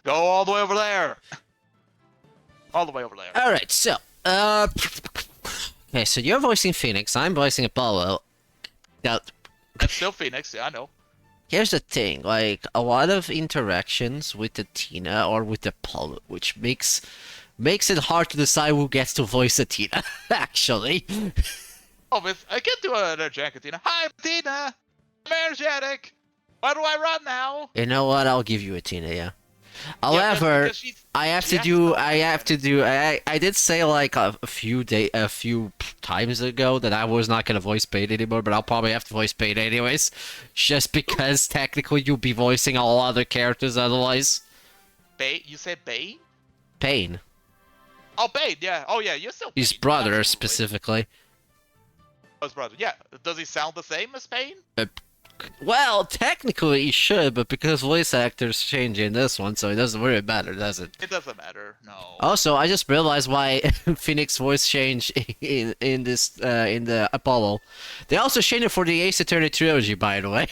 Go all the way over there. All the way over there. All right, so okay, so you're voicing Phoenix, I'm voicing Apollo. Now, That's still Phoenix. Yeah, I know. here's the thing, like a lot of interactions with the Tina or with the Apollo, which makes it hard to decide who gets to voice the Tina. Actually. Oh, but I can do an energetic Tina. Hi, Tina. I'm energetic. Why do I run now? You know what? I'll give you a Tina, yeah. Yeah, However, she I did say like a few times ago that I was not gonna voice Pain anymore, but I'll probably have to voice Pain anyways, just because technically you'll be voicing all other characters otherwise. Bane? You said Bane? Pain. Oh, Bane. Yeah. Oh, yeah. You're still. His Bane, brother absolutely. specifically. His brother. Yeah. Does he sound the same as Bane? Well, technically he should, but because voice actors change in this one, so it doesn't really matter, does it? It doesn't matter. No. Also, I just realized why Phoenix voice changed in the Apollo. They also changed it for the Ace Attorney trilogy, by the way,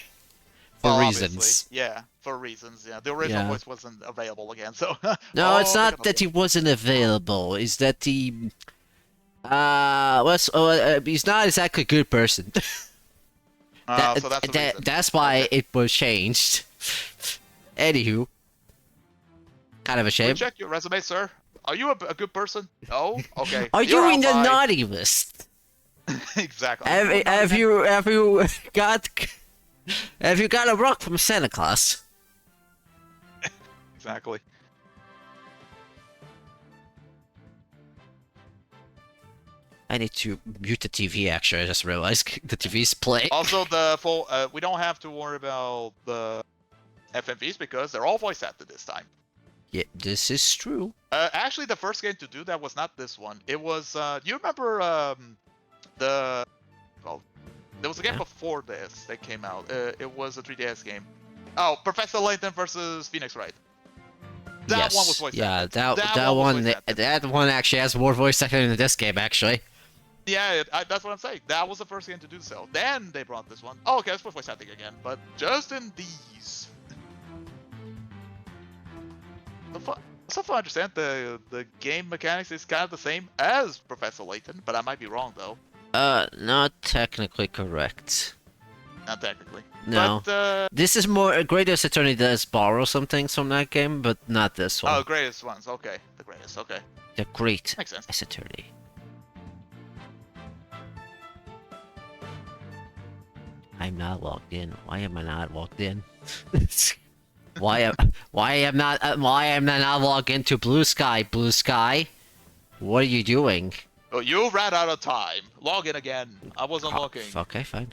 for reasons. Obviously. Yeah, for reasons. Yeah, the original voice wasn't available again, so. No, it's not that he wasn't available. It's that he, he's not exactly a good person. So that's the reason. That's why it was changed. Anywho, kind of a shame. Check your resume, sir. Are you a good person? No. Okay. Are you in the outside. naughty list? Exactly. Have you got a rock from Santa Claus? Exactly. I need to mute the TV. Actually, I just realized the TV's playing. Also, the full. We don't have to worry about the FMVs because they're all voice acted this time. Yeah, this is true. Actually, the first game to do that was not this one. It was. You remember the? Well, there was a game before this that came out. It was a 3DS game. Oh, Professor Layton versus Phoenix Wright. That one was voice acted. Yeah, that one actually has more voice acting than this game actually. Yeah, that's what I'm saying. That was the first game to do so. Then they brought this one. Oh, okay, let's put voice acting again, but just in these. So far, I understand the game mechanics is kind of the same as Professor Layton, but I might be wrong though. Not technically correct. Not technically. No. But, this is more Greatest Attorney does borrow some things from that game, but not this one. Oh, greatest ones. Okay, the greatest. Okay. The Great Makes sense. Attorney. I'm not logged in. Why am I not logged in? why am I not logged into Blue Sky? Blue Sky, what are you doing? Oh, you ran out of time. Log in again. I wasn't looking. Okay, fine.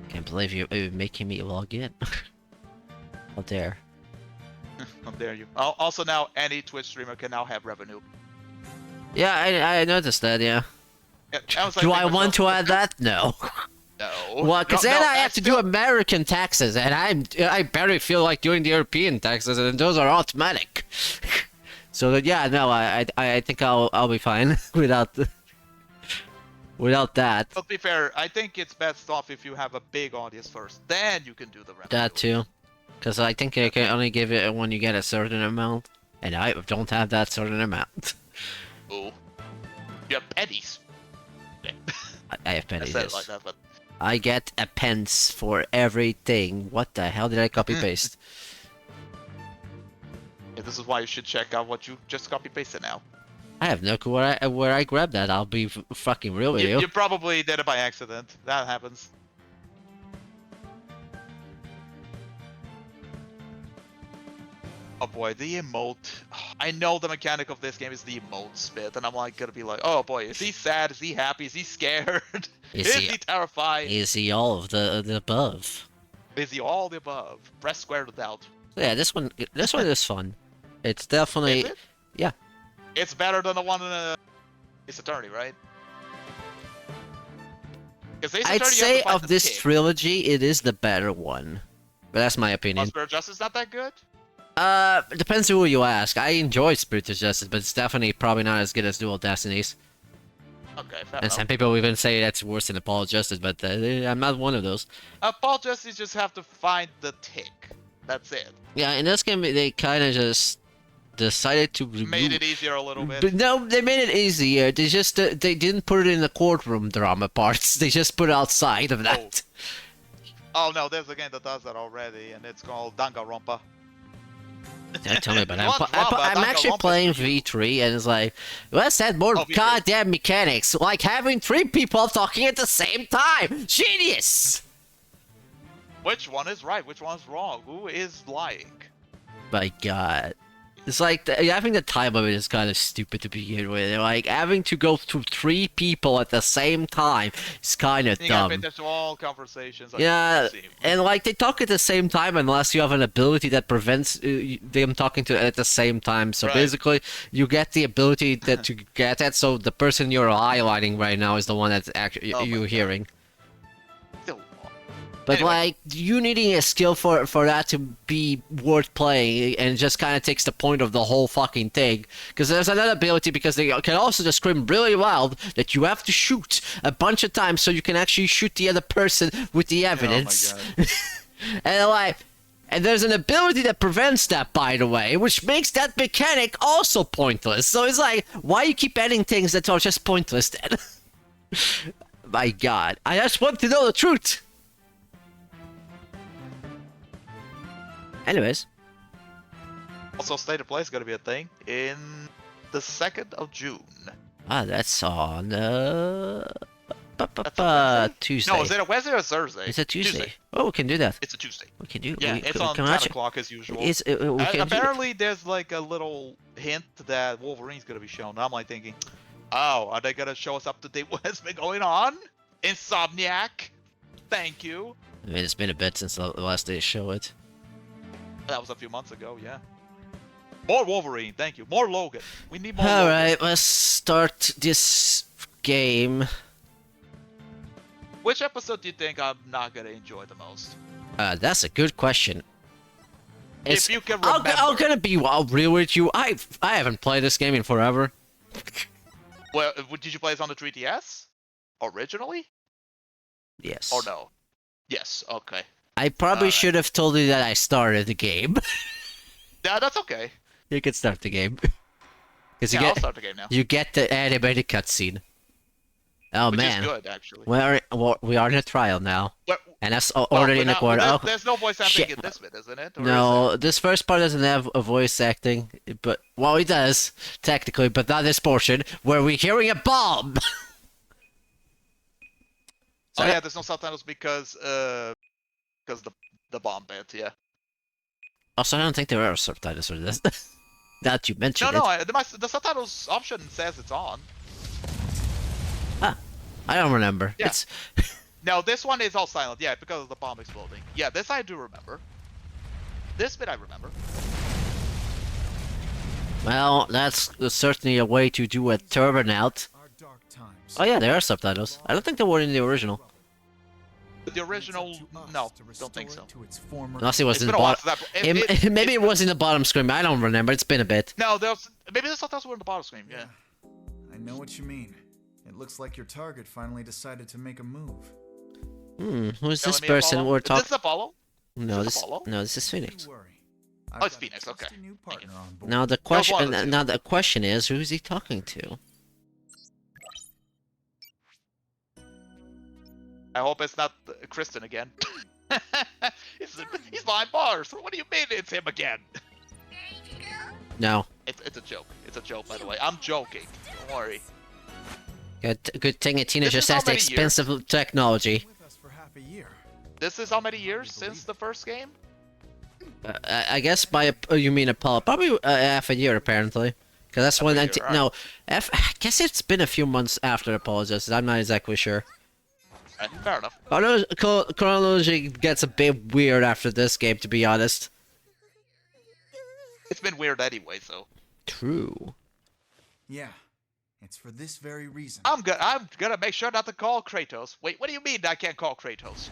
Can't believe you're making me log in. How dare. How dare you. Also now, any Twitch streamer can now have revenue. Yeah, I noticed that, yeah. Do I want to add that? No. No. Well, because then I have to do American taxes, and I barely feel like doing the European taxes, and those are automatic. So yeah, no, I think I'll be fine without that. But to be fair, I think it's best off if you have a big audience first, then you can do the revenue. That too, because I think I can only give it when you get a certain amount, and I don't have that certain amount. Oh, you have pennies. I have pennies. I said it like that, but I get a pence for everything. What the hell did I copy paste? Yeah, this is why you should check out what you just copy pasted now. I have no clue where I grabbed that. I'll be fucking real with you. You probably did it by accident. That happens. Oh boy, the emote. I know the mechanic of this game is the emote spit, and I'm like gonna be like, oh boy, is he sad? Is he happy? Is he scared? Is he terrified? Is he all of the above? Is he all the above? Press square to doubt. Yeah, this one is fun. It's definitely Is it? Yeah. It's better than the one in Ace Attorney, right? I'd say of this trilogy, it is the better one. But that's my opinion. Spirit of Justice not that good? It depends who you ask. I enjoy Spirit of Justice, but it's definitely probably not as good as Dual Destinies. Okay, fair And some enough. people even say that's worse than Apollo Justice, but I'm not one of those. Paul Justice just have to find the tick. That's it. Yeah, in this game they kind of just decided to remove. Made it easier a little bit. But no, they made it easier. They just they didn't put it in the courtroom drama parts. They just put it outside of that. Oh no, there's a game that does that already, and it's called Danganronpa. Yeah, tell me about it. What drama? I'm actually Danganronpa playing is for you. V3, and it's like, let's add more V3. goddamn mechanics, like having 3 people talking at the same time. Genius! Which one is right? Which one's wrong? Who is lying? My God. It's like, having the time limit is kind of stupid to begin with. Like, having to go through 3 people at the same time is kind of You gotta pay dumb. attention to all conversations. Yeah, and like, they talk at the same time unless you have an ability that prevents them talking to at the same time. So Right. basically, you get the ability that to get that, so the person you're highlighting right now is the one that's actually Oh my you're God. hearing. Still. But Anyway. like, you needing a skill for that to be worth playing, and it just kind of takes the point of the whole fucking thing. Because there's another ability, because they can also just scream really loud that you have to shoot a bunch of times so you can actually shoot the other person with the evidence. Oh my God. And like, and there's an ability that prevents that, by the way, which makes that mechanic also pointless. So it's like, why you keep adding things that are just pointless then? My God, I just want to know the truth. Anyways, Also, State of Play is gonna be a thing in the 2nd of June. that's on That's a Wednesday? Tuesday. No, is it a Wednesday or a Thursday? It's a Tuesday. Oh, we can do that. It's a Tuesday. We can do. Yeah, we, it's we on can 10 actually- o'clock as usual. we can do it. Apparently, there's like a little hint that Wolverine's gonna be shown. I'm like thinking, oh, are they gonna show us up to date what has been going on? Insomniac, thank you. I mean, it's been a bit since the last day to show it. That was a few months ago, yeah. More Wolverine, thank you. More Logan. We need more. All Logan. right, let's start this game. Which episode do you think I'm not gonna enjoy the most? That's a good question. If you can remember. I'm gonna be real with you. I haven't played this game in forever. Well, did you play this on the 3DS originally, Yes. or no? Yes. Okay. I probably Alright. should have told you that I started the game. Yeah, that's okay. You can start the game. Because Yeah, you I'll get start the game now. you get the animated cutscene. Oh Which man, is good, actually. we are in a trial now, Well, and that's well, already in but the corner. There's, Oh, there's no voice acting shit. in this bit, isn't it? Or is no, this first part doesn't have a voice acting, but well, it does technically, but not this portion where we're hearing a bomb. it? Oh yeah, there's no subtitles because the bomb bit. Yeah. Also, I don't think there are subtitles for this. That you No, mentioned no. it. The subtitles option says it's on. I don't remember. Yeah. It's No, this one is all silent. Yeah, because of the bomb exploding. Yeah, this I do remember. This bit I remember. well, that's certainly a way to do a turnout. Our dark times. Oh yeah, there are subtitles. I don't think they were in the original. The original, no, don't think so. Unless it was It's in been the a while bottom. since that. Maybe it was in the bottom screen. But I don't remember. It's been a bit. No, maybe the subtitles were in the bottom screen. Yeah. I know what you mean. It looks like your target finally decided to make a move. Who's this Telling me person Apollo? we're Is talking? this Apollo? No, Is this this Apollo? no, this is Phoenix. Don't worry. Oh, it's Phoenix, okay. A new partner on board. Now the one of question. the two. Now the question is, who's he talking to? I hope it's not Kristen again. he's behind bars. What do you mean it's him again? No. It's a joke. It's a joke, by the way. I'm joking. Don't worry. Good thing a teenager This is how says the many years? expensive technology. With us for half a year. This is how many years since the first game? I guess by you mean Apollo? Probably half a year apparently. Because that's when a year, alright. no, I guess it's been a few months after Apollo Justice. I'm not exactly sure. Fair enough. Chronology gets a bit weird after this game, to be honest. It's been weird anyway, so True. Yeah. It's for this very reason. I'm gonna make sure not to call Kratos. Wait, what do you mean I can't call Kratos?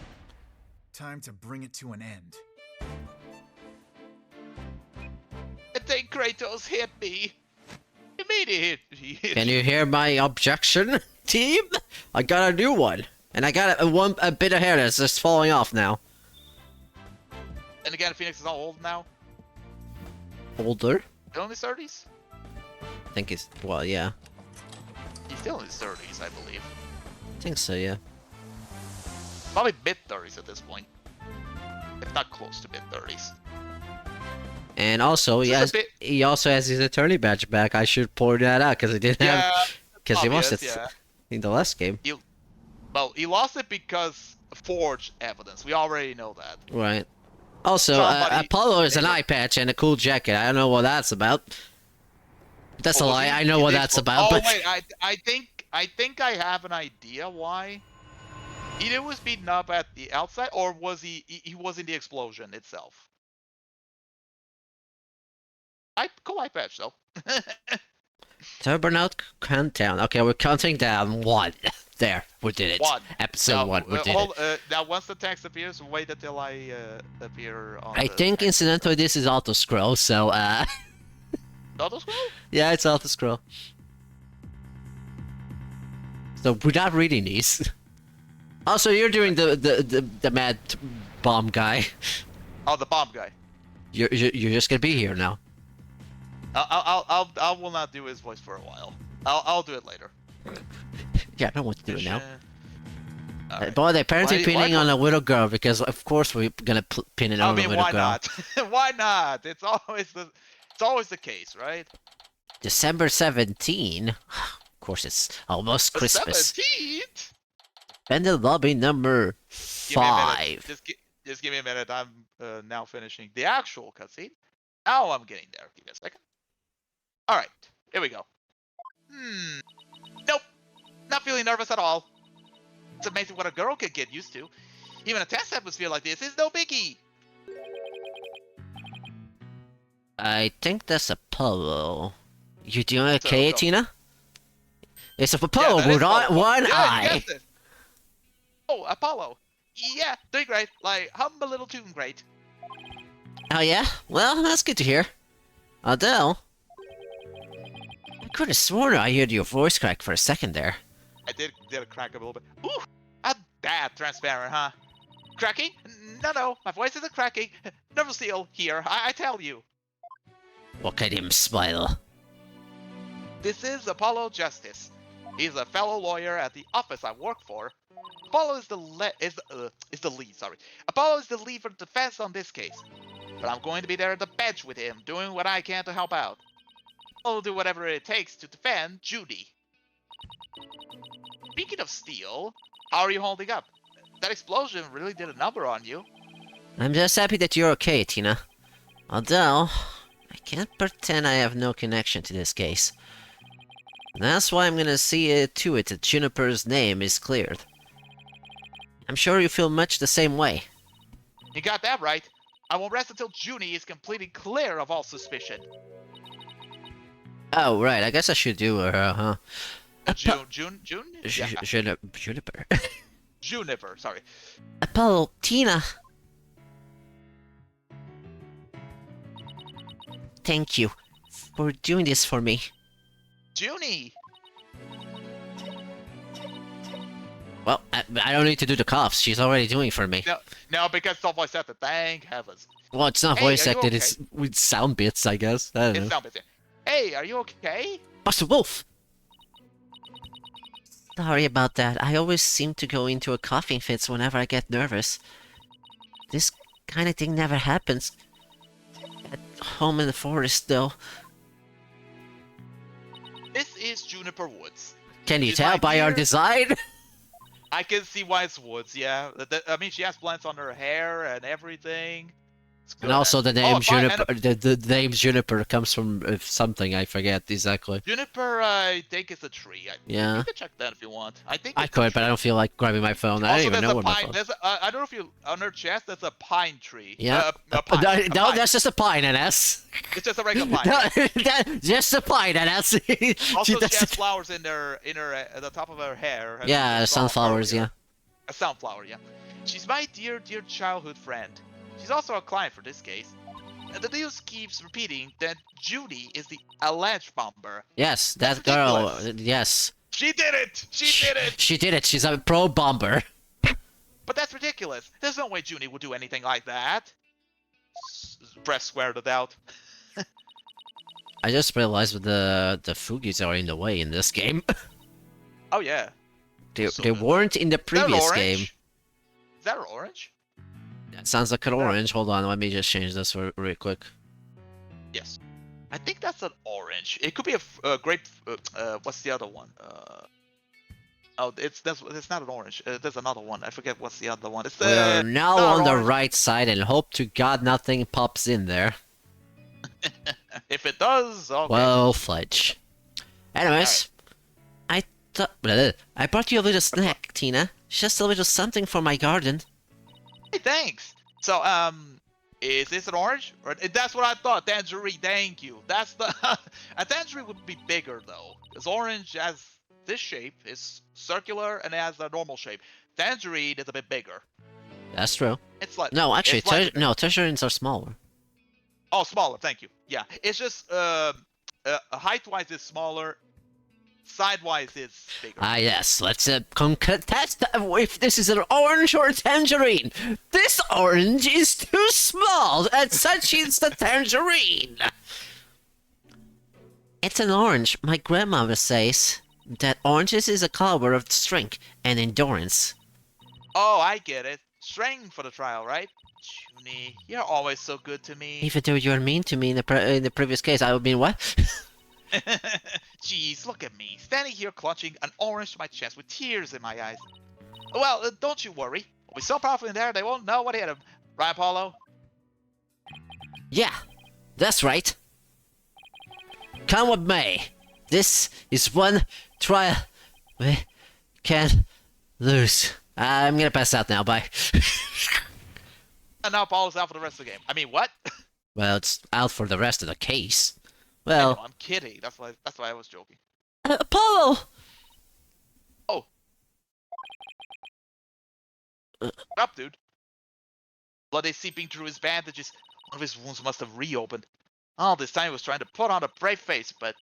Time to bring it to an end. I think Kratos hit me. You mean he hit Can you hear my objection? team? I got a new one. And I got a bit of hair that's just falling off now. And again, Phoenix is all old now. Older? Still in his 30s? I think it's, well, yeah. He's still in his 30s, I believe. I think so, yeah. Probably mid-30s at this point. If not close to mid-30s. And also, he also has his attorney badge back. I should point that out because he didn't have, because he lost it in the last game. Well, he lost it because forged evidence. We already know that. Right. Also, Apollo is an eye patch and a cool jacket. I don't know what that's about. That's a lie. I know what that's about. Oh but... wait, I think I have an idea why. Either was beaten up at the outside, or was he was in the explosion itself. Cool eye patch though. Turbonaut countdown. Okay, we're counting down 1. There, we did it. 1. Episode 1, we did it. Now, once the text appears, wait until I appear on I think, incidentally, this is auto-scroll, so, Auto-scroll? Yeah, it's auto-scroll. So, we're not reading these. Also, you're doing the mad bomb guy. Oh, the bomb guy. You're just gonna be here now. I will not do his voice for a while. I'll do it later. Yeah, I know what to do now. Right. Boy, they're apparently pinning on a little girl because, of course, we're gonna pin it on a little girl. I mean, why not? Why not? It's always the case, right? December 17. Of course, it's almost Christmas. 17th. Vendor lobby number 5. Just give me a minute. I'm now finishing the actual cutscene. Now I'm getting there. Give me a second. All right, here we go. Nope. Not feeling nervous at all. It's amazing what a girl can get used to. Even a test atmosphere like this is no biggie. I think that's Apollo. You doing okay, Tina? It's Apollo with one eye. Oh, Apollo. Yeah, doing great. Like, hum a little tune great. Oh yeah? Well, that's good to hear. Adele? I could have sworn I heard your voice crack for a second there. I did a crack a little bit. Ooh, not that transparent, huh? Cracking? No, my voice isn't cracking. Nervous seal here, I tell you. Look at him smile. This is Apollo Justice. He's a fellow lawyer at the office I work for. Apollo is the lead. Sorry, Apollo is the lead for defense on this case. But I'm going to be there at the bench with him, doing what I can to help out. I'll do whatever it takes to defend Judy. Speaking of steel, how are you holding up? That explosion really did a number on you. I'm just happy that you're okay, Tina. Although, I can't pretend I have no connection to this case. That's why I'm gonna see to it that Juniper's name is cleared. I'm sure you feel much the same way. You got that right. I won't rest until Junie is completely clear of all suspicion. Oh, right. I guess I should do her, huh? June? Yeah. Juniper. Juniper, sorry. Apollo, Tina. Thank you for doing this for me. Junie! Well, I don't need to do the coughs. She's already doing it for me. No, because it's all voice acted. Thank heavens. Well, it's not voice acted. Okay? It's with sound bits, I guess. I don't know. Sound bits. Hey, are you okay? Buster Wolf! Sorry about that. I always seem to go into a coughing fits whenever I get nervous. This kind of thing never happens. At home in the forest, though. This is Juniper Woods. Can you tell by our design? I can see why it's Woods, yeah. I mean, she has blends on her hair and everything. And also the name Juniper, the name Juniper comes from something, I forget exactly. Juniper, I think it's a tree. Yeah. You can check that if you want. I think I could, but I don't feel like grabbing my phone. I don't even know what my phone. I don't know if you, on her chest, there's a pine tree. Yeah. No, that's just a pine, NS. It's just a regular pine. Just a pine, NS. Also, she has flowers in her, at the top of her hair. Yeah, sunflowers, yeah. A sunflower, yeah. She's my dear childhood friend. She's also a client for this case. The news keeps repeating that Judy is the alleged bomber. Yes, that girl. Yes, She did it! She did it! She did it. She's a pro bomber. But that's ridiculous. There's no way Junie would do anything like that. Press square to doubt. I just realized the Fugis are in the way in this game. Oh yeah. They weren't in the previous game. Is that orange? That sounds like an orange. Hold on, let me just change this real quick. Yes. I think that's an orange. It could be a grape. What's the other one? Oh, it's not an orange. There's another one. I forget what's the other one. It's We're now on the orange. right side, and hope to God nothing pops in there. If it does, okay. Well, fudge. Anyways, I brought you a little snack, Tina. Just a little something for my garden. Hey, thanks. So, is this an orange? Or that's what I thought. Tangerine. Thank you. That's the. A tangerine would be bigger though, because orange has this shape, is circular, and it has a normal shape. Tangerine is a bit bigger. That's true. It's like No, actually, it's like- no, tangerines are smaller. Oh, smaller. Thank you. Yeah, it's just height-wise it's smaller. Side-wise it's bigger. Ah, yes. Let's contest if this is an orange or a tangerine. This orange is too small, and such is the tangerine. It's an orange. My grandmother says that oranges is a color of strength and endurance. Oh, I get it. Strength for the trial, right? Junie, you're always so good to me. Even though you were mean to me in the previous case, I would mean what? Jeez, look at me, standing here clutching an orange to my chest with tears in my eyes. Well, don't you worry. We'll be so powerful in there, they won't know what hit him. Right, Apollo? Yeah, that's right. Come with me. This is one trial we can't lose. I'm gonna pass out now, bye. And now Apollo's out for the rest of the game. I mean, what? Well, it's out for the rest of the case. I know, Well, I'm kidding. That's why I was joking. Apollo! Oh. What up, dude? Blood is seeping through his bandages. One of his wounds must have reopened. All this time he was trying to put on a brave face, but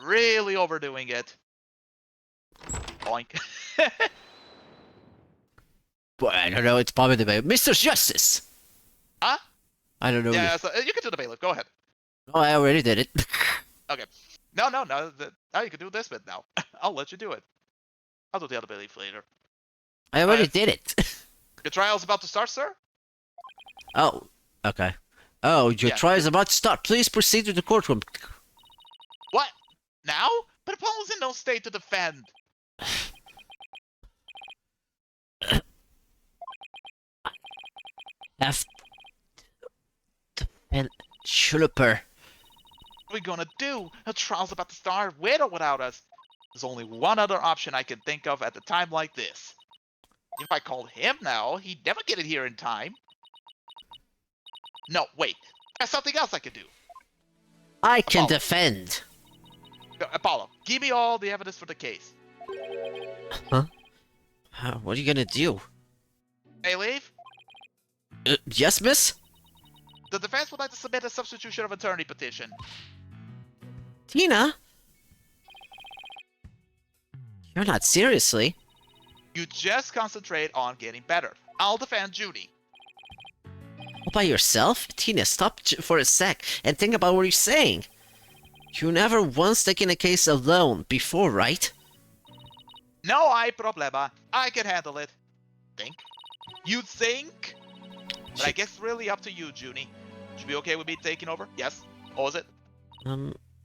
really overdoing it. Boink. Well, I don't know, it's probably the Mr. Justice! Huh? I don't know. Yeah, so, you can do the bailiff. Go ahead. Oh, I already did it. Okay. No. Now you can do this bit now. I'll let you do it. I'll do the other bailiff later. I already did it. Your trial's about to start, sir? Oh, okay. Oh, your Yeah. trial is about to start. Please proceed to the courtroom. What? Now? But Apollo's in no state to defend. Have to defend Schulper. What are we gonna do? The trial's about to start, with or without us. There's only one other option I can think of at a time like this. If I called him now, he'd never get it here in time. No, wait. There's something else I could do. I can Apollo. defend. Apollo, give me all the evidence for the case. Huh? What are you gonna do? Bailiff, Yes, miss? the defense would like to submit a substitution of attorney petition. Tina? You're not seriously? You just concentrate on getting better. I'll defend Judy. All by yourself? Tina, stop for a sec and think about what you're saying. You never once taken a case alone before, right? No hay problema. I can handle it. Think? You think? But I guess really up to you, Junie. Should be okay with me taking over? Yes? Or is it?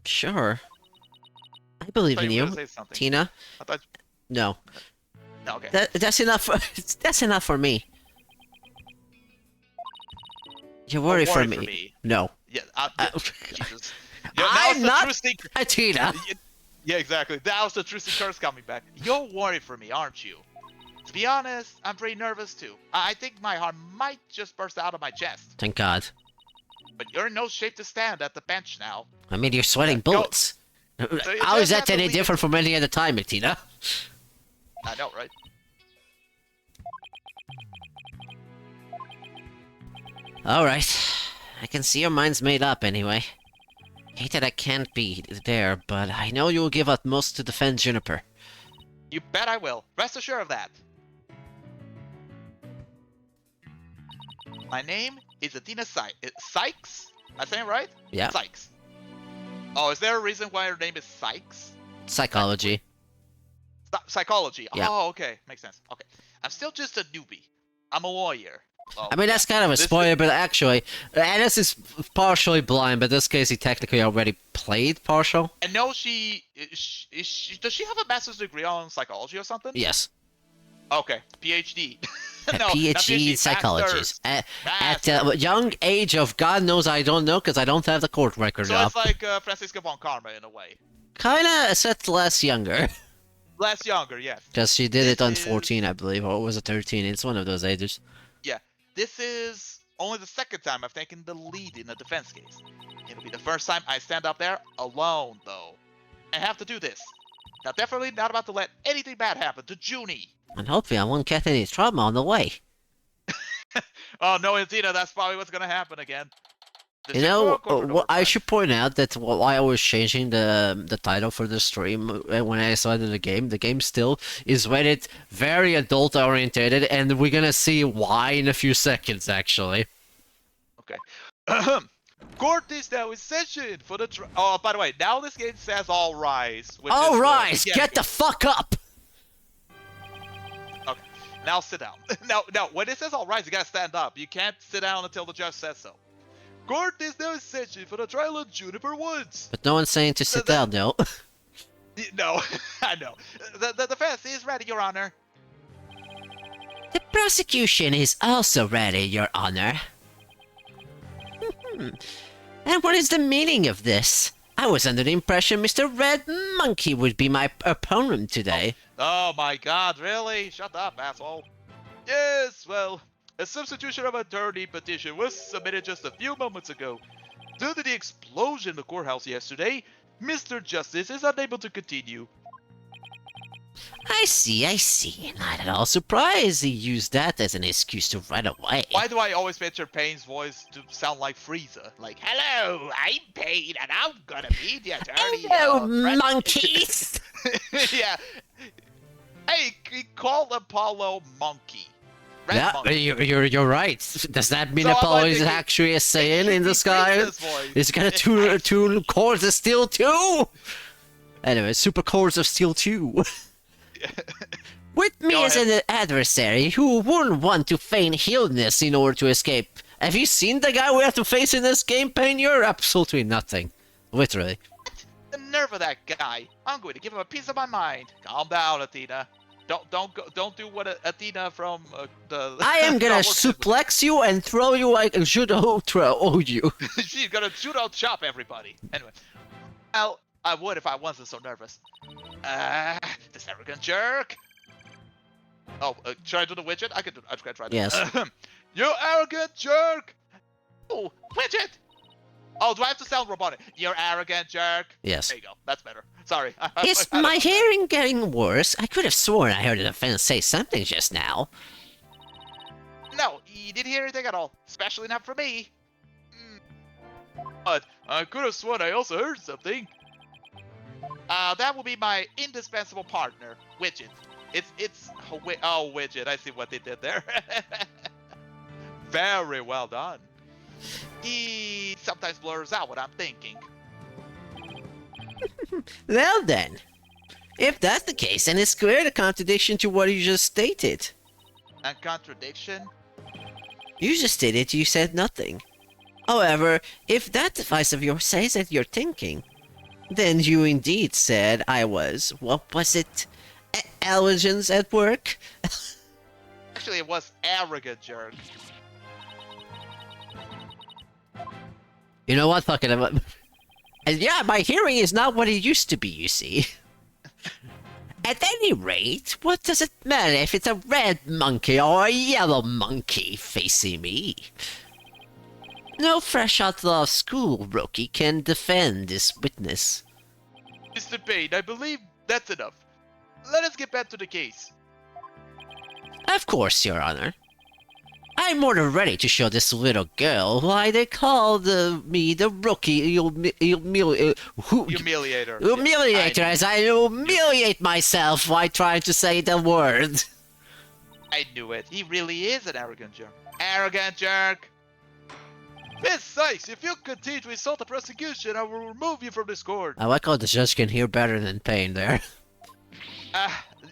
Sure. I believe I thought in you were you, gonna say something. Tina. I thought... No. No, okay. That's enough. That's enough for me. You worry, for me. No. Yeah, Jesus. I'm the not true secret. Tina. Yeah, exactly. That was the true curse coming back. You're worried for me, aren't you? To be honest, I'm pretty nervous too. I think my heart might just burst out of my chest. Thank God. But you're in no shape to stand at the bench now. I mean, you're sweating Go. bullets. you How is just have that to any leave different from any other time, Tina? I know, right? Alright. I can see your mind's made up anyway. Hate that I can't be there, but I know you'll give utmost to defend Juniper. You bet I will. Rest assured of that. My name is Athena Sykes? Am I saying it right? Yeah. Sykes. Oh, is there a reason why her name is Sykes? Psychology. Psychology. Yeah. Oh, okay. Makes sense. Okay. I'm still just a newbie. I'm a lawyer. Oh, I mean, that's kind of a spoiler, but actually, Alice is partially blind, but in this case, he technically already played partial. I know she does she have a master's degree on psychology or something? Yes. Okay. PhD. A No, not PhD in psychology. masters. At a young age of God knows I don't know, because I don't have the court record So up. it's like Francisca von Karma in a way. Kinda, except less younger. Less younger, yes. Because she did it on This is- 14, I believe, or was it 13? It's one of those ages. Yeah. This is only the second time I've taken the lead in a defense case. It'll be the first time I stand up there alone, though. I have to do this. Now, definitely not about to let anything bad happen to Junie. And hopefully I won't get any trauma on the way. Oh, no, Athena, that's probably what's gonna happen again. The You know, Chicago corporate what I overtime. should point out that why I was changing the title for the stream when I started the game still is rated very adult orientated, and we're gonna see why in a few seconds actually. Okay. Court is now in session for the oh, by the way, now this game says all rise. Which is All the right, beginning. get the fuck up! Okay, now sit down. No, when it says all rise, you gotta stand up. You can't sit down until the judge says so. Court is now in session for the trial of Juniper Woods. But no one's saying to sit down, though. No, I know. The defense is ready, Your Honor. The prosecution is also ready, Your Honor. And what is the meaning of this? I was under the impression Mr. Red Monkey would be my opponent today. Oh my God, really? Shut up, asshole. Yes, well, a substitution of attorney petition was submitted just a few moments ago. Due to the explosion in the courthouse yesterday, Mr. Justice is unable to continue. I see. Not at all surprised he used that as an excuse to run away. Why do I always picture Payne's voice to sound like Frieza? Like, hello, I'm Payne, and I'm gonna be the attorney. Hello, of Red-" monkeys! Yeah. Hey, he called Apollo Monkey. Red Yeah, Monkey. you're right. Does that mean So I'm Apollo like is thinking, actually a Saiyan should in be disguise? Princess voice. He's got a two cores of steel 2! Anyway, super cores of steel 2. With me Go as ahead. an adversary who wouldn't want to feign healedness in order to escape. Have you seen the guy we have to face in this game, Payne? You're absolutely nothing. Literally. The nerve of that guy! I'm going to give him a piece of my mind. Calm down, Athena. Don't do what Athena from the. I am gonna Star Wars suplex you and throw you like a judo throw you. did. She's gonna judo chop everybody. Anyway, well, I would if I wasn't so nervous. This arrogant jerk. Oh, should I do the widget? I can try that. Yes. You arrogant jerk! Oh, widget! Oh, do I have to sound robotic? You arrogant jerk. Yes. There you go. That's better. Sorry. Is I don't my know. hearing getting worse? I could have sworn I heard the defense say something just now. No, you didn't hear anything at all. Especially not from me. But I could have sworn I also heard something. That will be my indispensable partner, Widget. It's oh Widget. I see what they did there. Very well done. He sometimes blurs out what I'm thinking. Well then, if that's the case, then it's clear the contradiction to what you just stated. And contradiction? You just stated you said nothing. However, if that device of yours says that you're thinking, then you indeed said I was, what was it, allergens at work? Actually, it was arrogant jerk. You know what, fuck it, and yeah, my hearing is not what it used to be, you see. At any rate, what does it matter if it's a red monkey or a yellow monkey facing me? No fresh out of school rookie can defend this witness. Mr. Payne, I believe that's enough. Let us get back to the case. Of course, Your Honor. I'm more than ready to show this little girl why they called me the rookie Humiliator. humiliator, Yeah, as I humiliate myself while trying to say the word. I knew it. He really is an arrogant jerk. Arrogant jerk! Miss Sykes, if you continue to insult the prosecution, I will remove you from this court. I like how the judge can hear better than Payne there.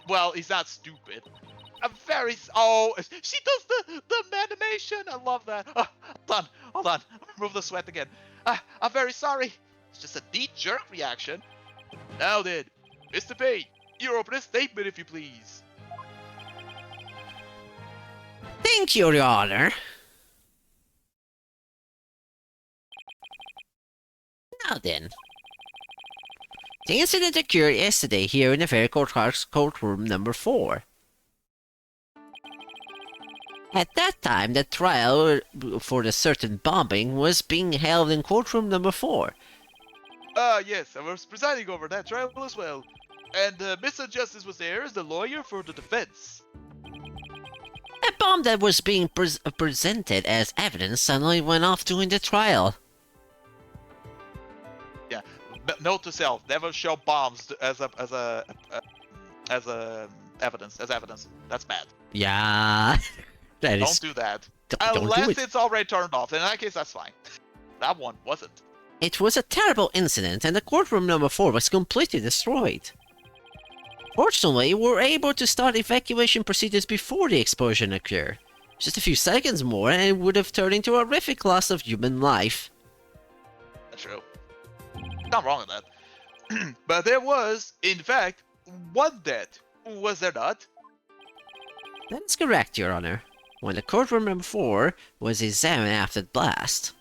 Well, he's not stupid. I'm very... Oh, she does the animation. I love that. Hold on. Remove the sweat again. I'm very sorry. It's just a deep jerk reaction. Now then, Mr. Payne, your opening statement, if you please. Thank you, Your Honor. Now then. The incident occurred yesterday here in the Fair Courthouse courtroom number 4. At that time, the trial for the certain bombing was being held in courtroom number 4. Yes, I was presiding over that trial as well. And Mr. Justice was there as the lawyer for the defense. A bomb that was being presented as evidence suddenly went off during the trial. Yeah, note to self: never show bombs as evidence. That's bad. Yeah, Don't do that. Unless it's already turned off. In that case, that's fine. That one wasn't. It was a terrible incident, and the courtroom number 4 was completely destroyed. Fortunately, we were able to start evacuation procedures before the explosion occurred. Just a few seconds more, and it would have turned into a horrific loss of human life. That's true. Not wrong with that. But there was, in fact, one death. Was there not? That is correct, Your Honor. When the courtroom number 4 was examined after the blast,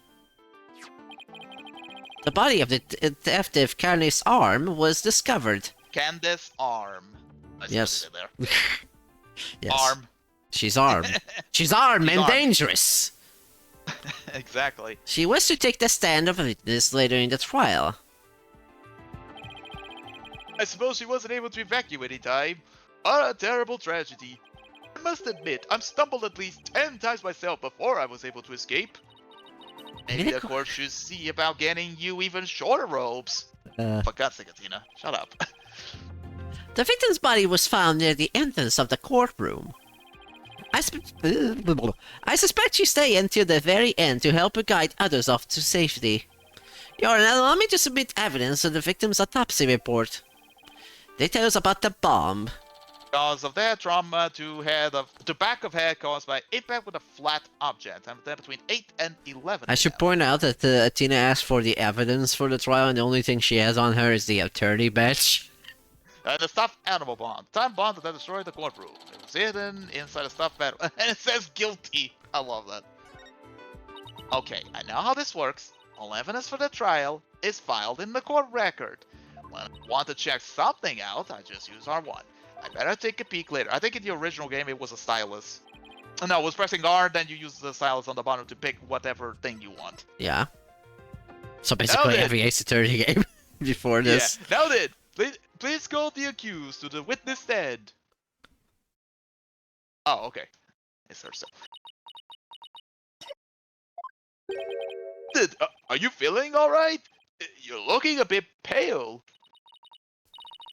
the body of the detective Candice's arm was discovered. Candace's arm. Yes. There. Yes. Arm. She's armed. She's armed and dangerous. Exactly. She was to take the stand of a witness later in the trial. I suppose she wasn't able to evacuate in time. What a terrible tragedy. I must admit, I'm stumbled at least 10 times myself before I was able to escape. Maybe the court should see about getting you even shorter robes. For God's sake, Tina, shut up. The victim's body was found near the entrance of the courtroom. I suspect she stayed until the very end to help guide others off to safety. Your Honor, allow me to submit evidence of the victim's autopsy report. Details about the bomb. Cause of that trauma to back of head caused by impact with a flat object. I'm there between 8 and 11. I should point out that Tina asked for the evidence for the trial, and the only thing she has on her is the attorney badge. The stuffed animal bomb. Time bomb that destroyed the courtroom. It was hidden inside a stuffed animal. And it says guilty. I love that. Okay, I know how this works. All evidence for the trial is filed in the court record. When I want to check something out, I just use R1. I better take a peek later. I think in the original game it was a stylus. No, it was pressing R, then you use the stylus on the bottom to pick whatever thing you want. Yeah. So basically every Ace Attorney game before this. Yeah, noted! Please call the accused to the witness stand. Oh, okay. It's herself. Are you feeling alright? You're looking a bit pale.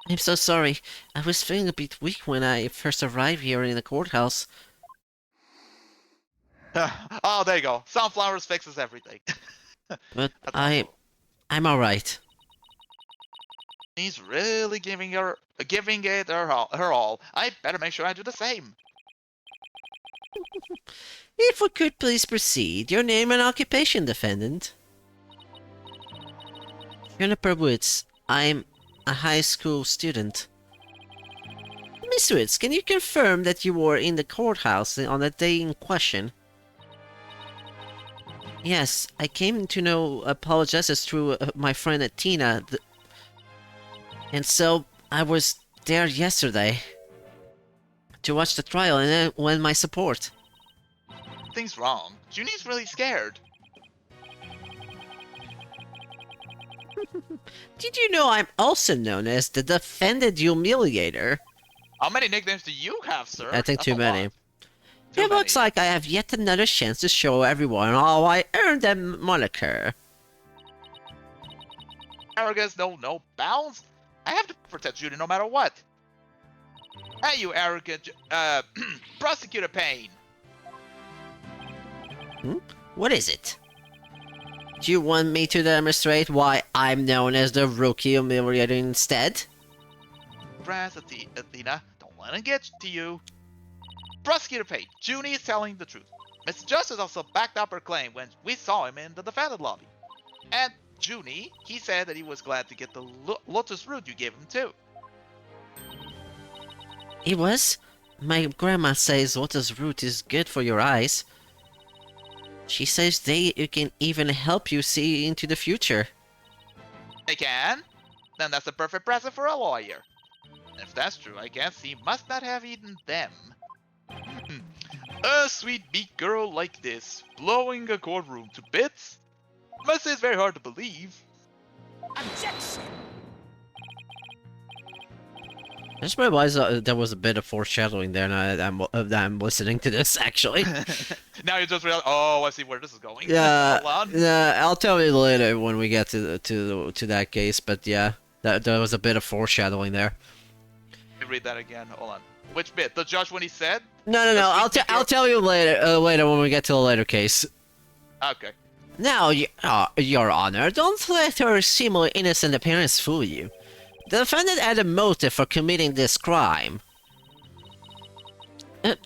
I'm so sorry. I was feeling a bit weak when I first arrived here in the courthouse. Oh, there you go. Sunflowers fixes everything. But I'm alright. He's really giving it her all. I better make sure I do the same. If we could please proceed. Your name and occupation, defendant. Jennifer Woods. I'm a high school student. Miss Woods, can you confirm that you were in the courthouse on the day in question? Yes, I came to know apologizes through my friend Tina, and so I was there yesterday to watch the trial and then lend my support. Things wrong. Junie's really scared. Did you know I'm also known as the Defendant Humiliator? How many nicknames do you have, sir? I think That's too a many. lot. Too It looks many. like I have yet another chance to show everyone how I earned that moniker. Arrogance, no bounds. I have to protect Judy no matter what. Hey, you arrogant, Prosecutor Payne. What is it? Do you want me to demonstrate why I'm known as the Rookie Humiliator instead? Brass, Athena, don't let him get to you. Prosecutor Payne, Junie is telling the truth. Mr. Justice also backed up her claim when we saw him in the defendant lobby. And Junie, he said that he was glad to get the lotus root you gave him too. It was? My grandma says lotus root is good for your eyes. She says it can even help you see into the future. They can? Then that's a perfect present for a lawyer. If that's true, I guess he must not have eaten them. A sweet meek girl like this, blowing a courtroom to bits? Must say it's very hard to believe. Objection! I just realized there was a bit of foreshadowing there, and I'm listening to this, actually. Now you just realize, oh, I see where this is going. Yeah, Hold on. I'll tell you later when we get to that case, but yeah, there was a bit of foreshadowing there. Let me read that again. Hold on. Which bit? The judge when he said? No, I'll tell you later when we get to the later case. Okay. Now, Your Honor, don't let her seemingly innocent appearance fool you. The defendant had a motive for committing this crime.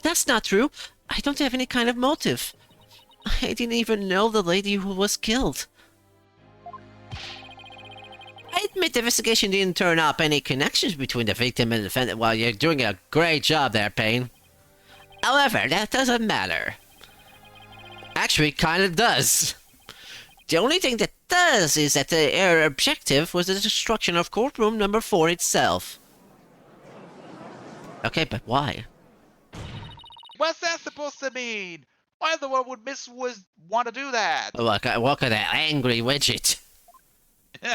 That's not true. I don't have any kind of motive. I didn't even know the lady who was killed. I admit the investigation didn't turn up any connections between the victim and the defendant. Well, you're doing a great job there, Payne. However, that doesn't matter. Actually, it kinda does. The only thing that does is that their objective was the destruction of courtroom number 4 itself. Okay, but why? What's that supposed to mean? Why in the world would Miss Woods want to do that? Look at that angry widget.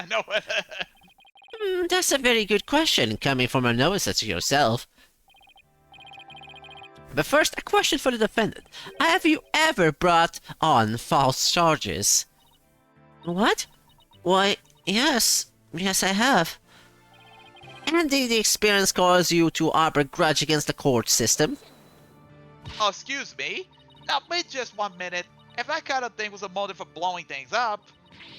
No. That's a very good question, coming from a novice such as yourself. But first, a question for the defendant. Have you ever brought on false charges? What? Why, yes. Yes, I have. And did the experience cause you to harbor a grudge against the court system? Oh, excuse me? Now, wait just 1 minute. If that kind of thing was a motive for blowing things up,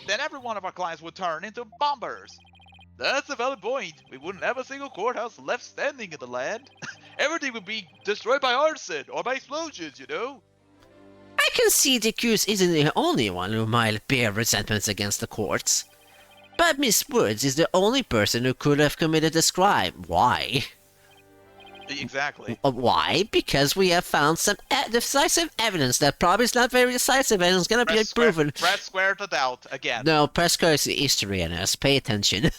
then every one of our clients would turn into bombers. That's a valid point. We wouldn't have a single courthouse left standing in the land. Everything would be destroyed by arson or by explosions, you know? I can see the accused isn't the only one who might bear resentments against the courts. But Miss Woods is the only person who could have committed this crime. Why? Exactly. Why? Because we have found some decisive evidence that probably is not very decisive and is gonna be proven. Press square to doubt again. No, press square is history, and us. Pay attention.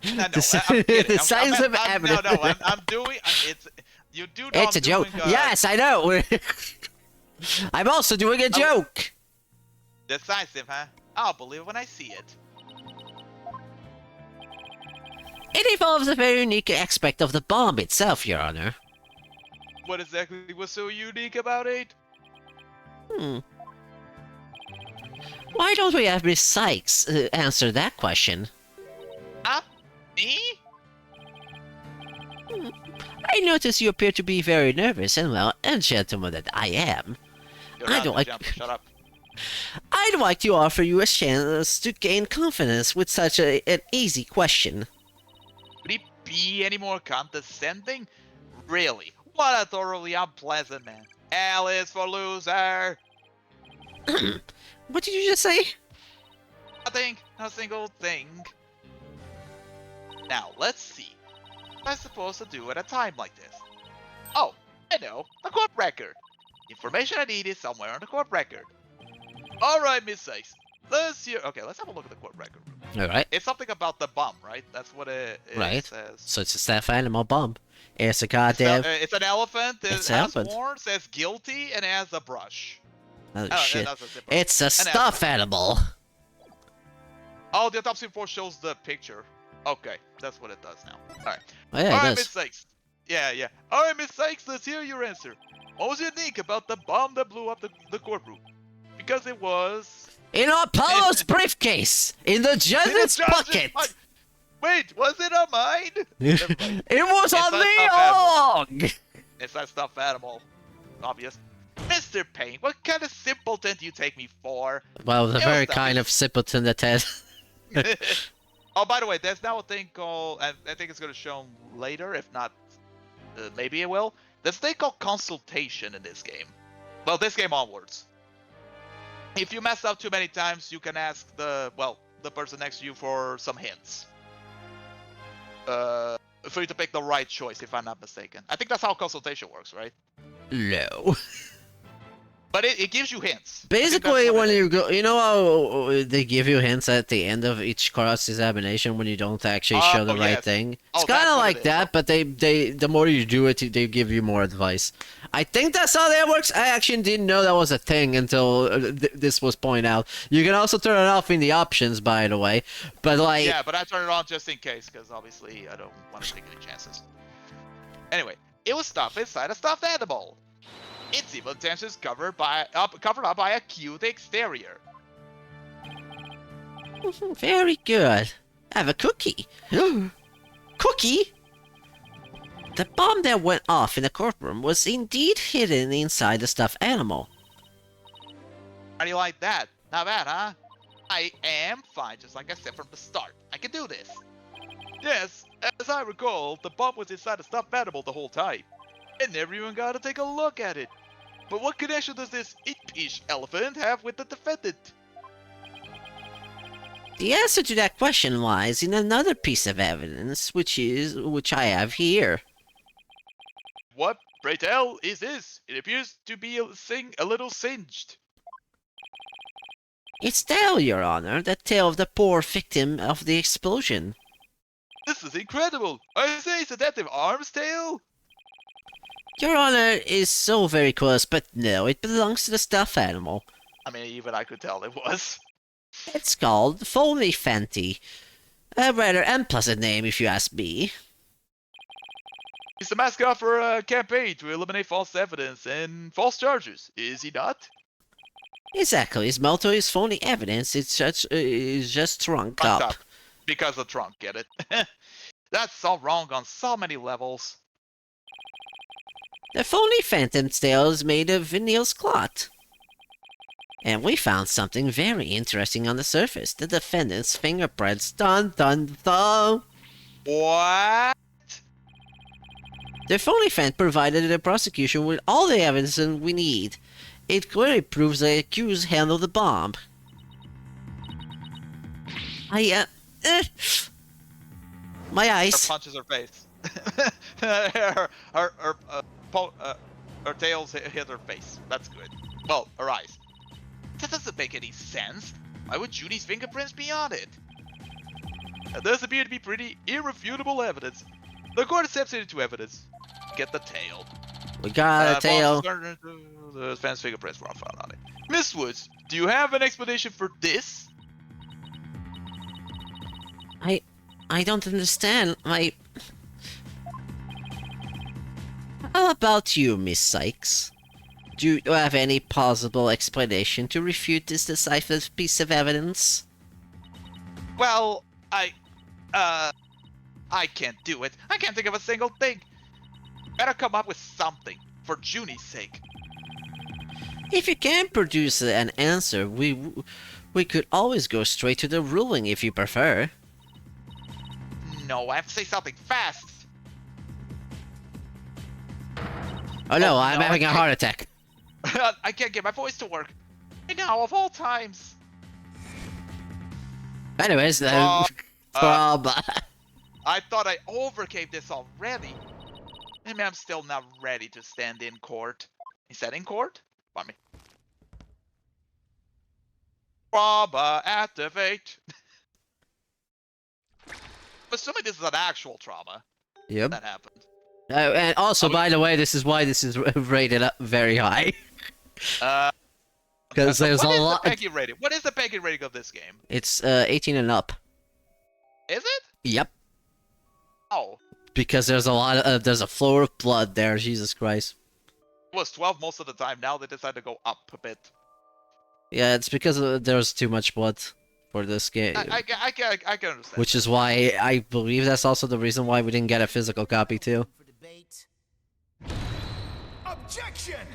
No, I'm kidding. Decisive evidence. No, I'm doing. It's you do. Know It's I'm a joke. doing, Yes, I know. I'm also doing a joke. Decisive, huh? I'll believe it when I see it. It involves a very unique aspect of the bomb itself, Your Honor. What exactly was so unique about it? Why don't we have Miss Sykes answer that question? Me? I notice you appear to be very nervous, and well, and gentleman that I am. Shut up. I'd like to offer you a chance to gain confidence with such an easy question. Would he be any more condescending? Really? What a thoroughly unpleasant man. Alice for loser. What did you just say? Nothing. Not a single thing. Now, let's see. What am I supposed to do at a time like this? Oh, I know. The court record. Information I need is somewhere on the court record. Alright, Miss Sykes. Let's hear. Okay, let's have a look at the court record. Alright. It's something about the bomb, right? That's what it Right. says. So it's a staff animal bomb. It's a goddamn... It's an elephant. It's It an has elephant. horns, says guilty, and it has a brush. Oh, Oh, shit. that's a zipper. It's a stuffed animal. Oh, the autopsy report shows the picture. Okay, that's what it does now. Alright. Oh, yeah, it Alright, does. Miss Sykes. Yeah. Alright, Miss Sykes, let's hear your answer. What was unique about the bomb that blew up the courtroom? Because it was... In Apollo's briefcase! In the judge's pocket! Wait, was it on mine? Never mind. It was It's on not me stuffed all along! It's that stuffed animal. Obvious. Mr. Payne, what kind of simpleton do you take me for? Well, the It very was stuffed. kind of simpleton that has... Oh, by the way, there's now a thing called, and I think it's going to show later, if not, maybe it will. There's a thing called consultation in this game. Well, this game onwards. If you mess up too many times, you can ask the person next to you for some hints. For you to pick the right choice, if I'm not mistaken. I think that's how consultation works, right? No. But it gives you hints. Basically, when you go, you know how they give you hints at the end of each cross-examination when you don't actually show the right thing? It's kind of like that, but the more you do it, they give you more advice. I think that's how that works. I actually didn't know that was a thing until this was pointed out. You can also turn it off in the options, by the way. But like... Yeah, but I turned it on just in case, because obviously I don't want to take any chances. Anyway, it was stuffed inside a stuffed animal. Its evil intentions covered up by a cute exterior. Very good. Have a cookie. Cookie? The bomb that went off in the courtroom was indeed hidden inside the stuffed animal. How do you like that? Not bad, huh? I am fine, just like I said from the start. I can do this. Yes, as I recall, the bomb was inside a stuffed animal the whole time. And never even got to take a look at it. But what connection does this impish elephant have with the defendant? The answer to that question lies in another piece of evidence, which I have here. What, pray tell, is this? It appears to be a little singed. It's tale, Your Honor, the tale of the poor victim of the explosion. This is incredible! I say it's a Detective Arms tale? Your Honor is so very close, but no, it belongs to the stuffed animal. I mean, even I could tell it was. It's called Phony Fenty. A rather unpleasant name, if you ask me. He's the mascot for a campaign to eliminate false evidence and false charges, is he not? Exactly, his motto is phony evidence, it's just trunk up. Because the trunk, get it? That's all wrong on so many levels. The phony phantom's tail is made of Vanille's cloth. And we found something very interesting on the surface. The defendant's fingerprints. Dun dun dun! What? The phony phantom provided the prosecution with all the evidence we need. It clearly proves the accused handled the bomb. My eyes. Her punches her face. Her tails hit her face. That's good. Well, her eyes. That doesn't make any sense. Why would Judy's fingerprints be on it? There does appear to be pretty irrefutable evidence. The court accepts it into evidence. Get the tail. We got a tail. The fans' fingerprints were found on it. Miss Woods, do you have an explanation for this? I don't understand. How about you, Miss Sykes? Do you have any plausible explanation to refute this decisive piece of evidence? Well, I can't do it. I can't think of a single thing. Better come up with something, for Junie's sake. If you can't produce an answer, we could always go straight to the ruling if you prefer. No, I have to say something fast. Oh no, I'm having a heart attack. I can't get my voice to work. And now, of all times. Anyways, I I thought I overcame this already. Maybe I'm still not ready to stand in court. Is that in court? Pardon me. Trauma activate. Assuming this is an actual trauma. Yep. That happened. And also, by the way, this is why this is rated up very high. Because there's a lot. What is the Peggy rating? What is the Peggy rating of this game? It's 18 and up. Is it? Yep. Oh. Because there's a lot of there's a flow of blood there. Jesus Christ. It was 12 most of the time. Now they decided to go up a bit. Yeah, it's because there's too much blood for this game. I can understand. Which is why I believe that's also the reason why we didn't get a physical copy too. For debate. Objection!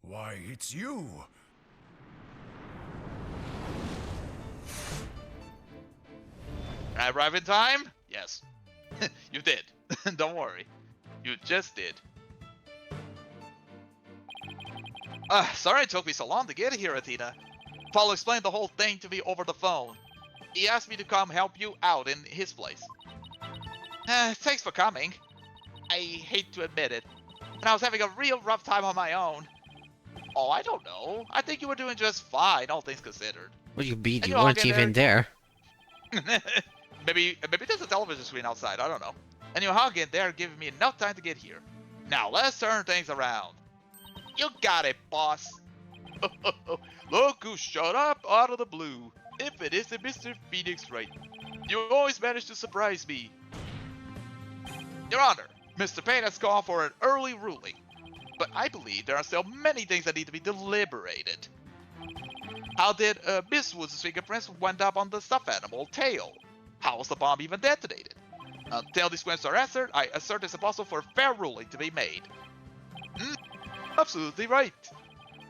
Why, it's you. I arrive in time? Yes. You did. Don't worry. You just did. Sorry it took me so long to get here, Athena. Paul explained the whole thing to me over the phone. He asked me to come help you out in his place. Thanks for coming. I hate to admit it, but I was having a real rough time on my own. Oh, I don't know. I think you were doing just fine, all things considered. What do you mean? And You you all weren't get even there. maybe there's a television screen outside, I don't know. And you hung in there, giving me enough time to get here. Now let's turn things around. You got it, boss. Look who showed up out of the blue. If it isn't Mr. Phoenix Wright. You always manage to surprise me. Your Honor, Mr. Payne has gone for an early ruling. But I believe there are still many things that need to be deliberated. How did Miss Woods' fingerprints wind up on the stuffed animal tail? How was the bomb even detonated? Until these questions are answered, I assert it's impossible for a fair ruling to be made. Absolutely right.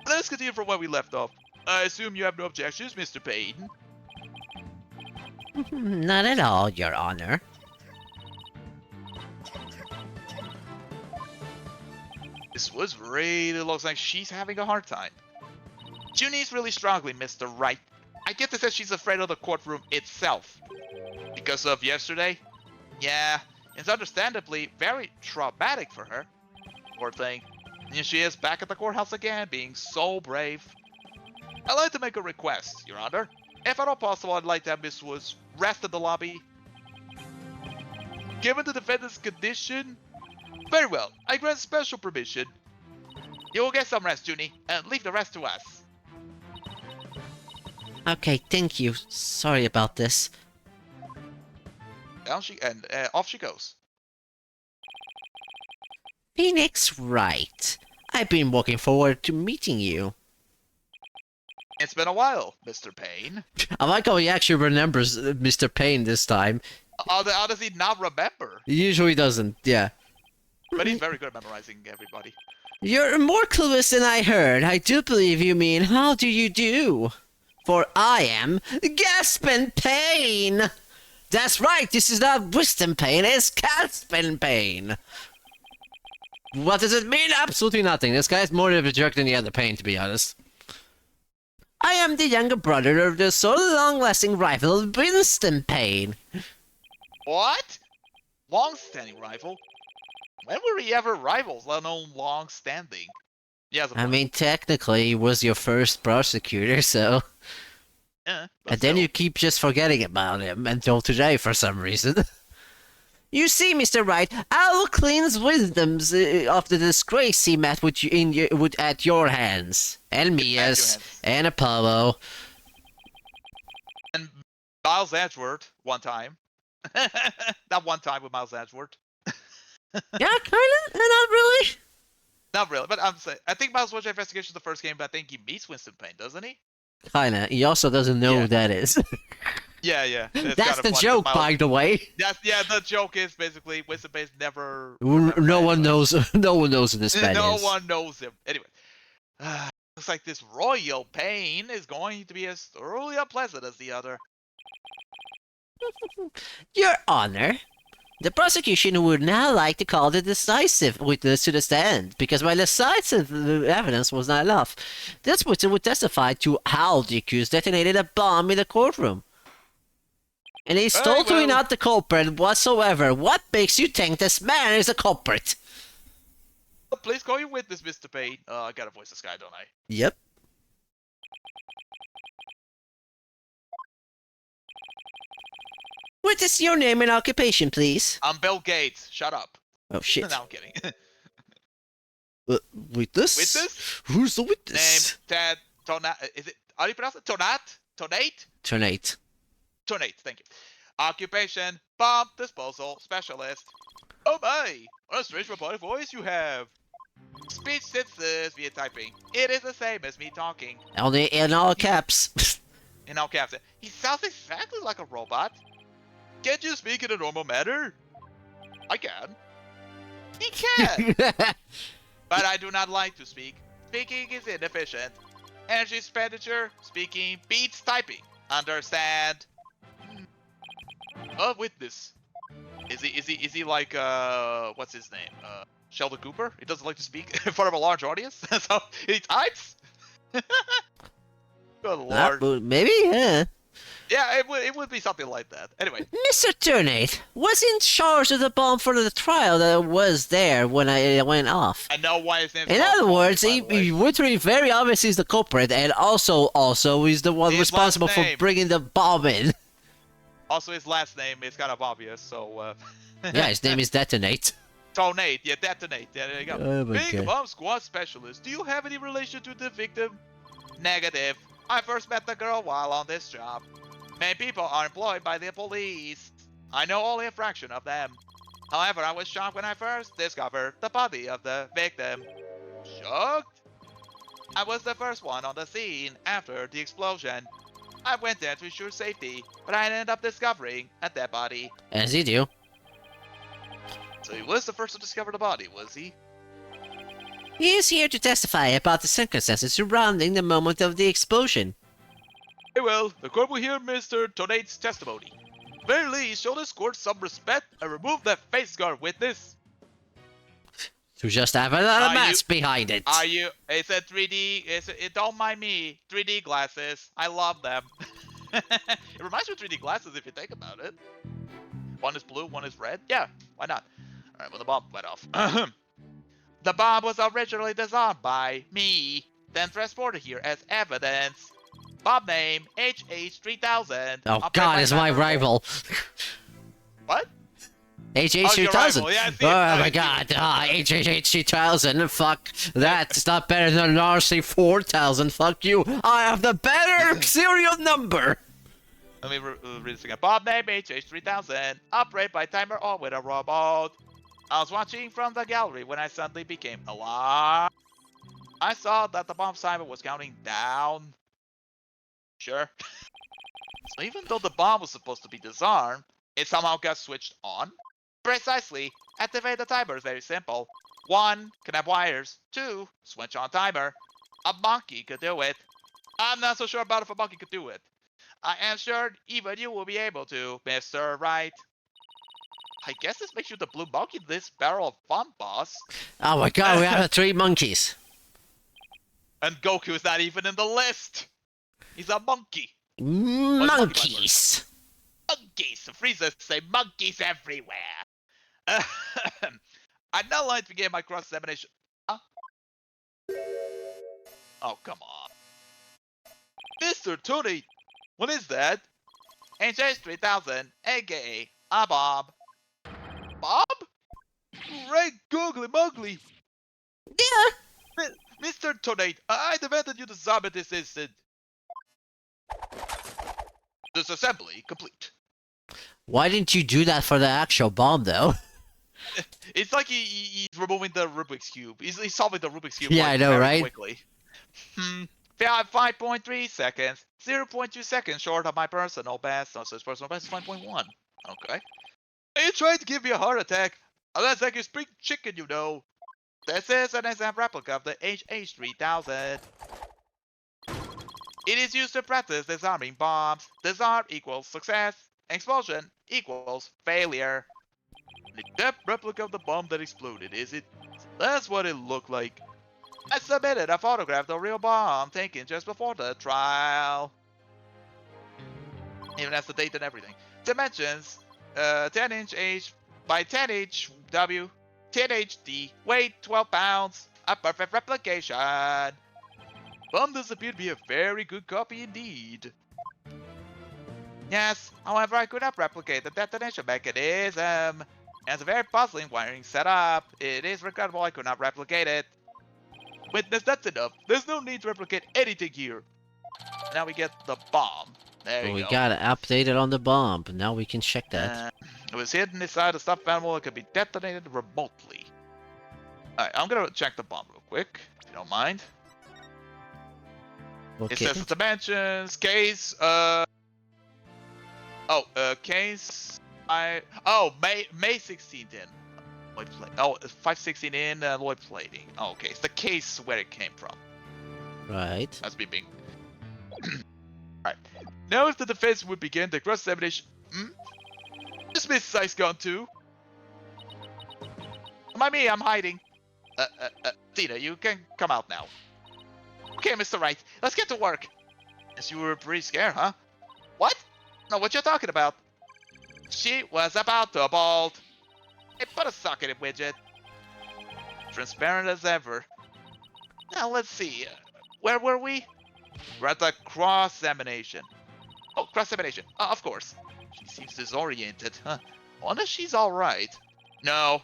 Let's continue from where we left off. I assume you have no objections, Mr. Payne? Not at all, Your Honor. Miss Woods really looks like she's having a hard time. She needs really strongly, Mr. Wright. I get the sense she's afraid of the courtroom itself. Because of yesterday? Yeah, it's understandably very traumatic for her. Poor thing. And here she is back at the courthouse again, being so brave. I'd like to make a request, Your Honor. If at all possible, I'd like to have Miss Woods rest in the lobby. Given the defendant's condition, very well, I grant special permission. You will get some rest, Junie, and leave the rest to us. Okay, thank you. Sorry about this. Down off she goes. Phoenix Wright. I've been looking forward to meeting you. It's been a while, Mr. Payne. I like how he actually remembers Mr. Payne this time. How does he not remember? He usually doesn't, yeah. But he's very good at memorizing everybody. You're more clueless than I heard. I do believe you mean, how do you do? For I am Gaspin Payne! That's right, this is not Wisdom Payne, it's Gaspin Payne! What does it mean? Absolutely nothing. This guy's more of a jerk than the other Payne, to be honest. I am the younger brother of the so long-lasting rival of Winston Payne. What? Long-standing rival? When were we ever rivals, let alone long-standing? Yeah, I mean, technically, he was your first prosecutor, so... Yeah, and then you keep just forgetting about him until today for some reason. You see, Mr. Wright, I'll cleanse wisdoms of the disgrace he met with you at your hands. And Mia's, and Apollo. And Miles Edgeworth, one time. Not one time with Miles Edgeworth. Yeah, kinda? Not really? Not really, but I'm saying, I think Miles Edgeworth Investigation is the first game, but I think he meets Winston Payne, doesn't he? Kinda. He also doesn't know who that is. Yeah. That's the joke, by the way. The joke is basically Winston Payne's never... No one knows who this man is. No one knows him. Anyway. Looks like this Royal Payne is going to be as thoroughly unpleasant as the other. Your Honor, the prosecution would now like to call the decisive witness to the stand, because my decisive evidence was not enough. This witness would testify to how the accused detonated a bomb in the courtroom. And he's totally not the culprit whatsoever. What makes you think this man is a culprit? Please call your witness, Mr. Payne. I gotta voice this guy, don't I? Yep. What is your name and occupation, please? I'm Bill Gates. Shut up. Oh, shit. No, I'm kidding. Witness? Witness? Who's the witness? Name, Ted, Tonat. Is it, how do you pronounce it? Tonat? Tonate? Tonate. Tonate, thank you. Occupation, bomb disposal specialist. Oh my! What a strange robotic voice you have. Speech synthesis via typing. It is the same as me talking. Only in all caps. In all caps. He sounds exactly like a robot. Can't you speak in a normal manner? I can. He can! But I do not like to speak. Speaking is inefficient. Energy expenditure, speaking beats typing. Understand? A witness. Is he like what's his name? Sheldon Cooper? He doesn't like to speak in front of a large audience, so he types. Good lord. Maybe, yeah. Yeah, it would be something like that. Anyway. Mr. Turnate was in charge of the bomb for the trial that was there when it went off. I know why his name. In other words, Wittery very obviously is the culprit, and also he's the one responsible for bringing the bomb in. Also, his last name is kind of obvious, so. Yeah, his name is Detonate. Detonate, yeah, Detonate. Yeah, there you go. Oh my Big God. Bomb Squad Specialist. Do you have any relation to the victim? Negative. I first met the girl while on this job. Many people are employed by the police. I know only a fraction of them. However, I was shocked when I first discovered the body of the victim. Shocked? I was the first one on the scene after the explosion. I went there to ensure safety, but I ended up discovering a dead body. As you do. So he was the first to discover the body, was he? He is here to testify about the circumstances surrounding the moment of the explosion. Very well, the court will hear Mr. Tonate's testimony. Very least, show this court some respect and remove that face guard witness. To just have another mask behind it. It's a 3D, don't mind me, 3D glasses. I love them. It reminds me of 3D glasses if you think about it. One is blue, one is red. Yeah, why not? Alright, well the bomb went off. The bomb was originally designed by me, then transported here as evidence. Bomb name, HH3000. Oh god, it's my rival. What? HH3000. Yeah, oh my god, HH3000. Fuck that. It's not better than RC4000. Fuck you. I have the better serial number. Let me read this again. Bomb name, HH3000. Operated by timer or with a robot. I was watching from the gallery when I suddenly became alarmed. I saw that the bomb timer was counting down. Sure. So even though the bomb was supposed to be disarmed, it somehow got switched on. Precisely. Activate the timer is very simple. 1. Connect wires. 2. Switch on timer. A monkey could do it. I'm not so sure about if a monkey could do it. I am sure even you will be able to, Mr. Wright. I guess this makes you the blue monkey in this barrel of fun, boss. Oh my god, we have 3 monkeys. And Goku is not even in the list. He's a monkey. Monkeys. Monkeys. Frieza say monkeys everywhere. I'd not like to begin my cross-examination. Huh? Oh, come on. Mr. Tony, what is that? HH3000, aka a Bob. Bob? Great googly muggly. Yeah. Mr. Tonate, I demand that you disarm this instant. Disassembly complete. Why didn't you do that for the actual bomb, though? It's like he's removing the Rubik's Cube. He's solving the Rubik's Cube yeah, like, I know, very right? quickly. 5.3 seconds. 0.2 seconds short of my personal best. No, so his personal best is 5.1. Okay. Are you trying to give me a heart attack? Unless like a spring chicken, you know. This is an exam replica of the HH3000. It is used to practice disarming bombs. Disarm equals success. Explosion equals failure. An exact replica of the bomb that exploded, is it? That's what it looked like. I submitted a photograph of the real bomb taken just before the trial. Even has the date and everything. Dimensions, 10-inch H by 10-inch W, 10-inch D, weight 12 pounds. A perfect replication. Bomb does appear to be a very good copy indeed. Yes, however, I could not replicate the detonation mechanism. It has a very puzzling wiring setup. It is regrettable I could not replicate it. Witness, that's enough. There's no need to replicate anything here. Now we get the bomb. There you go. We gotta update it on the bomb. Now we can check that. It was hidden inside a stuffed animal that could be detonated remotely. Alright, I'm gonna check the bomb real quick, if you don't mind. Okay. It says the dimensions, case, case, May 16th in. Alloy plate. Oh, 516 in alloy plating. Oh, okay, it's the case where it came from. Right. That's me being... Alright. Now if the defense would begin the cross-examination... Dismiss size gun 2. Mind me, I'm hiding. Tina, you can come out now. Okay, Mr. Wright, let's get to work. Yes, you were pretty scared, huh? What? No, what you're talking about? She was about to bolt. Hey, put a sock in it, widget. Transparent as ever. Now, let's see. Where were we? We're at the cross-examination. Oh, cross-examination. Of course. She seems disoriented, huh? I wonder if she's alright. No.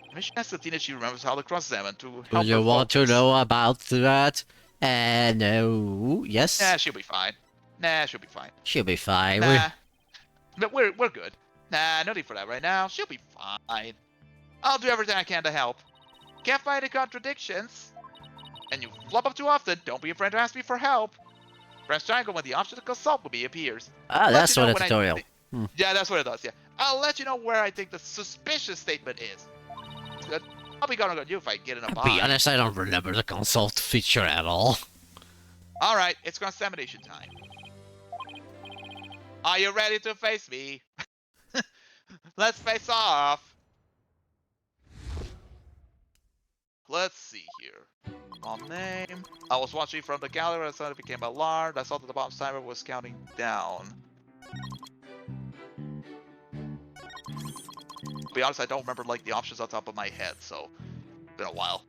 Maybe she asked Tina if she remembers how to cross-examine to help Do you her want to focus. know about that? No. Yes. Nah, she'll be fine. Nah, she'll be fine. She'll be fine. Nah. But we're good. Nah, no need for that right now. She'll be fine. I'll do everything I can to help. Can't find any contradictions. And you flop up too often, don't be afraid to ask me for help. Press triangle when the option to consult with me appears. Ah, that's you know what a when I tutorial. thi- Yeah, that's what it does, yeah. I'll let you know where I think the suspicious statement is. Good. I'll be gonna go you if I get in a To bind. be honest, I don't remember the consult feature at all. Alright, it's cross-examination time. Are you ready to face me? Let's face off. Let's see here. Bomb name. I was watching from the gallery and suddenly became alarmed. I saw that the bomb timer was counting down. To be honest, I don't remember like the options on top of my head, so it's been a while.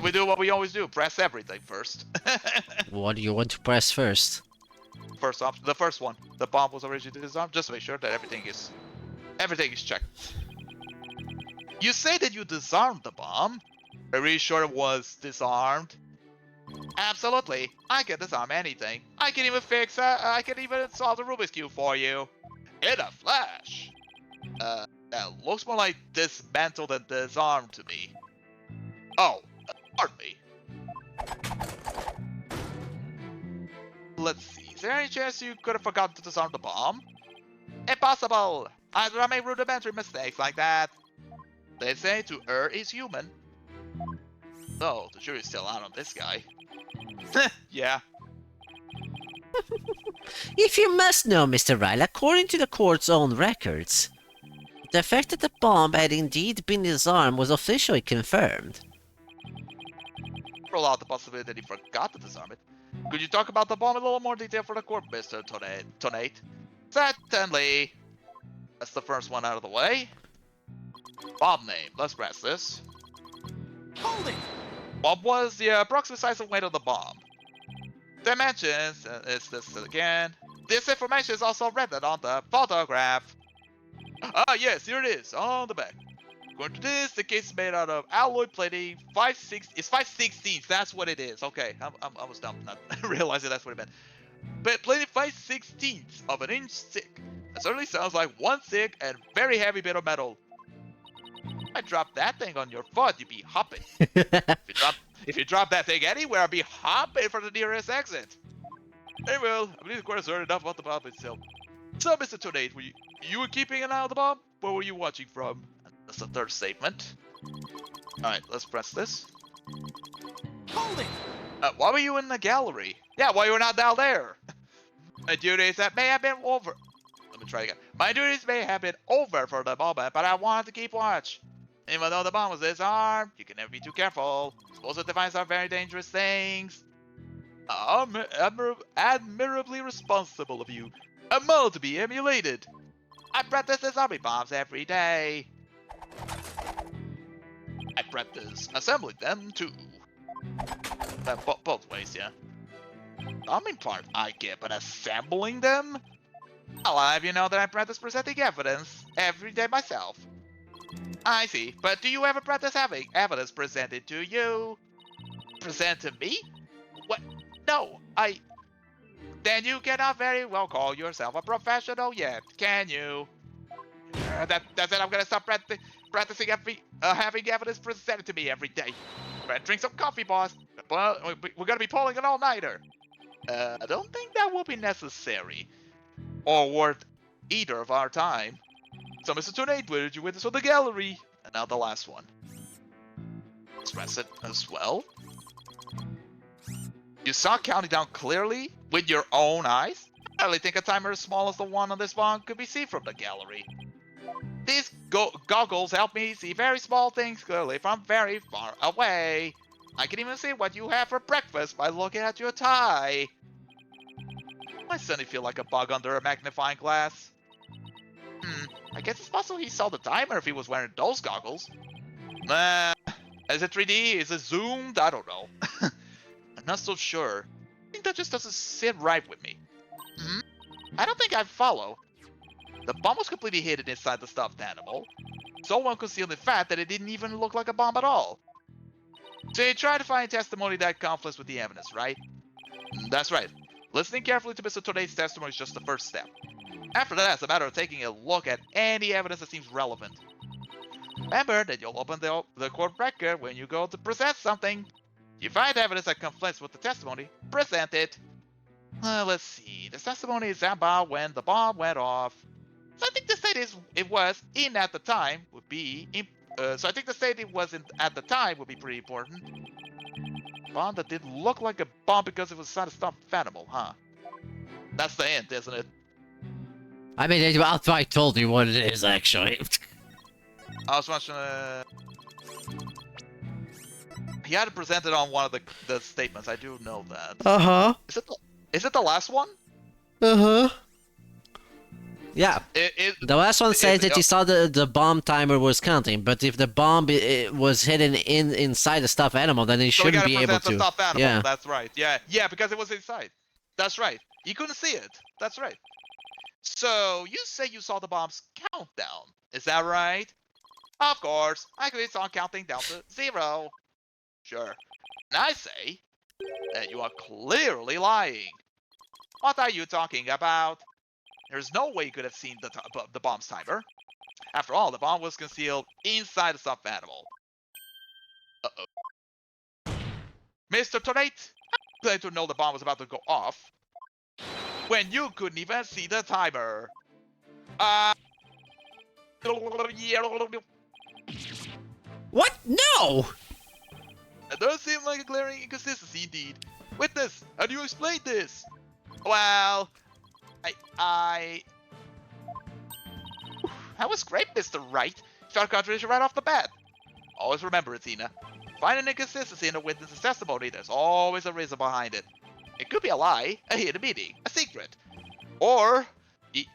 We do what we always do, press everything first. What do you want to press first? First option, the first one. The bomb was originally disarmed, just to make sure that everything is checked. You say that you disarmed the bomb? Are you sure it was disarmed? Absolutely. I can disarm anything. I can even fix I can even solve the Rubik's Cube for you. In a flash. That looks more like dismantled than disarmed to me. Oh, pardon me. Let's see. Is there any chance you could have forgotten to disarm the bomb? Impossible! I make rudimentary mistakes like that. They say to err is human. Oh, the jury's still out on this guy. Yeah. If you must know, Mr. Wright, according to the court's own records, the fact that the bomb had indeed been disarmed was officially confirmed. Rule out the possibility that he forgot to disarm it. Could you talk about the bomb in a little more detail for the court, Mr. Tonate? Certainly. That's the first one out of the way. Bomb name. Let's press this. Hold it! What was the approximate size and weight of the bomb? Dimensions. Is this again? This information is also written on the photograph. Ah, yes, here it is, on the back. According to this, the case is made out of alloy plating. 5/16. That's what it is. Okay, I was dumb not realizing that's what it meant. But plating 5/16 of an inch thick. That certainly sounds like one thick and very heavy bit of metal. I drop that thing on your foot, you'd be hopping. If you drop that thing anywhere, I'd be hopping for the nearest exit. Hey, well, I believe the court has heard enough about the bomb itself. So, Mr. Tonate, you were keeping an eye on the bomb? Where were you watching from? That's the third statement. Alright, let's press this. Hold it! Why were you in the gallery? Yeah, why you were not down there? My duties that may have been over. Let me try again. My duties may have been over for the moment, but I wanted to keep watch. Even though the bomb was disarmed, you can never be too careful. Explosive devices are very dangerous things. Admirably responsible of you. A model to be emulated. I practice disarming bombs every day. I practice assembling them too. Both ways, yeah. Disarming part I get, but assembling them? I'll have you know that I practice presenting evidence every day myself. I see, but do you ever practice having evidence presented to you? Present to me? What? No, then you cannot very well call yourself a professional yet, can you? That's it. I'm gonna stop practicing having evidence presented to me every day. Drink some coffee, boss. Well, we're gonna be pulling an all-nighter. I don't think that will be necessary or worth either of our time. So, Mr. Tornado, what did you witness on the gallery? And now the last one. Express it as well. You saw counting down clearly with your own eyes? I really think a timer as small as the one on this bond could be seen from the gallery. These goggles help me see very small things clearly from very far away. I can even see what you have for breakfast by looking at your tie. I suddenly feel like a bug under a magnifying glass. I guess it's possible he saw the timer if he was wearing those goggles. Nah, is it 3D? Is it zoomed? I don't know. I'm not so sure. I think that just doesn't sit right with me. I don't think I follow. The bomb was completely hidden inside the stuffed animal. So well concealed in fact that it didn't even look like a bomb at all. So you try to find testimony that conflicts with the evidence, right? That's right. Listening carefully to Mr. Tornado's testimony is just the first step. After that, it's a matter of taking a look at any evidence that seems relevant. Remember that you'll open the court record when you go to present something. If you find evidence that conflicts with the testimony, present it. Let's see. The testimony is about when the bomb went off. So I think the state it was in at the time would be. So I think the state it was in at the time would be pretty important. Bomb that didn't look like a bomb because it was inside a stuffed animal, huh? That's the hint, isn't it? I mean, I told you what it is, actually. I was watching. He had it presented on one of the statements. I do know that. Uh-huh. Is it the last one? Uh-huh. Yeah. The last one says that you saw the bomb timer was counting, but if the bomb was hidden inside the stuffed animal, then he shouldn't be able to. The stuffed animal. Yeah. That's right. Yeah, because it was inside. That's right. You couldn't see it. That's right. So you say you saw the bomb's countdown. Is that right? Of course. I clearly saw counting down to 0. Sure. And I say that you are clearly lying. What are you talking about? There's no way you could have seen the bomb's timer. After all, the bomb was concealed inside the stuffed animal. Uh-oh. Mr. Tornado, I'm glad to know the bomb was about to go off when you couldn't even see the timer. What? No! It does seem like a glaring inconsistency indeed. Witness, how do you explain this? Well, I was great, Mr. Wright. Found contradiction right off the bat. Always remember it, Tina. Find an inconsistency in a witness's testimony, there's always a reason behind it. It could be a lie, a hidden meaning, a secret. Or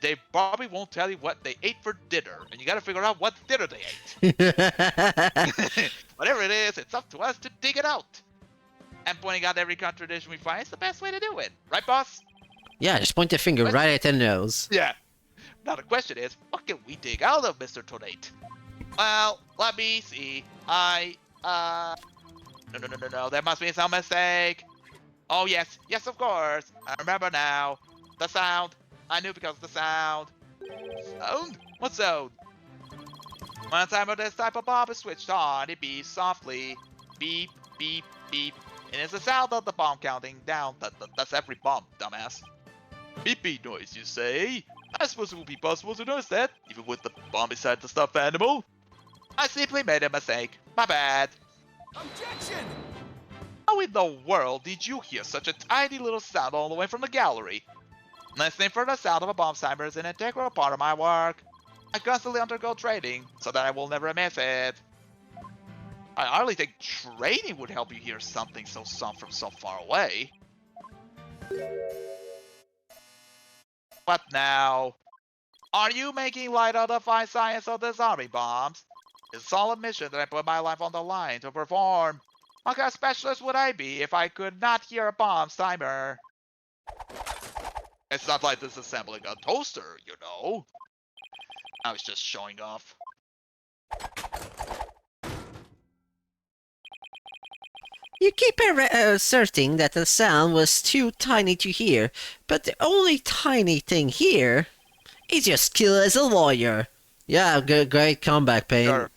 they probably won't tell you what they ate for dinner, and you gotta figure out what dinner they ate. Whatever it is, it's up to us to dig it out. And pointing out every contradiction we find is the best way to do it. Right, boss? Yeah, just point the finger right at their nose. Yeah. Now the question is, what can we dig out of Mr. Tornado? Well, let me see. No, there must be some mistake. Oh, yes, of course. I remember now. The sound. I knew because of the sound. Sound? What sound? When a timer of this type of bomb is switched on, it beeps softly. Beep, beep, beep. And it's the sound of the bomb counting down. That's every bomb, dumbass. Beep beep noise, you say? I suppose it would be possible to notice that, even with the bomb inside the stuffed animal. I simply made a mistake. My bad. Objection! How in the world did you hear such a tiny little sound all the way from the gallery? Listening for the sound of a bomb timer is an integral part of my work. I constantly undergo training, so that I will never miss it. I hardly think training would help you hear something so soft from so far away. What now? Are you making light of the fine science of disarming bombs? It's a solemn mission that I put my life on the line to perform. What kind of specialist would I be if I could not hear a bomb's timer? It's not like this is assembling a toaster, you know. I was just showing off. You keep asserting that the sound was too tiny to hear, but the only tiny thing here is your skill as a lawyer. Yeah, great comeback, Payne. Sure.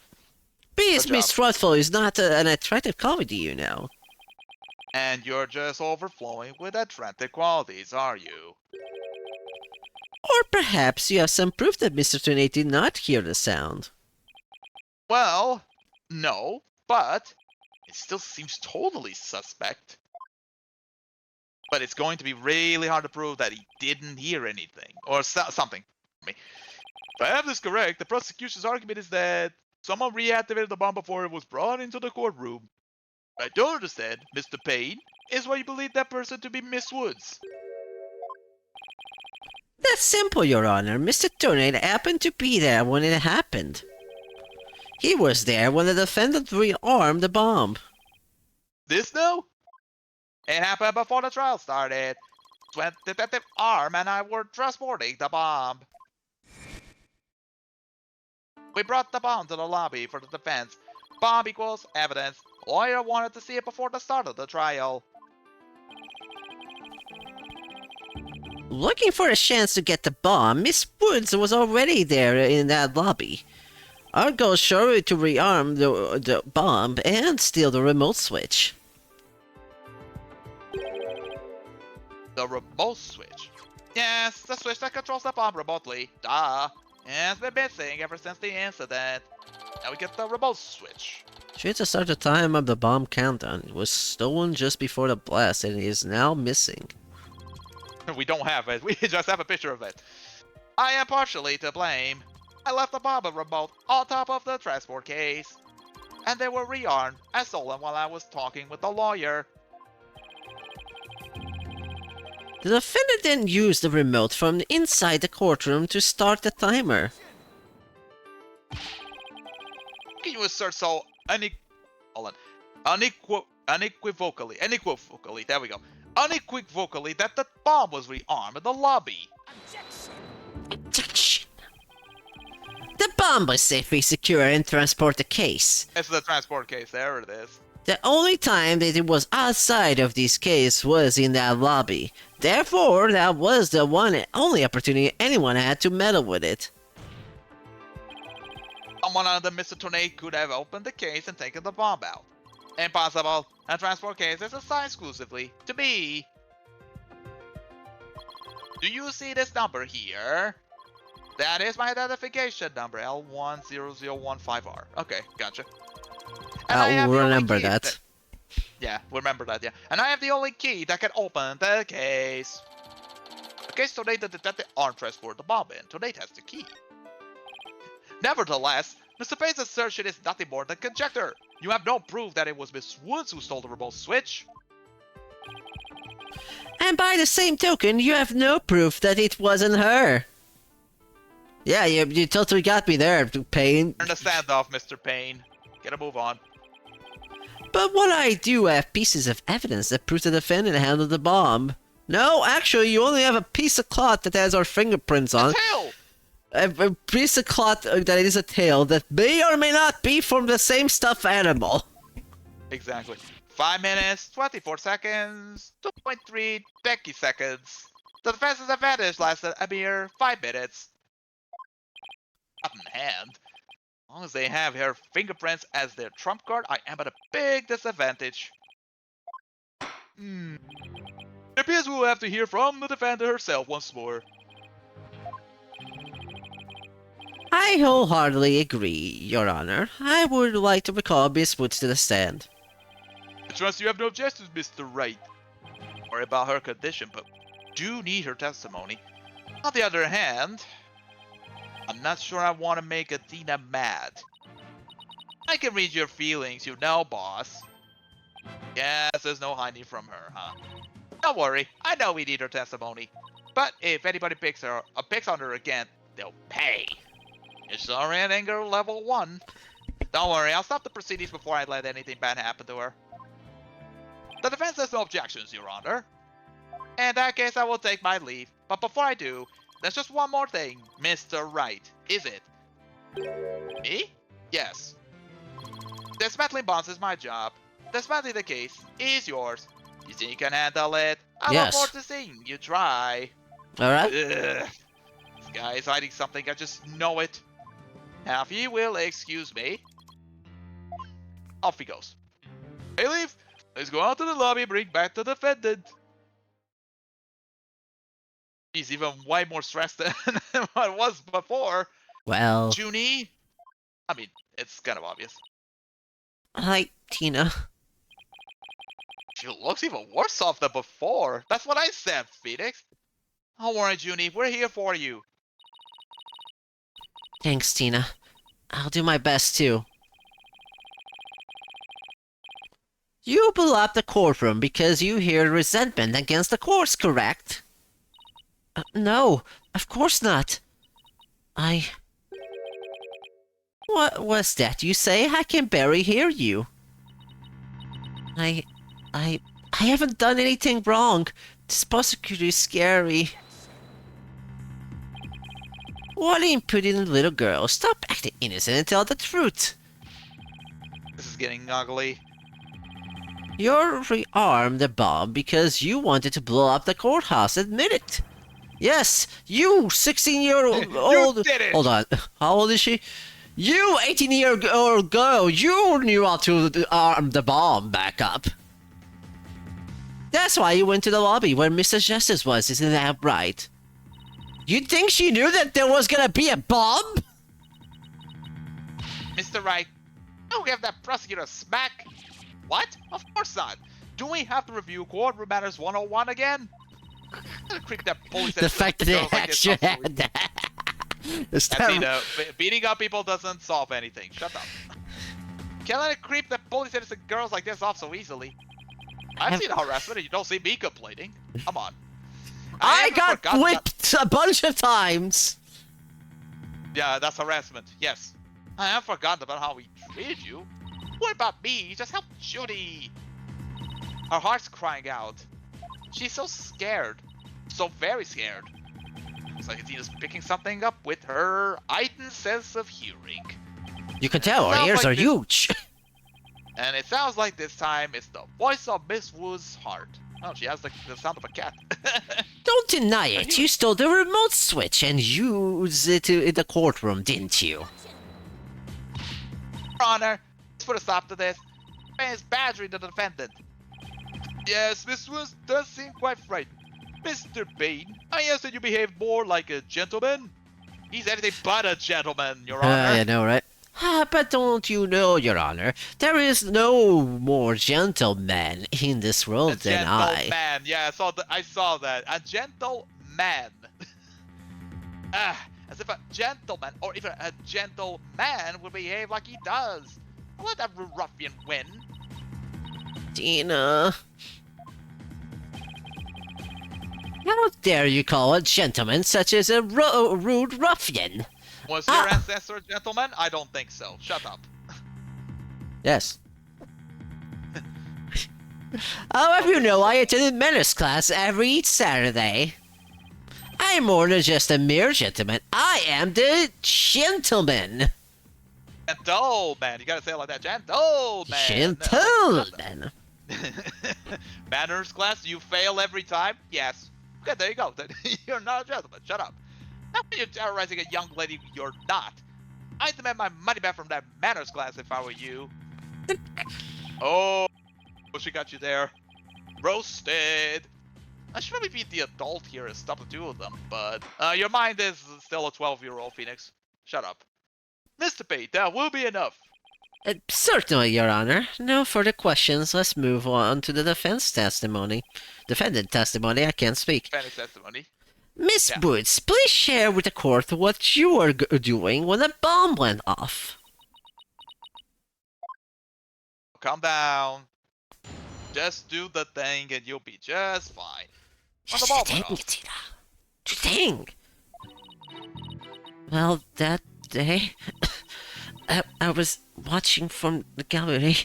Being Good job. mistrustful is not an attractive quality, you know. And you're just overflowing with attractive qualities, are you? Or perhaps you have some proof that Mr. Tornado did not hear the sound. Well, no, but it still seems totally suspect. But it's going to be really hard to prove that he didn't hear anything, or something. If I have this correct, the prosecution's argument is that someone reactivated the bomb before it was brought into the courtroom. What I don't understand, Mr. Payne, is why you believe that person to be Miss Woods. That's simple, Your Honor. Mr. Tornado happened to be there when it happened. He was there when the defendant rearmed the bomb. This now? It happened before the trial started. When Detective Arm and I were transporting the bomb. We brought the bomb to the lobby for the defense. Bomb equals evidence. Lawyer wanted to see it before the start of the trial. Looking for a chance to get the bomb, Miss Woods was already there in that lobby. Our goal is surely to rearm the bomb and steal the remote switch. The remote switch. Yes, the switch that controls the bomb remotely. Duh. It's been missing ever since the incident. Now we get the remote switch. Should to start the time of the bomb countdown. It was stolen just before the blast and is now missing. We don't have it. We just have a picture of it. I am partially to blame. I left the bomb remote on top of the transport case. And they were rearmed and stolen while I was talking with the lawyer. The defendant then used the remote from inside the courtroom to start the timer. Can you assert so unequivocally, there we go. Unequivocally that the bomb was rearmed in the lobby? Objection. The bomb was safely secure and transport the case. It's the transport case, there it is. The only time that it was outside of this case was in that lobby. Therefore, that was the one and only opportunity anyone had to meddle with it. Someone under Mr. Tornado could have opened the case and taken the bomb out. Impossible. A transport case is assigned exclusively to me. Do you see this number here? That is my identification number, L10015R. Okay, gotcha. And I have I'll the only remember key that. Yeah, remember that, yeah. And I have the only key that can open the case. The case Tornado detected arm transport the bomb in. Tornado has the key. Nevertheless, Mr. Payne's assertion is nothing more than conjecture. You have no proof that it was Miss Woods who stole the remote switch. And by the same token, you have no proof that it wasn't her. Yeah, you totally got me there, Payne. Turn the standoff, Mr. Payne. Get a move on. But what I do have pieces of evidence that prove the defendant handled the bomb. No, actually, you only have a piece of cloth that has our fingerprints on. A tail! A piece of cloth that is a tail that may or may not be from the same stuffed animal. Exactly. 5 minutes, 24 seconds, 2.3 Becky seconds. The defense's advantage lasted a mere 5 minutes. Not in hand. As long as they have her fingerprints as their trump card, I am at a big disadvantage. It appears we'll have to hear from the defender herself once more. I wholeheartedly agree, Your Honor. I would like to recall Miss Woods to the stand. I trust you have no objections, Mr. Wright. Worry about her condition, but do need her testimony. On the other hand, I'm not sure I want to make Athena mad. I can read your feelings, you know, boss. Yes, there's no hiding from her, huh? Don't worry, I know we need her testimony. But if anybody picks on her again, they'll pay. It's already at anger level 1. Don't worry, I'll stop the proceedings before I let anything bad happen to her. The defense has no objections, Your Honor. In that case, I will take my leave. But before I do, there's just one more thing, Mr. Wright. Is it? Me? Yes. Dismantling bombs is my job. this might be the case. Is yours. You think you can handle it? I Yes. look forward to seeing you try. Alright? Ugh. This guy is hiding something, I just know it. Now, if he will excuse me. Off he goes. Hey, Leaf, let's go out to the lobby, bring back the defendant. He's even way more stressed than what it was before. Well... Junie? I mean, it's kind of obvious. Hi, Tina. She looks even worse off than before. That's what I said, Phoenix. Don't worry, Junie. We're here for you. Thanks, Tina. I'll do my best, too. You blew up the courtroom because you hear resentment against the courts, correct? No, of course not. What was that you say? I can barely hear you. I haven't done anything wrong. This prosecutor is scary. What impudent little girl. Stop acting innocent and tell the truth. This is getting ugly. You rearmed the bomb because you wanted to blow up the courthouse. Admit it. Yes, you 16-year-old... You did it! Hold on. How old is she? You 18-year-old girl, you knew how to arm the bomb back up. That's why you went to the lobby where Mr. Justice was, isn't that right? You think she knew that there was gonna be a bomb? Mr. Wright, don't give that prosecutor a smack. What? Of course not. Do we have to review courtroom matters 101 again? Creep that police The fact that they girls like this actually up so had that. It's And terrible. beating up people doesn't solve anything. Shut up. Can't let it creep that police innocent girls like this off so easily. I've seen harassment and you don't see me complaining. Come on. I haven't got forgotten whipped a bunch of times. Yeah, that's harassment. Yes. I have forgotten about how he treated you. What about me? Just help Judy. Her heart's crying out. She's so scared. So very scared. It's like Tina's picking something up with her heightened sense of hearing. You can tell our Sounds ears like are this- huge. And it sounds like this time it's the voice of Miss Wu's heart. Oh, she has the sound of a cat. Don't deny it. You stole the remote switch and used it in the courtroom, didn't you? Your Honor, let's put a stop to this. Man is badgering the defendant. Yes, Miss Wu does seem quite frightened. Mr. Bain, I ask that you behave more like a gentleman. He's anything but a gentleman, Your Honor. I know, right? But don't you know, Your Honor, there is no more gentleman in this world A than I. gentleman. Yeah, I saw that. A gentleman. As if a gentleman or even a gentleman would behave like he does. Don't let that ruffian win. Tina. How dare you call a gentleman such as a rude ruffian? Was your ancestor a gentleman? I don't think so. Shut up. Yes. I'll have you know I attended manners class every Saturday. I'm more than just a mere gentleman. I am the gentleman. Gentleman. You gotta say it like that. Gentleman. Gentleman. Manners class, you fail every time? Yes. Okay, there you go. You're not a gentleman. Shut up. How are you terrorizing a young lady you're not? I'd demand my money back from that manners class if I were you. Oh, she got you there. Roasted. I should probably be the adult here and stop the two of them, but your mind is still a 12-year-old, Phoenix. Shut up. Mr. Pate, that will be enough. Certainly, Your Honor. No further questions. Let's move on to the defense testimony. Defendant testimony, I can't speak. Defendant's testimony. Miss Yeah. Boots, please share with the court what you were doing when the bomb went off. Calm down. Just do the thing and you'll be just fine. On the ball went off. Tina. Dang. Well, that day, I was watching from the gallery.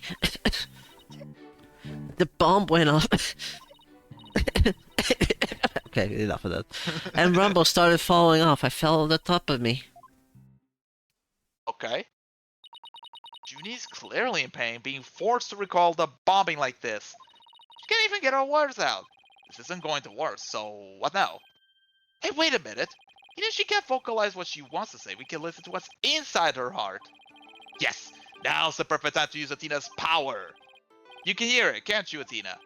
The bomb went off. Okay, enough of that. And Rumble started falling off. I fell on the top of me. Okay. Junie's clearly in pain, being forced to recall the bombing like this. She can't even get her words out. This isn't going to work, so what now? Hey, wait a minute. Even if she can't vocalize what she wants to say, we can listen to what's inside her heart. Yes, now's the perfect time to use Athena's power. You can hear it, can't you, Athena?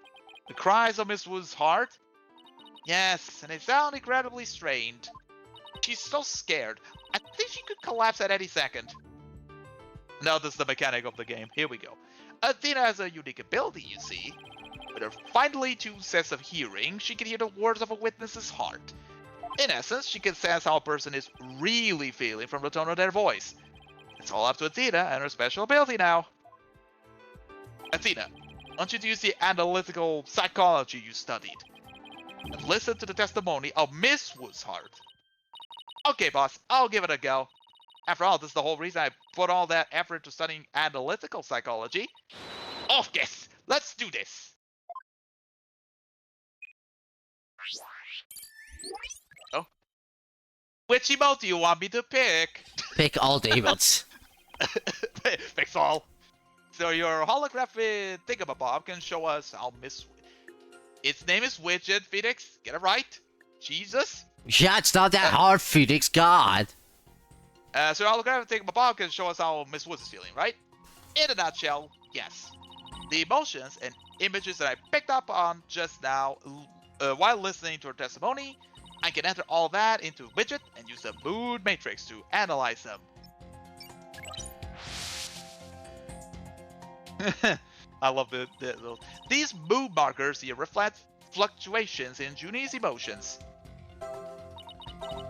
The cries of Miss Wood's heart? Yes, and they sound incredibly strained. She's so scared. I think she could collapse at any second. Now this is the mechanic of the game. Here we go. Athena has a unique ability, you see. With her finely tuned sense of hearing, she can hear the words of a witness's heart. In essence, she can sense how a person is really feeling from the tone of their voice. It's all up to Athena and her special ability now. Athena, I want you to use the analytical psychology you studied. And listen to the testimony of Miss Wood's heart. Okay, boss, I'll give it a go. After all, this is the whole reason I put all that effort into studying analytical psychology. Oh, yes, let's do this. Oh. Which emote do you want me to pick? Pick all the emotes. Fix all. So your holographic thingamabob can show us how Miss... Its name is Widget, Phoenix. Get it right? Jesus? Yeah, it's not that hard, Phoenix. God. So your holographic thingamabob can show us how Miss Woods is feeling, right? In a nutshell, yes. The emotions and images that I picked up on just now while listening to her testimony, I can enter all that into Widget and use the mood matrix to analyze them. I love these mood markers here reflect fluctuations in Junie's emotions.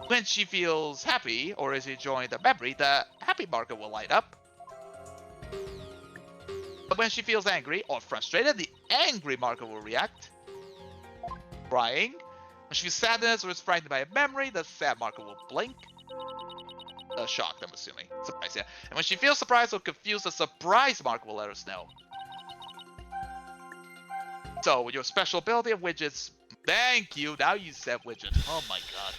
When she feels happy or is enjoying the memory, the happy marker will light up. But when she feels angry or frustrated, the angry marker will react. Crying. When she feels sadness or is frightened by a memory, the sad marker will blink. Shocked, I'm assuming. Surprised, yeah. And when she feels surprised or confused, the surprise marker will let us know. So, with your special ability of Widget's... Thank you, now you said Widget. Oh my god.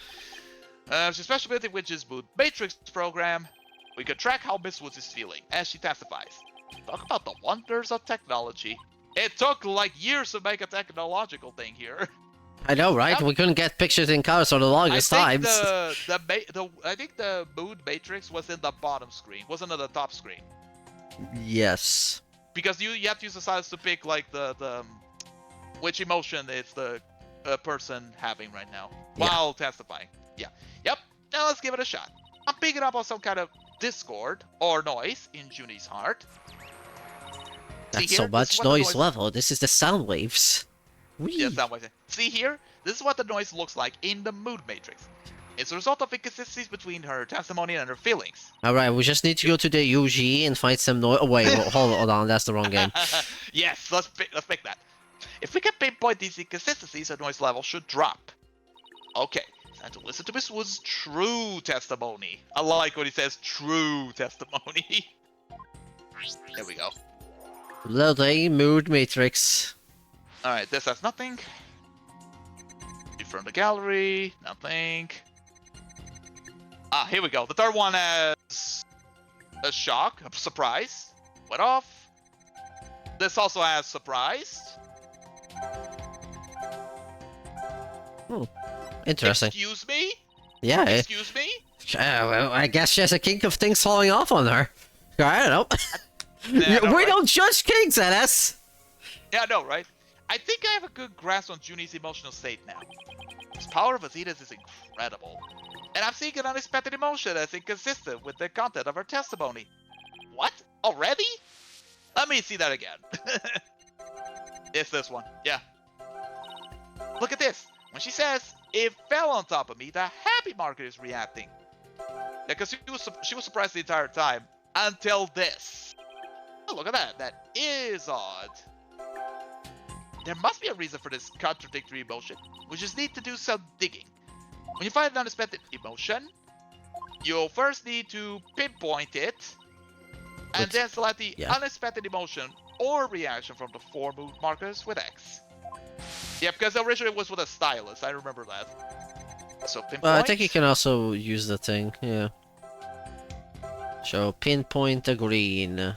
With your special ability of Widget's Mood Matrix program, we can track how Miss Woods is feeling as she testifies. Talk about the wonders of technology. It took like years to make a technological thing here. I know, right? Yep. We couldn't get pictures in colors for the longest times. I think the mood matrix was in the bottom screen, wasn't on the top screen. Yes. Because you have to use the size to pick like the which emotion is the person having right now while testifying. Yeah. Yep. Now let's give it a shot. I'm picking up on some kind of discord or noise in Junie's heart. That's so much noise level. This is the sound waves. Whee. Yeah, sound waves. See here? This is what the noise looks like in the mood matrix. It's a result of inconsistencies between her testimony and her feelings. Alright, we just need to go to the UG and find some noise. Oh, wait, hold on, that's the wrong game. Yes, let's pick that. If we can pinpoint these inconsistencies, the noise level should drop. Okay, it's time to listen to Miss Wood's true testimony. I like when he says true testimony. There we go. Loading mood matrix. Alright, this has nothing. From the gallery, nothing. Ah, here we go. The third one has a shock, a surprise. Went off. This also has surprise. Hmm. Interesting. Excuse me? Yeah. Excuse me? Well, I guess she has a kink of things falling off on her. I don't know. Yeah, we right? don't judge kinks, NS. Yeah, I know, right? I think I have a good grasp on Junie's emotional state now. This power of Athena's is incredible. And I'm seeing an unexpected emotion that's inconsistent with the content of her testimony. What? Already? Let me see that again. It's this one. Yeah. Look at this. When she says, it fell on top of me, the happy marker is reacting. Yeah, because she was surprised the entire time. Until this. Oh, look at that. That is odd. There must be a reason for this contradictory emotion. We just need to do some digging. When you find an unexpected emotion, you'll first need to pinpoint it, and then select the unexpected emotion or reaction from the 4 mood markers with X. Yeah, because originally it was with a stylus, I remember that. So pinpoint. Well, I think you can also use the thing, yeah. So pinpoint the green.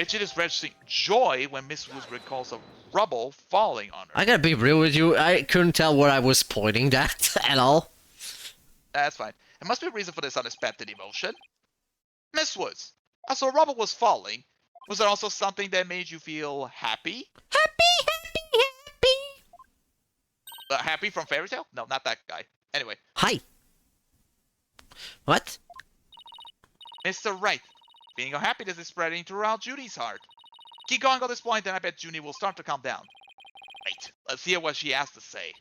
Midget is registering joy when Miss Woods recalls a rubble falling on her. I gotta be real with you. I couldn't tell where I was pointing that at all. That's fine. There must be a reason for this unexpected emotion. Miss Woods, as the rubble was falling, was there also something that made you feel happy? Happy. Happy from Fairy Tale? No, not that guy. Anyway, Hi. What? Mr. Wright, feeling of happiness is spreading throughout Judy's heart. Keep going on this point, and I bet Judy will start to calm down. Wait, let's hear what she has to say.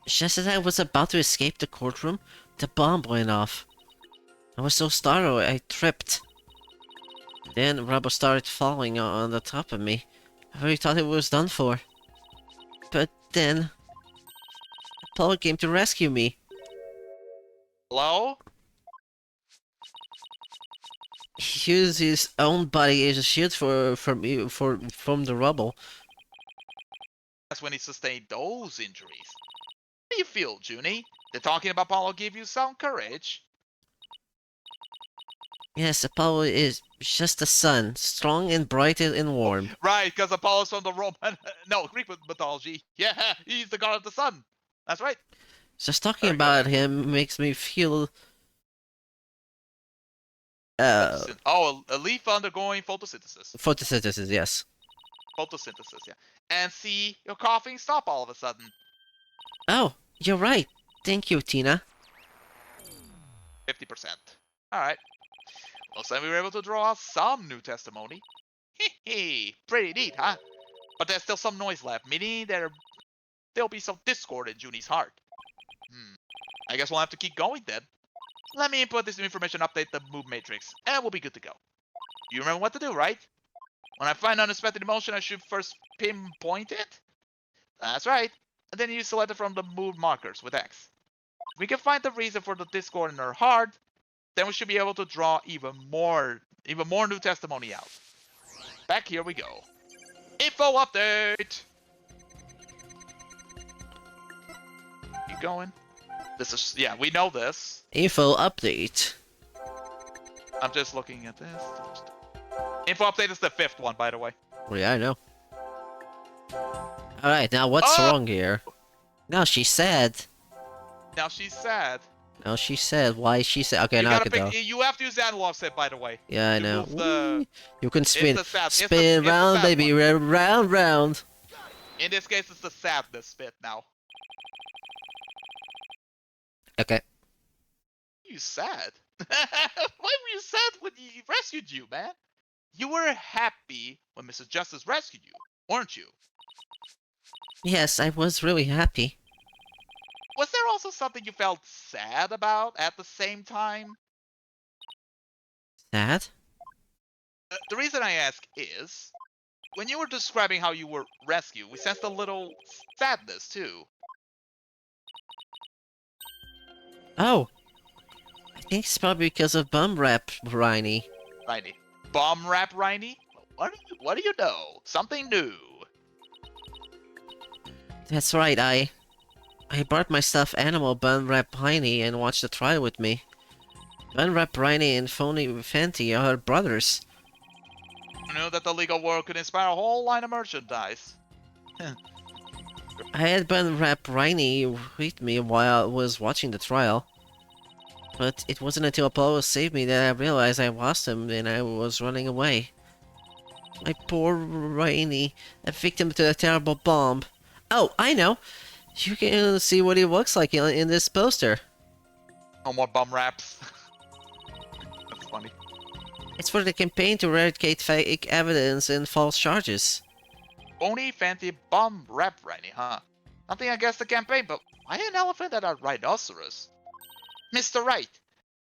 Just as I was about to escape the courtroom, the bomb went off. I was so startled, I tripped. Then rubble started falling on the top of me. I really thought it was done for. But then, Apollo came to rescue me. Hello? He used his own body as a shield from the rubble. That's when he sustained those injuries. How do you feel, Junie? Did talking about Apollo give you some courage? Yes, Apollo is just the sun, strong and bright and warm. Right, because Apollo's from the Roman... no, Greek mythology. Yeah, he's the god of the sun. That's right. Just talking Very about good. him makes me feel... Oh, a leaf undergoing photosynthesis. photosynthesis, yes. Photosynthesis, yeah. And see, your coughing stop all of a sudden. Oh, you're right. Thank you, Tina. 50%. Alright. Looks like we were able to draw out some new testimony. Hee, pretty neat, huh? But there's still some noise left, meaning there'll be some discord in Junie's heart. I guess we'll have to keep going then. Let me input this new information, update the move matrix, and we'll be good to go. You remember what to do, right? When I find unexpected emotion, I should first pinpoint it? That's right. And then you select it from the move markers with X. If we can find the reason for the discord in her heart, then we should be able to draw even more new testimony out. Back here we go. Info update! Keep going. This is, yeah, we know this. Info update. I'm just looking at this. Info update is the 5th one, by the way. Well, yeah, I know. Alright, now what's wrong here? Now she's sad. Now she's sad. Now she's sad. Why is she sad? Okay, You now I gotta can tell. pick, you have to use the analog set, by the way. Yeah, I to know. move the- Whee! You can spin. the sad- it's the- Spin it's the round, sad baby. Round, round. In this case, it's the sadness bit now. Okay. You sad? Why were you sad when he rescued you, man? You were happy when Mr. Justice rescued you, weren't you? Yes, I was really happy. Was there also something you felt sad about at the same time? Sad? The reason I ask is, when you were describing how you were rescued, we sensed a little sadness too. Oh. I think it's probably because of bum rap, Riney. Riney. Bomb rap, Riney? What do you know? Something new. That's right, I brought my stuffed animal Bun Rap Piney and watched the trial with me. Bun Rap Riney and Phony Fenty are brothers. I knew that the legal world could inspire a whole line of merchandise. I had Bun Rap Riney with me while I was watching the trial. But it wasn't until Apollo saved me that I realized I lost him and I was running away. My poor Riney, a victim to a terrible bomb. Oh, I know! You can see what he looks like in this poster. No more bum raps. That's funny. It's for the campaign to eradicate fake evidence and false charges. Phony fancy bum rap, Riney, huh? Nothing against the campaign, but why an elephant and a rhinoceros? Mr. Wright,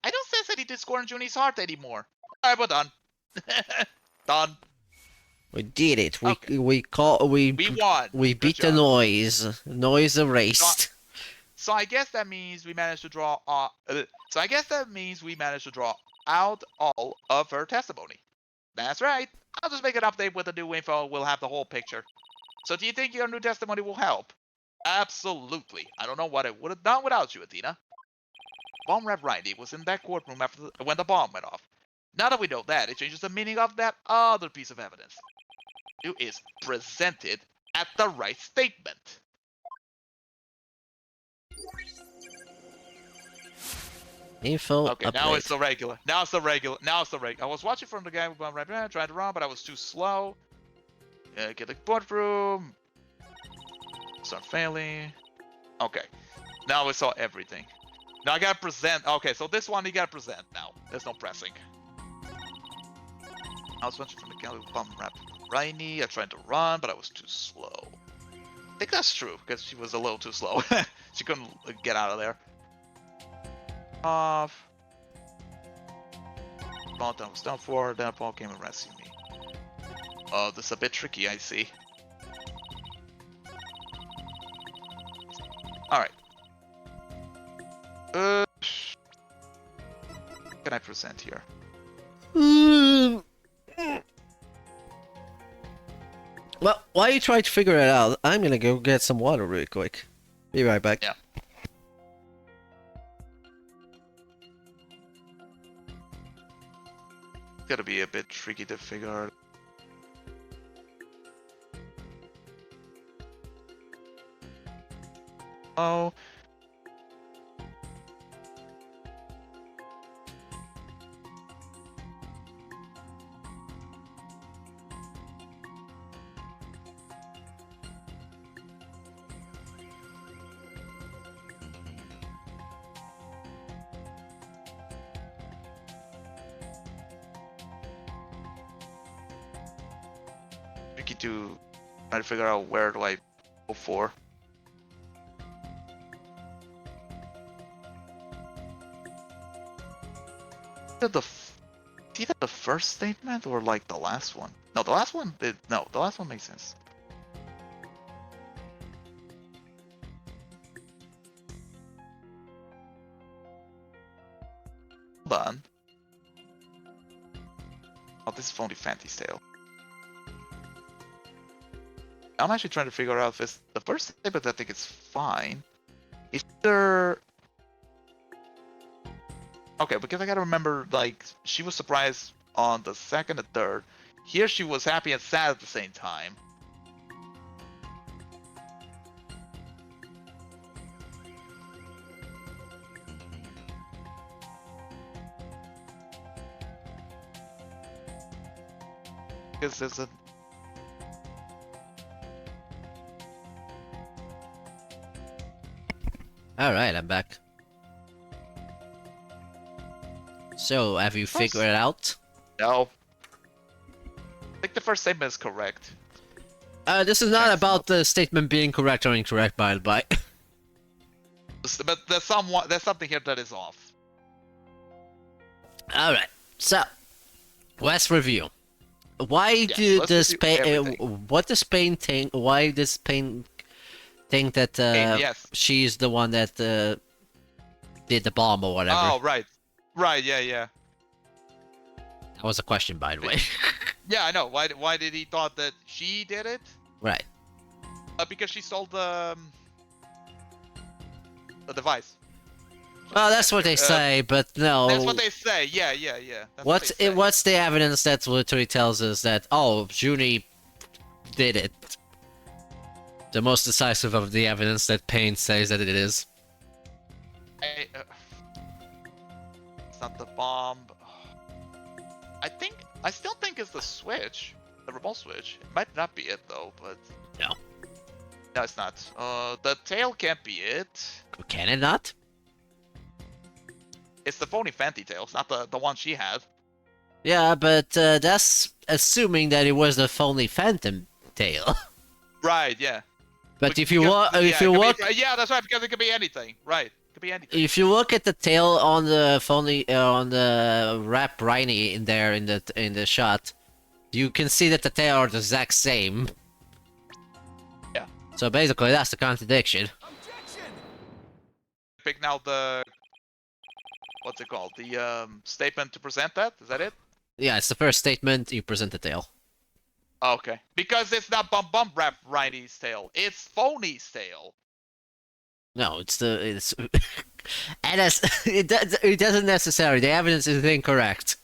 I don't sense any discord in Junie's heart anymore. Alright, we're done. Done. We did it. Okay. We won. We Good beat the job. noise. Noise erased. So I guess that means we managed to draw. Out all of her testimony. That's right. I'll just make an update with the new info. We'll have the whole picture. So do you think your new testimony will help? Absolutely. I don't know what it would have done without you, Athena. Bomb Rep Riney was in that courtroom when the bomb went off. Now that we know that, it changes the meaning of that other piece of evidence. It is presented at the right statement. Info Okay, update. now it's the regular. Now it's the regular. Now it's the regular. I was watching from the guy who tried to run, but I was too slow. Get the boardroom. Start failing. Okay. Now we saw everything. Now I gotta present. Okay, so this one you gotta present now. There's no pressing. I was watching from the guy who bumped Rainy. I tried to run, but I was too slow. I think that's true, because she was a little too slow. She couldn't get out of there. Off. Ball down was down for, then Paul came and rescued me. Oh, this is a bit tricky, I see. Alright. What can I present here? Well, while you try to figure it out, I'm gonna go get some water really quick. Be right back. Yeah. It's gonna be a bit tricky to figure out. Oh. Tricky to try to figure out where do I go for. Either the first statement or like the last one. No, the last one did. No, the last one makes sense. Hold on. Oh, this is Phony Fanty's Tale. I'm actually trying to figure out if it's the first statement. I think it's fine. If there. Okay, because I gotta remember, like, she was surprised on the second and third. Here she was happy and sad at the same time. Because there's a... Alright, I'm back. So, have you figured it out? No. I think the first statement is correct. This is not about the statement being correct or incorrect, by the by. But there's something here that is off. Alright, so, let's review. Why Yes, do let's this review Spain... everything. what does Spain think... Why does Spain think that Yes. she's the one that did the bomb or whatever? Oh, right. Right, yeah. That was a question, by the way. Yeah, I know. Why did he thought that she did it? Right. Because she stole the device. Well, that's what they say, but no. That's what they say. Yeah. That's what they say. What's the evidence that literally tells us that, oh, Junie did it? The most decisive of the evidence that Payne says that it is. It's not the bomb. I still think it's the switch, the remote switch. It might not be it though, but No. No, it's not. The tail can't be it. Can it not? It's the Phony Fanty tail. It's not the one she had. Yeah, but that's assuming that it was the phony phantom tail. Right. Yeah. But if you Because- look, yeah, that's right. Because it could be anything. Right. It could be anything. if you look at the tail on the phony on the wrap Rainy in there in the shot, you can see that the tail are the exact same. Yeah. So basically, that's the contradiction. Objection! Pick now the what's it called? The statement to present that. Is that it? Yeah, it's the first statement. You present the tail. Okay. Because it's not bum rap Riney's tail. It's Phony's tail. No, it's and it doesn't necessarily. The evidence is incorrect.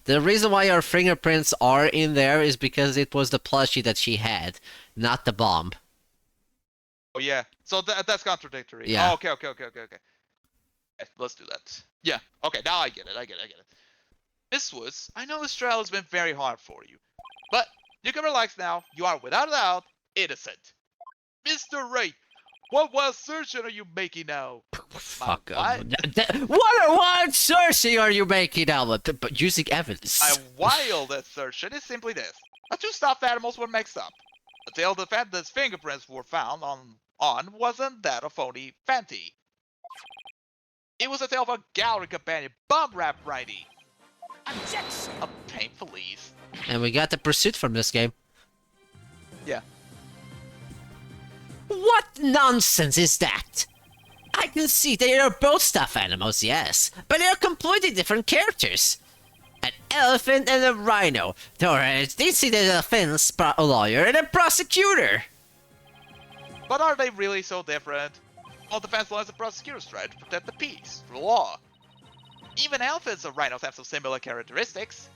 The reason why our fingerprints are in there is because it was the plushie that she had, not the bomb. Oh yeah. So that's contradictory. Yeah. Oh, okay. Let's do that. Yeah. Okay. Now I get it. Miss Woods, I know this trial has been very hard for you, but you can relax now. You are without a doubt innocent. Mr. Wright, what wild assertion are you making now? Fuck. What? What assertion are you making now? But using evidence. A wild assertion is simply this. The two stuffed animals were mixed up. The tail defendant's fingerprints were found on wasn't that of phony Fenty. It was the tail of a gallery companion, Bum Rap Righty. Objection! A painful ease. And we got the pursuit from this game. Yeah. What nonsense is that? I can see they are both stuffed animals, yes, but they are completely different characters. An elephant and a rhino. Or they see the elephant's a lawyer and a prosecutor. But are they really so different? All defense lawyers and prosecutors try to protect the peace through law. Even elephants and rhinos have some similar characteristics.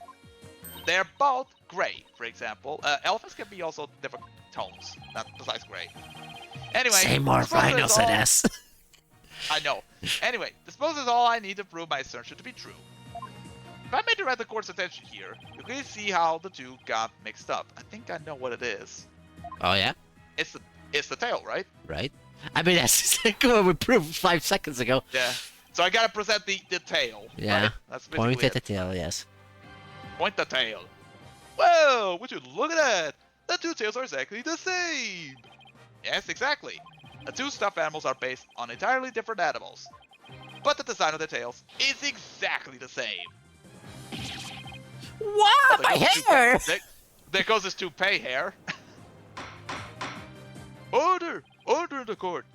They're both gray, for example. Elephants can be also different tones, not besides gray. Anyway, Say more rhinos than us. I know. Anyway, this is all I need to prove my assertion to be true. If I may direct the court's attention here, you can see how the two got mixed up. I think I know what it is. Oh yeah? It's the tail, right? Right? I mean, that's what we proved 5 seconds ago. Yeah. So I gotta present the tail. Yeah. Right? That's Point basically at the tail, yes. Point the tail. Whoa! Would you look at that? The two tails are exactly the same. Yes, exactly. The two stuffed animals are based on entirely different animals. But the design of the tails is exactly the same. Wow, my hair! There goes his toupee hair. Order! Order in the court.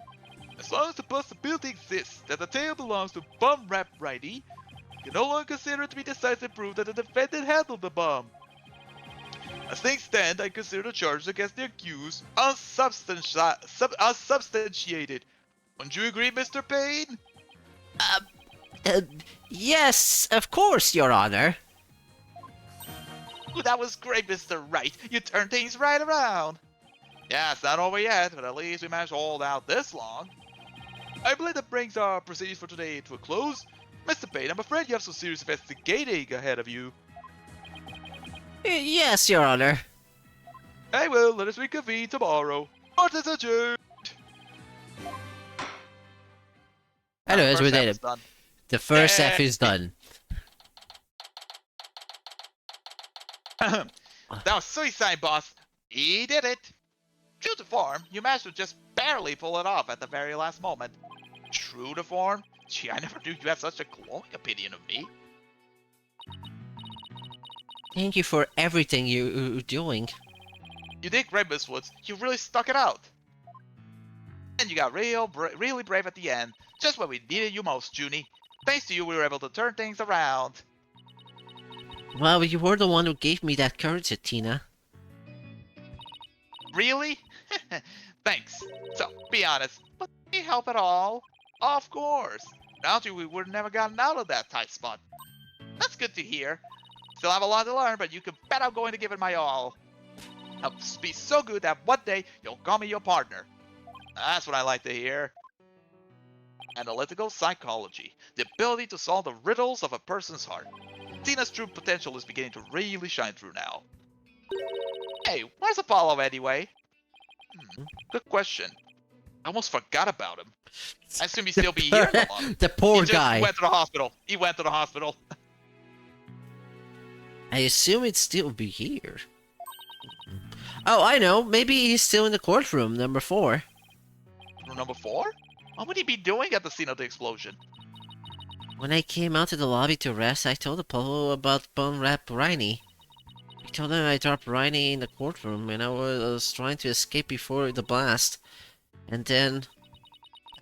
As long as the possibility exists that the tail belongs to Bum Rap Righty, you can no longer consider it to be decisive proof that the defendant handled the bomb. As things stand, I consider the charges against the accused unsubstantiated. Wouldn't you agree, Mr. Payne? Yes, of course, Your Honor. Ooh, that was great, Mr. Wright. You turned things right around. Yeah, it's not over yet, but at least we managed to hold out this long. I believe that brings our proceedings for today to a close. Mr. Payne, I'm afraid you have some serious investigating ahead of you. Yes, Your Honor. Hey, well, let us reconvene tomorrow. Court is adjourned. Anyways, we First half did is it. done. The first half is done. That was suicide, boss. He did it. True to form, you managed to just barely pull it off at the very last moment. True to form? Gee, I never knew you had such a glowing opinion of me. Thank you for everything you're doing. You did great, Miss Woods. You really stuck it out. And you got really brave at the end, just when we needed you most, Junie. Thanks to you, we were able to turn things around. Well, you were the one who gave me that courage, Tina. Really? Thanks. So, be honest, but did it help at all? Of course. Without you, we would have never gotten out of that tight spot. That's good to hear. Still have a lot to learn, but you can bet I'm going to give it my all. I'll be so good that one day you'll call me your partner. That's what I like to hear. Analytical psychology. The ability to solve the riddles of a person's heart. Tina's true potential is beginning to really shine through now. Hey, where's Apollo anyway? Good question. I almost forgot about him. I assume he'd still be here in the long. The poor He guy. went to the hospital. He went to the hospital. I assume it'd still be here. Oh, I know. Maybe he's still in the courtroom, number 4. Room number 4? What would he be doing at the scene of the explosion? When I came out to the lobby to rest, I told Apollo about Bone Rap Riney. I told him I dropped Riney in the courtroom and I was trying to escape before the blast. And then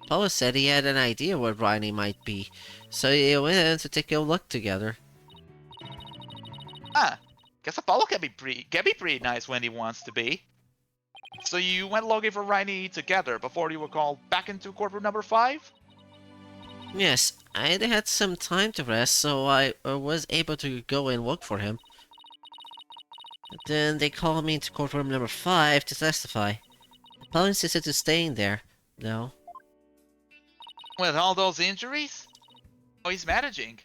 Apollo said he had an idea where Riney might be, so he went in to take a look together. Ah, guess Apollo can be pretty nice when he wants to be. So you went looking for Riney together before you were called back into courtroom number 5? Yes, I had some time to rest, so I was able to go and look for him. But then they called me into courtroom number 5 to testify. Paul insisted to staying there, though. With all those injuries? Oh, he's managing.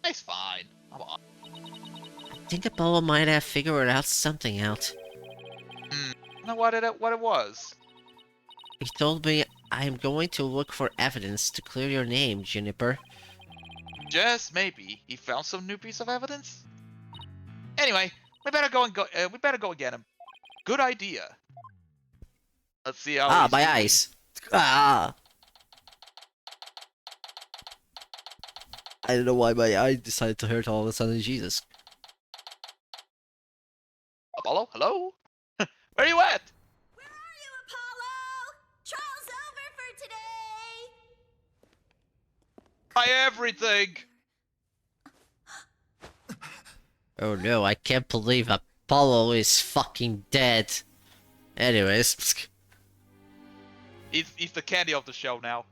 He's fine. Come on. I think Apollo might have figured out something out. Know what it was? He told me I'm going to look for evidence to clear your name, Juniper. Just maybe he found some new piece of evidence. Anyway, we better go and get him. Good idea. Let's see how. Ah, he's my doing. eyes. Ah. I don't know why my eye decided to hurt all of a sudden. Jesus. Apollo, hello? Where you at? Where are you, Apollo? Trial's over for today. My everything. Oh no, I can't believe Apollo is fucking dead. Anyways. He's the candy of the show now.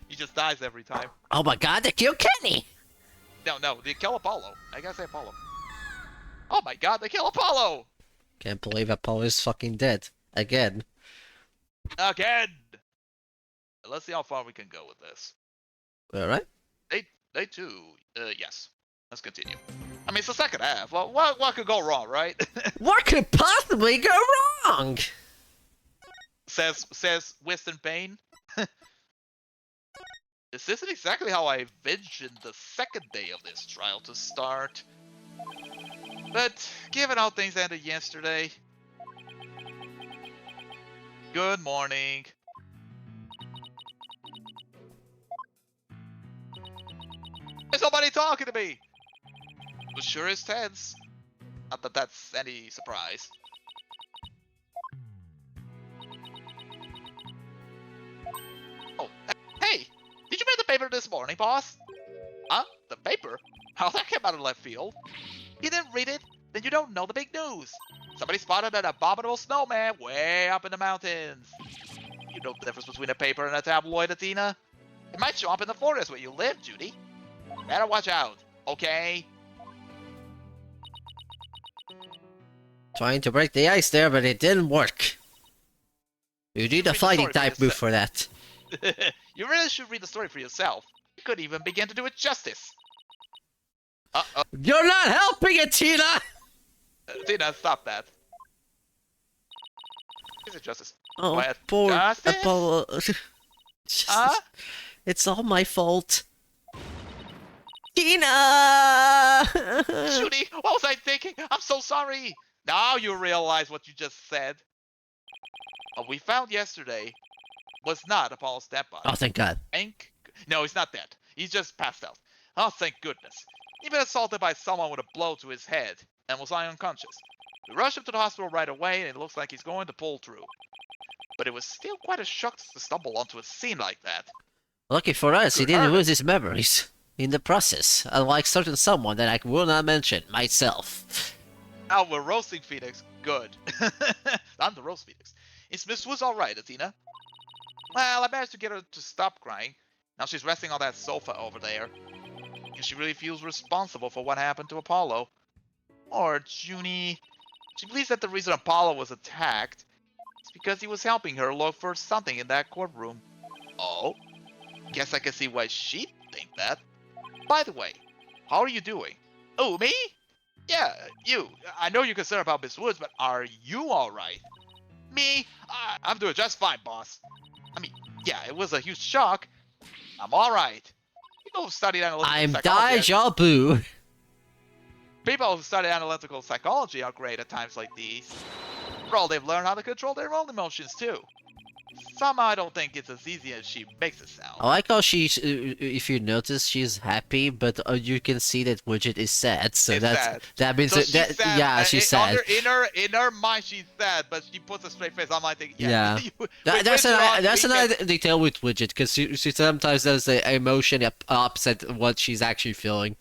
He just dies every time. Oh my god, they killed Kenny! No, they kill Apollo. I gotta say Apollo. Oh my god, they kill Apollo! Can't believe Apollo is fucking dead. Again. Again! Let's see how far we can go with this. Alright. Day 2, yes. Let's continue. I mean, it's the second half. Well, what could go wrong, right? What could possibly go wrong? says Winston Payne. This isn't exactly how I envisioned the second day of this trial to start. But given how things ended yesterday... Good morning. There's nobody talking to me! It sure is tense. Not that that's any surprise. Oh, hey! Did you read the paper this morning, boss? Huh? The paper? How that came out of left field? You didn't read it? Then you don't know the big news. Somebody spotted an abominable snowman way up in the mountains. You know the difference between a paper and a tabloid, Athena? It might show up in the forest where you live, Judy. Better watch out, okay? Trying to break the ice there, but it didn't work. You need a Read the fighting story for type move yourself. for that. You really should read the story for yourself. You couldn't even begin to do it justice. Uh-oh. You're not helping it, Tina! Tina, stop that. Is it justice? Oh, Quiet. poor Justice? Apollo. Huh? It's all my fault. Tina! Judy, what was I thinking? I'm so sorry. Now you realize what you just said. What we found yesterday was not Apollo's dead body. Oh, thank God. No, he's not dead. He's just passed out. Oh, thank goodness. He'd been assaulted by someone with a blow to his head and was lying unconscious. We rushed him to the hospital right away, and it looks like he's going to pull through. But it was still quite a shock to stumble onto a scene like that. Lucky for us, he Could didn't hurt lose his memories in the process, unlike certain someone that I will not mention, myself. Now we're roasting Phoenix. Good. I'm the roast Phoenix. Is Miss Woods alright, Athena? Well, I managed to get her to stop crying. Now she's resting on that sofa over there. And she really feels responsible for what happened to Apollo. Or Junie. She believes that the reason Apollo was attacked is because he was helping her look for something in that courtroom. Oh? Guess I can see why she'd think that. By the way, how are you doing? Oh, me? Yeah, you. I know you're concerned about Miss Woods, but are you alright? Me? I'm doing just fine, boss. I mean, yeah, it was a huge shock. I'm alright. People who studied analytical I'm psychology... deja vu. People who study analytical psychology are great at times like these. For all, they've learned how to control their own emotions too. Somehow I don't think it's as easy as she makes it sound. I like how she's, if you notice, she's happy, but you can see that Widget is sad, so It's sad. that means So that, she's sad. yeah, she's sad. In her mind, she's sad, but she puts a straight face. I'm like, thinking, Yeah. That's another detail with Widget, because she sometimes does the emotion opposite what she's actually feeling.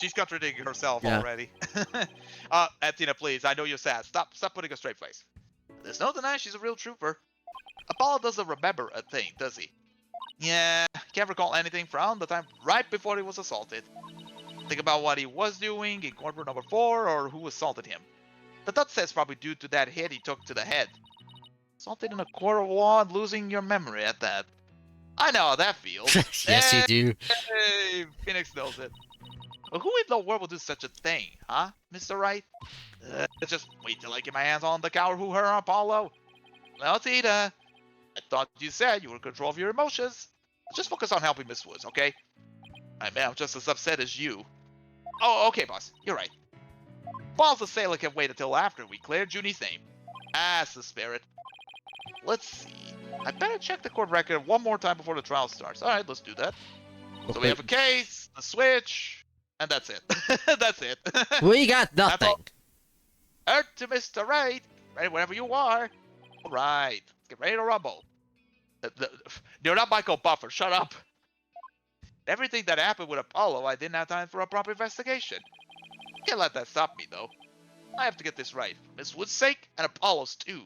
She's contradicting herself Yeah. already. Athena, please, I know you're sad. Stop putting a straight face. There's no denying she's a real trooper. Apollo doesn't remember a thing, does he? Yeah, can't recall anything from the time right before he was assaulted. Think about what he was doing in courtroom number 4 or who assaulted him. The thought says probably due to that hit he took to the head. Assaulted in a court of law and losing your memory at that. I know how that feels. Yes, you do. Hey, Phoenix knows it. But who in the world will do such a thing, huh, Mr. Wright? Just wait till I get my hands on the coward who hurt Apollo. Well, Tita, I thought you said you were in control of your emotions. Just focus on helping Miss Woods, okay? I mean, I'm just as upset as you. Oh, okay, boss. You're right. Balls the sailor can wait until after we clear Junie's name. That's the spirit. Let's see. I better check the court record one more time before the trial starts. Alright, let's do that. So we have a case, a switch, and that's it. That's it. We got nothing. Earth to Mr. Wright. Ready whenever you are. Alright, let's get ready to rumble. You're not Michael Buffer, shut up. Everything that happened with Apollo, I didn't have time for a proper investigation. Can't let that stop me, though. I have to get this right, for Miss Wood's sake, and Apollo's too.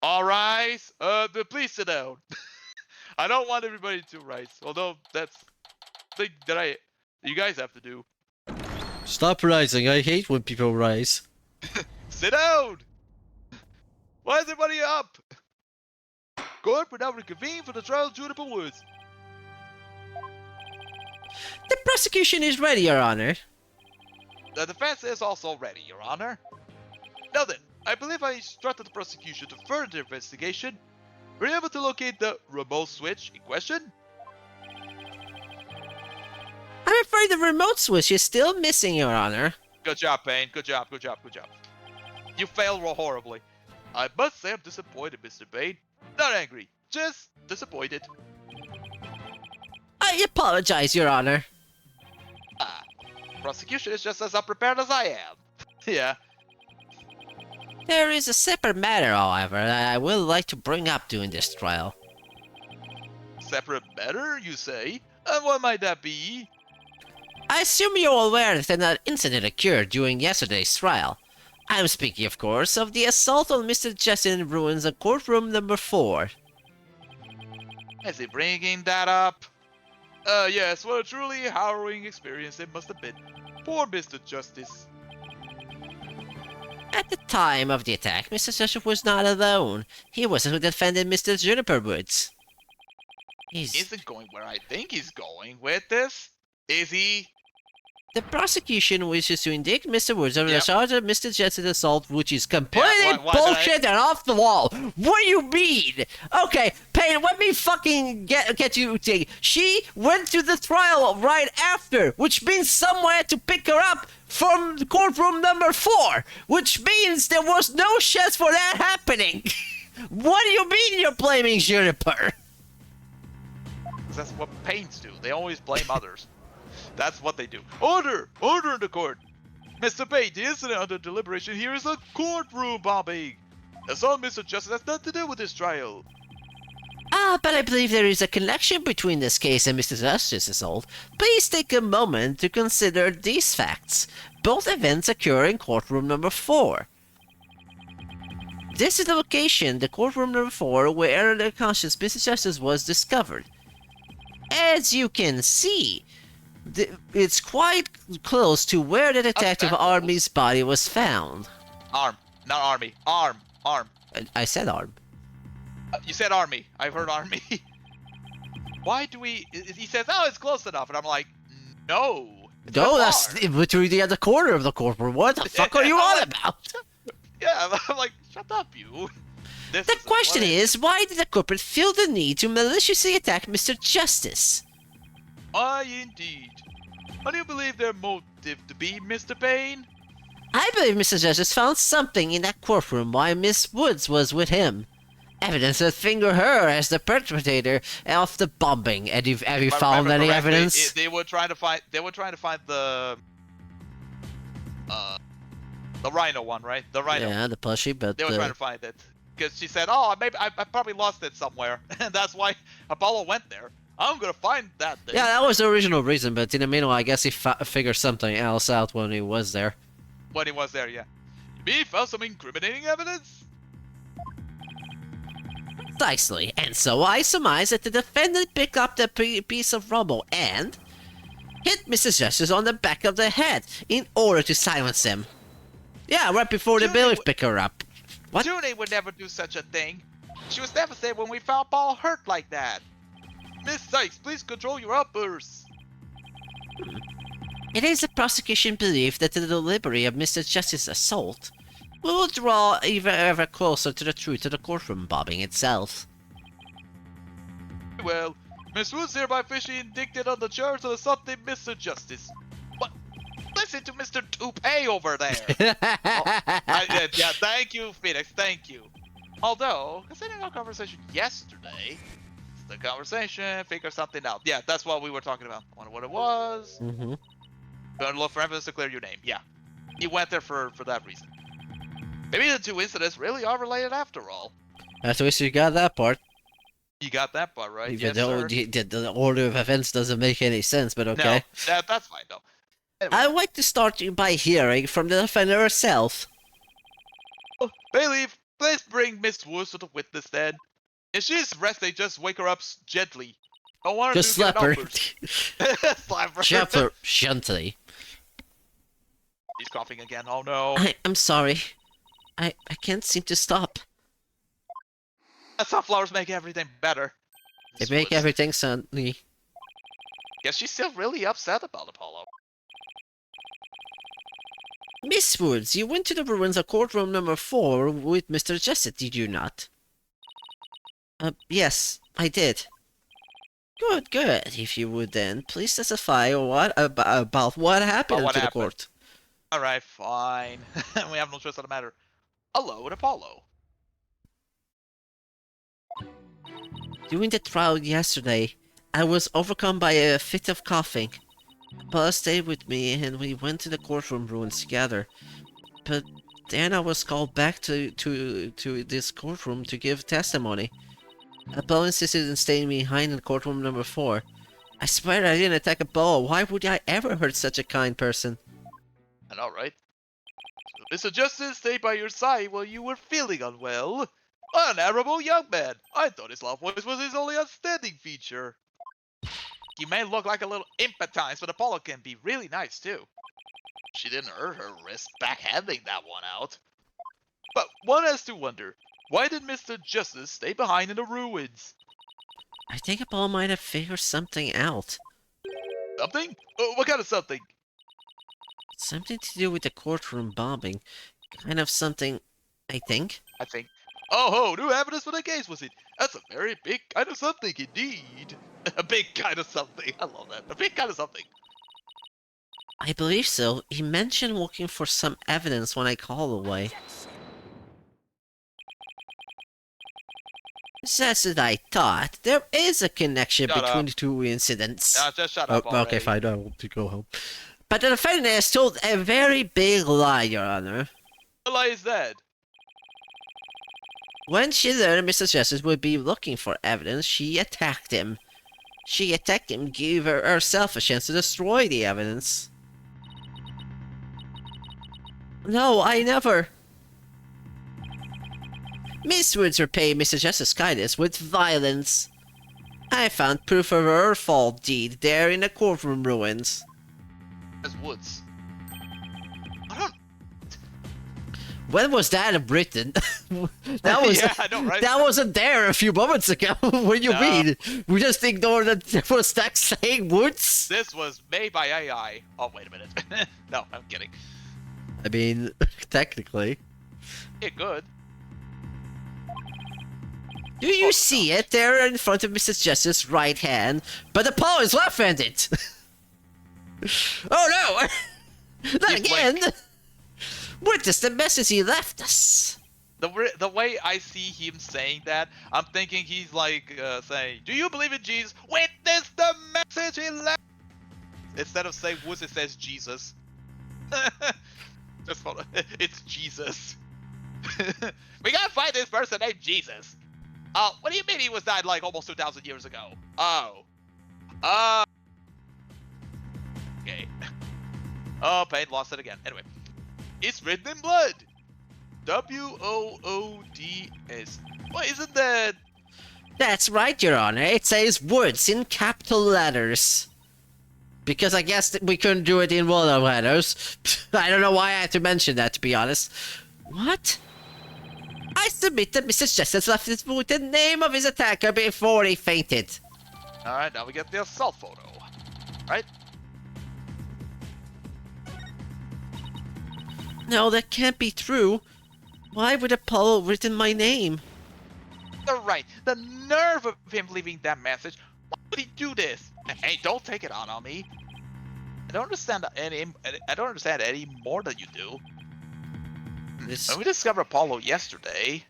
Alright, please sit down. I don't want everybody to rise, although that's the thing that you guys have to do. Stop rising. I hate when people rise. Sit down! Why is everybody up? Court will now reconvene for the trial of Juniper Woods. The prosecution is ready, Your Honor. The defense is also ready, Your Honor. Now then, I believe I instructed the prosecution to further investigation. Were you able to locate the remote switch in question? I'm afraid the remote switch is still missing, Your Honor. Good job, Payne. Good job, good job, good job. You failed horribly. I must say I'm disappointed, Mr. Payne. Not angry, just disappointed. I apologize, Your Honor. Ah, prosecution is just as unprepared as I am. Yeah. There is a separate matter, however, that I would like to bring up during this trial. Separate matter, you say? And what might that be? I assume you're aware that an incident occurred during yesterday's trial. I'm speaking, of course, of the assault on Mr. Justin Ruins of courtroom number 4. Is he bringing that up? Yes, what a truly harrowing experience it must have been. Poor Mr. Justice. At the time of the attack, Mr. Justice was not alone. He was with defendant Mr. Juniper Woods. He isn't going where I think he's going with this. Is he? The prosecution wishes to indict Mr. Woods over the Yep. charge of Mr. Justice's assault, which is completely why bullshit and off the wall. What do you mean? Okay, Payne, let me fucking get you thing. She went to the trial right after, which means someone had to pick her up from courtroom number 4, which means there was no chance for that happening. What do you mean you're blaming Juniper? That's what Paynes do. They always blame others. That's what they do. Order! Order in the court! Mr. Payne, the incident under deliberation here is a courtroom bombing. That's all, Mr. Justice. Has nothing to do with this trial. But I believe there is a connection between this case and Mr. Justice's assault. Please take a moment to consider these facts. Both events occur in courtroom number 4. This is the location, the courtroom number 4, where the unconscious Mr. Justice was discovered. As you can see, it's quite close to where the Detective Army's body was found. Arm. Not army. Arm. Arm. I said arm. You said army. I've heard army. Why do we... He says, oh, it's close enough. And I'm like, no. No, that's between the other corner of the courtroom. What the fuck are you on about? Yeah, I'm like, shut up, you. The question is, why did the culprit feel the need to maliciously attack Mr. Justice? Indeed. What do you believe their motive to be, Mr. Payne? I believe Mr. Justice found something in that courtroom while Miss Woods was with him. Evidence that finger her as the perpetrator of the bombing. Have you found any evidence? They were trying to find. They were trying to find the rhino one, right? The rhino. Yeah, the plushie, but they were trying to find it because she said, "Oh, maybe I probably lost it somewhere," and that's why Apollo went there. I'm gonna find that thing. Yeah, that was the original reason, but in the meanwhile, I guess he figured something else out when he was there. When he was there, yeah. You mean he found some incriminating evidence? Precisely, and so I surmise that the defendant picked up the piece of rubble and hit Mr. Justice on the back of the head in order to silence him. Yeah, right before the bailiff picked her up. What? Junie would never do such a thing. She was devastated when we found Paul hurt like that. Miss Sykes, please control your outbursts. It is the prosecution belief that the delivery of Mr. Justice's assault will draw ever closer to the truth of the courtroom bombing itself. Well, Miss Woods hereby officially indicted on the charge of assaulting Mr. Justice. What? Listen to Mr. Toupee over there. Yeah, thank you, Phoenix, thank you. Although, considering our conversation yesterday, it's the conversation, figure something out. Yeah, that's what we were talking about. I wonder what it was. Mm-hmm. Gonna look for evidence to clear your name. Yeah, he went there for that reason. Maybe the two incidents really are related after all. At least you got that part. You got that part right. Even yes, though sir. the order of events doesn't make any sense, but okay. No, that's fine though. Anyway. I'd like to start by hearing from the defender herself. Bailiff, please bring Miss Woods to the witness stand. If she's resting, just wake her up gently. I want her Just to get slap her. Slap her. Slap her gently. He's coughing again. Oh no. I'm sorry. I can't seem to stop. Sunflowers make everything better. They Miss make Woods. everything sunny. Guess she's still really upset about Apollo. Miss Woods, you went to the ruins of courtroom number 4 with Mr. Jessup, did you not? Yes, I did. Good. If you would then, please specify about what happened what to happened. the court. Alright, fine. We have no choice on the matter. Hello, Apollo. During the trial yesterday, I was overcome by a fit of coughing. Paula stayed with me and we went to the courtroom ruins together. But then I was called back to this courtroom to give testimony. Apollo insisted on staying behind in courtroom number 4. I swear I didn't attack Apollo. Why would I ever hurt such a kind person? I know, right? So Mr. Justice stayed by your side while you were feeling unwell. An admirable young man. I thought his loud voice was his only outstanding feature. He may look like a little imp at times, but Apollo can be really nice too. She didn't hurt her wrist backhanding that one out. But one has to wonder, why did Mr. Justice stay behind in the ruins? I think Apollo might have figured something out. Something? What kind of something? Something to do with the courtroom bombing. Kind of something, I think. I think. Oh ho, new evidence for the case, was it? That's a very big kind of something indeed. A big kind of something. I love that. A big kind of something. I believe so. He mentioned looking for some evidence when I called away. Just as I thought, there is a connection Shut between up. the two incidents. Just shut up already. Okay, fine. I want to go home. But the defendant has told a very big lie, Your Honor. What lie is that? When she learned Mr. Justice would be looking for evidence, she attacked him. She attacked him, gave herself a chance to destroy the evidence. No, I never. Miss Woods repaid Mr. Justice's kindness with violence. I found proof of her fault deed there in the courtroom ruins. As Woods. I don't. When was that written? That was Yeah, I know, right? That wasn't there a few moments ago. What do you No. mean? We just ignored that there was text saying Woods? This was made by AI. Oh, wait a minute. No, I'm kidding. I mean, technically. It good. Do you see it there in front of Mr. Justice's right hand? But the paw is left-handed! Oh no! Not He's again! What is the message he left us? The way I see him saying that, I'm thinking he's like saying, "Do you believe in Jesus? Witness the message he left." Instead of saying Woods, it says Jesus. Just hold on. It's Jesus. We gotta find this person named Jesus. Oh, what do you mean he was died like almost 2,000 years ago? Oh. Okay. Oh, Payne lost it again. Anyway. It's written in blood. W-O-O-D-S. Well, isn't that That's right, Your Honor. It says words in capital letters. Because I guess we couldn't do it in Waldo letters. I don't know why I had to mention that, to be honest. What? I submit that Mr. Justice left his with the name of his attacker before he fainted. Alright, now we get the assault photo. Right? No, that can't be true. Why would Apollo written my name? You're right. The nerve of him leaving that message. Why would he do this? Hey, don't take it on me. I don't understand any more than you do. This... When we discovered Apollo yesterday.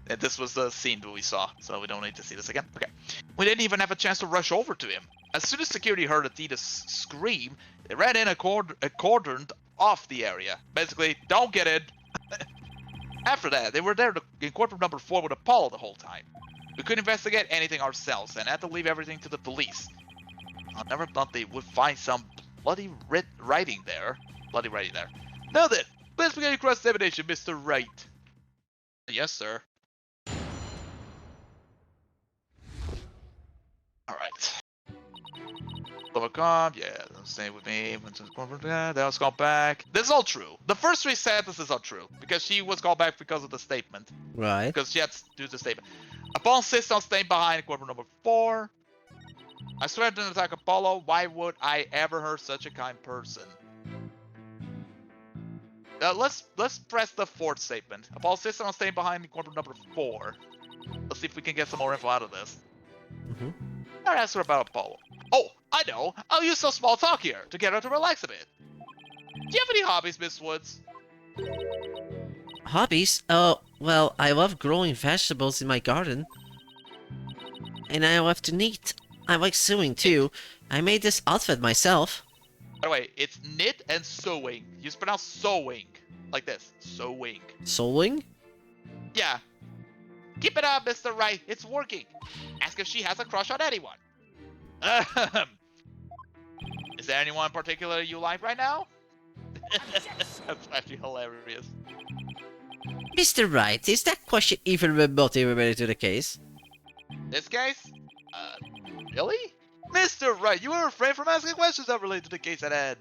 And this was the scene that we saw, so we don't need to see this again. Okay. We didn't even have a chance to rush over to him. As soon as security heard Adidas scream, they ran in and cordoned off the area. Basically, don't get in. After that, they were there in courtroom number 4 with Apollo the whole time. We couldn't investigate anything ourselves and had to leave everything to the police. I never thought they would find some bloody writing there. Now then, please begin your cross-examination, Mr. Wright. Yes, sir. Alright. Overcome, yeah, stay with me. That was called back. This is all true. The first 3 sentences are true, because she was called back because of the statement. Right. Because she had to do the statement. Apollo insists on staying behind in courtroom number 4. I swear I didn't attack Apollo. Why would I ever hurt such a kind person? Let's press the 4th statement. Apollo insists on staying behind in courtroom number 4. Let's see if we can get some more info out of this. I'll ask her about Apollo. Oh, I know. I'll use some small talk here to get her to relax a bit. Do you have any hobbies, Miss Woods? Hobbies? Oh, well, I love growing vegetables in my garden. And I love to knit. I like sewing too. I made this outfit myself. By the way, it's knit and sewing. You pronounce sewing. Like this. Sewing. Sewing? Yeah. Keep it up, Mr. Wright. It's working. Ask if she has a crush on anyone. Is there anyone in particular you like right now? That's actually hilarious. Mr. Wright, is that question even remotely related to the case? This case? Really? Mr. Wright, you were refrained from asking questions that relate to the case at hand.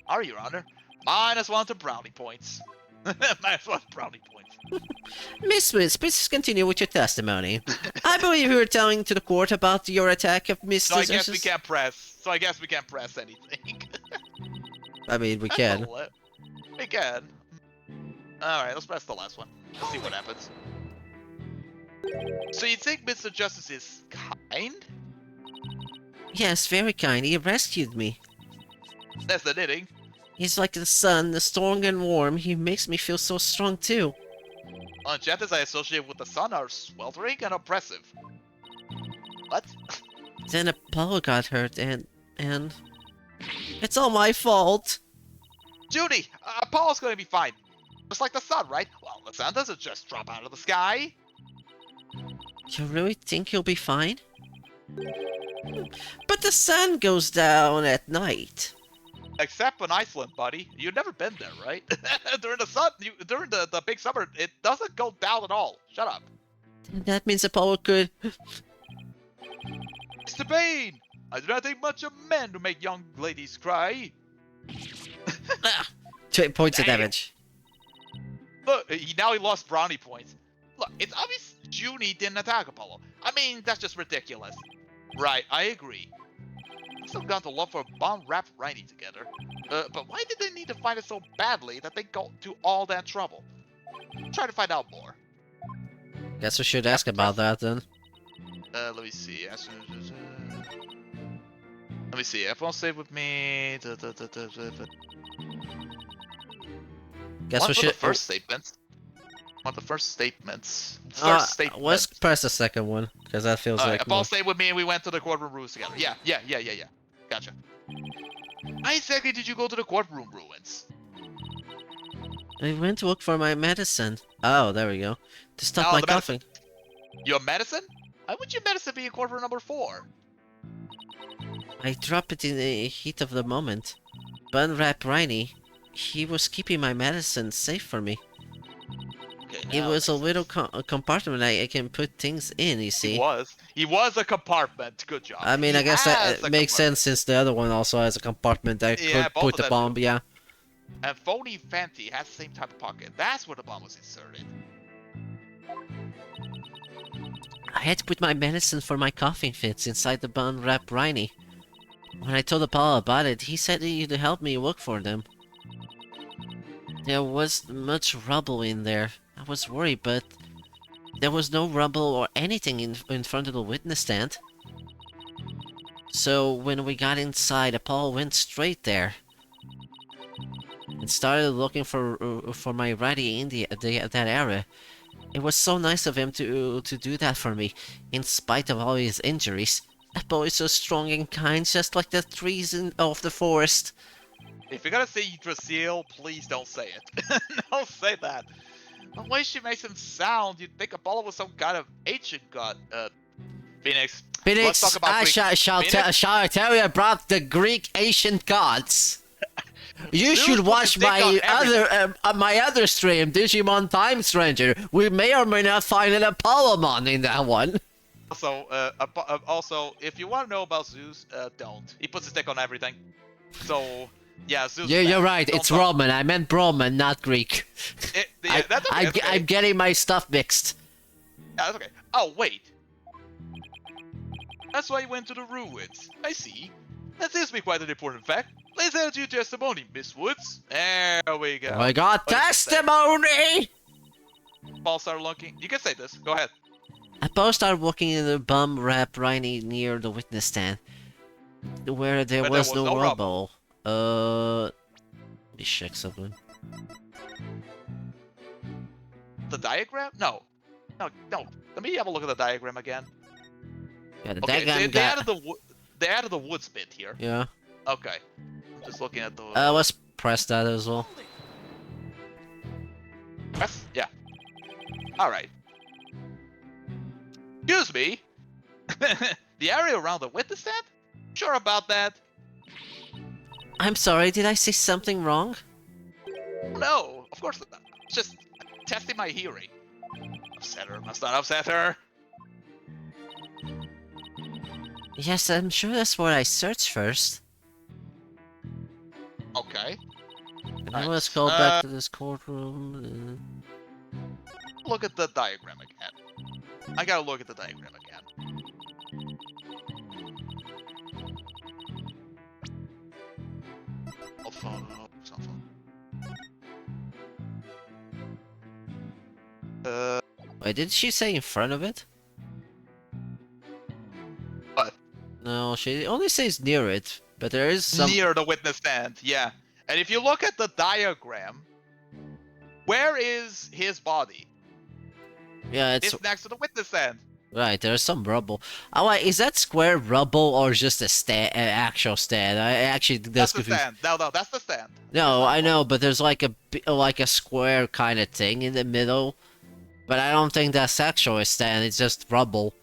Are you, Your Honor? -1 to brownie points. -1 brownie points. Miss Woods, please continue with your testimony. I believe you were telling to the court about your attack of Mr. So I guess we can't press anything. I mean, we can. We can. Alright, let's press the last one. Let's see what happens. So you think Mr. Justice is kind? Yes, very kind. He rescued me. That's the knitting. He's like the sun, strong and warm. He makes me feel so strong too. Enchantress I associate with the sun are sweltering and oppressive. What? Then Apollo got hurt and... It's all my fault! Judy! Apollo's gonna be fine. Just like the sun, right? Well, the sun doesn't just drop out of the sky. You really think he'll be fine? But the sun goes down at night. Except in Iceland, buddy. You've never been there, right? During the big summer, it doesn't go down at all. Shut up. That means Apollo could... Mr. Payne! I do not think much of men to make young ladies cry. 2 points of Damn. damage. Look, now he lost brownie points. Look, it's obvious Junie didn't attack Apollo. I mean, that's just ridiculous. Right, I agree. Still got the love for bomb rap Riney together. But why did they need to find it so badly that they go to all that trouble? Try to find out more. Guess we should ask about that then. Let me see. Let me see. Everyone stay with me. Guess we should... The first statements. Want the first statements. First statement. Let's press the second one, because that feels like... Apollo stayed with me and we went to the courtroom ruins together. Yeah. Gotcha. Why exactly did you go to the courtroom ruins? I went to look for my medicine. Oh, there we go. To stop my coughing. Your medicine? Why would your medicine be in courtroom number 4? I dropped it in the heat of the moment. Bun Rap Riney. He was keeping my medicine safe for me. Okay, It now was a makes little sense. a compartment I can put things in, you He see. was. He was a compartment. Good job. I mean, He I guess that has a makes sense compartment. since the other one also has a compartment I Yeah, could both put of the them bomb, do. yeah. And Phony Fenty has the same type of pocket. That's where the bomb was inserted. I had to put my medicine for my coughing fits inside the bun wrap Riney. When I told Apollo about it, he said he'd help me look for them. There was much rubble in there. I was worried, but there was no rubble or anything in front of the witness stand. So when we got inside, Apollo went straight there and started looking for my Righty in that area. It was so nice of him to do that for me, in spite of all his injuries. That boy is so strong and kind, just like the trees of the forest. If you're gonna say Yggdrasil, please don't say it. Don't say that. The way she makes him sound, you'd think Apollo was some kind of ancient god. Phoenix. Let's talk Phoenix, about Greek. Phoenix? shall I tell you about the Greek ancient gods? You Zeus should put watch his dick on my other stream, Digimon Time Stranger. We may or may not find an Apollomon in that one. Also, if you want to know about Zeus, don't. He puts his dick on everything. So, yeah, Zeus. Yeah, is you're bad. right. Don't It's talk- Roman. I meant Roman, not Greek. Yeah, that's okay. That's okay. I'm getting my stuff mixed. Yeah, that's okay. Oh, wait. That's why you went to the ruins. I see. That seems to be quite an important fact. Let's add your testimony, Miss Woods. There we go. I got What does it say? testimony! Paul started looking. You can say this. Go ahead. Apollo started walking in the bum wrap Riney near the witness stand, where there was no rubble. Let me check something. The diagram? No. No. Let me have a look at the diagram again. Yeah, the Okay, diagram they added the woods bit here. Yeah. Okay. I'm just looking at the. Let's press that as well. Yeah. All right. Excuse me. The area around the witness stand? Sure about that? I'm sorry, did I say something wrong? No, of course not. Just testing my hearing. Upset her. Must not upset her. Yes, I'm sure that's what I searched first. Okay. Now let's go back to this courtroom. Look at the diagram again. I gotta look at the diagram again. Oh, phone. Oh, cell phone. Wait, did she say in front of it? What? No, she only says near it, but there is some... Near the witness stand, yeah. And if you look at the diagram, where is his body? Yeah, it's... It's next to the witness stand. Right, there's some rubble. Oh, wait, is that square rubble or just a actual stand? I actually... That's the stand. No, that's the stand. No, I know, but there's like a square kind of thing in the middle. But I don't think that's actual a stand, it's just rubble.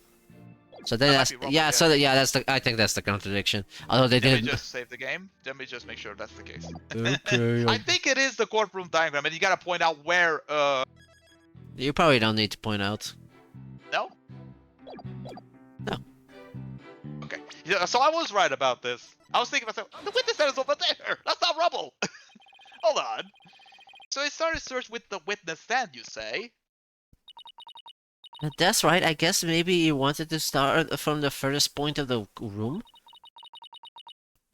So then That might that's... be rubble, yeah, yeah. so that's the... I think that's the contradiction. Although they Let me didn't... just save the game. Let me just make sure that's the case. Okay, I think it is the courtroom diagram, and you gotta point out where, You probably don't need to point out. No? No. Okay. Yeah, so I was right about this. I was thinking to myself, the witness stand is over there! That's not rubble! Hold on. So I started search with the witness stand, you say? That's right, I guess maybe you wanted to start from the furthest point of the room?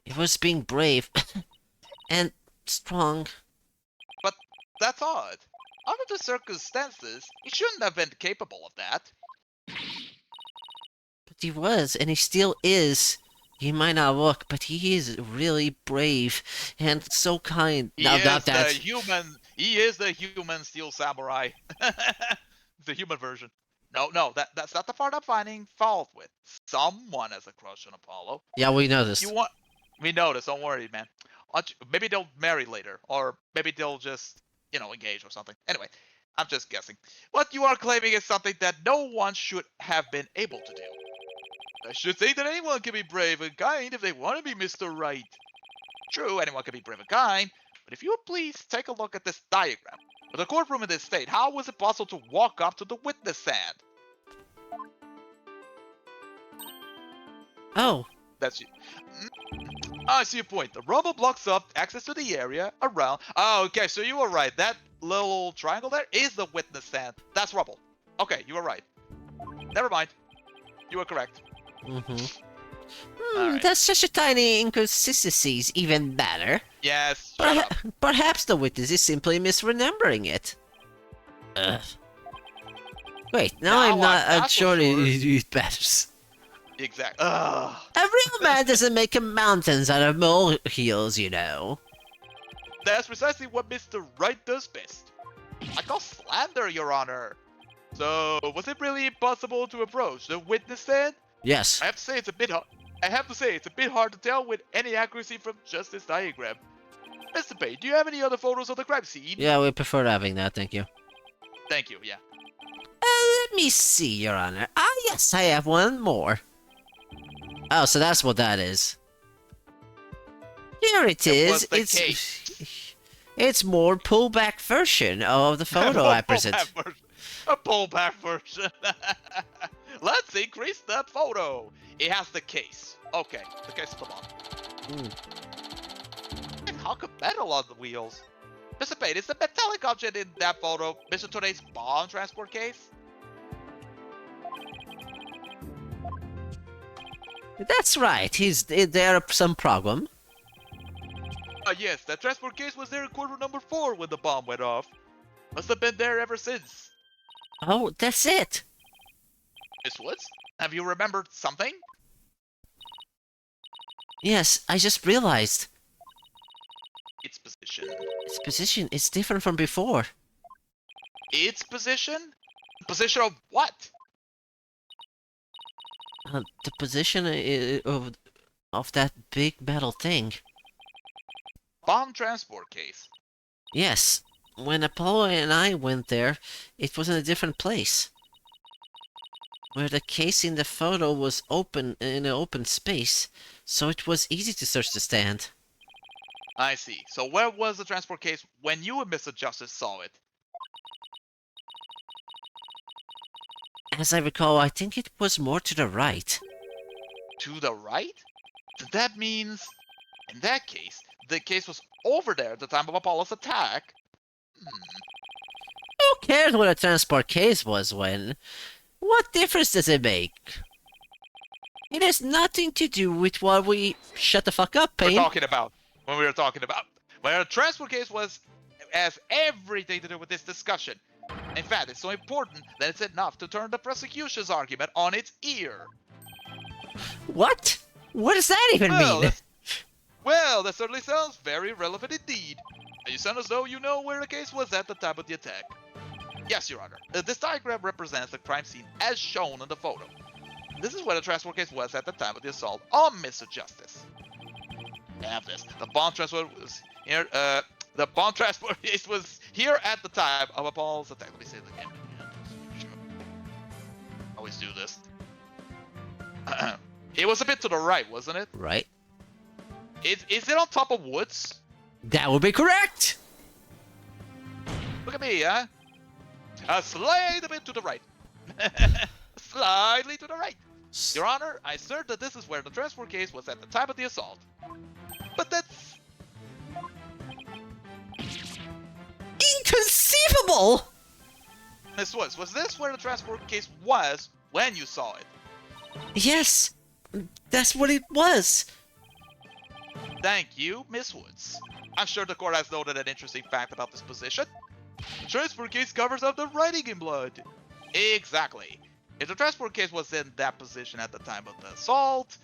It was being brave. and strong. But that's odd. Under the circumstances, he shouldn't have been capable of that. But he was, and he still is. He might not look, but he is really brave and so kind. He Now, is not that. He is the human steel samurai. The human version. No, that's not the part I'm finding fault with. Someone has a crush on Apollo. Yeah, we noticed. We noticed, don't worry, man. Maybe they'll marry later, or maybe they'll just, engage or something. Anyway, I'm just guessing. What you are claiming is something that no one should have been able to do. I should think that anyone can be brave and kind if they want to be Mr. Right. True, anyone can be brave and kind, but But if you would please take a look at this diagram. With the courtroom in this state, how was it possible to walk up to the witness stand? Oh, That's you. I see your point. The rubble blocks up access to the area around. Oh, okay, so you were right. That little triangle there is the witness stand. That's rubble. Okay, you were right. Never mind. You were correct. Alright. that's such a tiny inconsistencies even better. Yes, shut up. Perhaps the witness is simply misremembering it. Ugh. Wait, now I'm not sure it matters. Exactly. Ugh. A real man doesn't make mountains out of molehills, you know. That's precisely what Mr. Wright does best. I call slander, Your Honor. So, was it really impossible to approach the witness stand? Yes. I have to say it's a bit hard to tell with any accuracy from just this diagram. Mr. Payne, do you have any other photos of the crime scene? Yeah, we prefer having that, thank you. Thank you, yeah. Let me see, Your Honor. Ah, yes, I have one more. Oh, so that's what that is. Here it is. It's more pullback version of the photo I present. A pullback version. Let's increase the photo. It has the case. Okay, the case is the bottom. And how come metal on the wheels? Mr. Payne, is the metallic object in that photo Mr. Today's bomb transport case? That's right. There some problem. Yes, that transport case was there in quarter number 4 when the bomb went off. Must have been there ever since. Oh, that's it. Miss Woods, have you remembered something? Yes, I just realized. Its position. Its position is different from before. Its position? Position of what? The position of that big metal thing. Bomb transport case. Yes, when Apollo and I went there, it was in a different place. Where the case in the photo was open in an open space, so it was easy to search the stand. I see. So where was the transport case when you and Mr. Justice saw it? As I recall, I think it was more to the right. To the right? That means, in that case, the case was over there at the time of Apollo's attack. Who cares what a transport case was when? What difference does it make? It has nothing to do with what we... Shut the fuck up, Payne. When we were talking about. Where a transport case has everything to do with this discussion. In fact, it's so important that it's enough to turn the prosecution's argument on its ear. What? What does that even mean? Well, that certainly sounds very relevant indeed. You sound as though you know where the case was at the time of the attack. Yes, Your Honor. This diagram represents the crime scene as shown in the photo. This is where the transport case was at the time of the assault on Mr. Justice. Have this. The bomb transport was here. The bomb transport case was here at the time of Apollo's attack. Let me say it again. Always do this. It was a bit to the right, wasn't it? Right. Is it on top of woods? That would be correct! Look at me, huh? A slight bit to the right. Slightly to the right. Your Honor, I assert that this is where the transport case was at the time of the assault. But that's... Inconceivable! Miss Woods, was this where the transport case was when you saw it? Yes, that's what it was. Thank you, Miss Woods. I'm sure the court has noted an interesting fact about this position. The transport case covers up the writing in blood. Exactly. If the transport case was in that position at the time of the assault,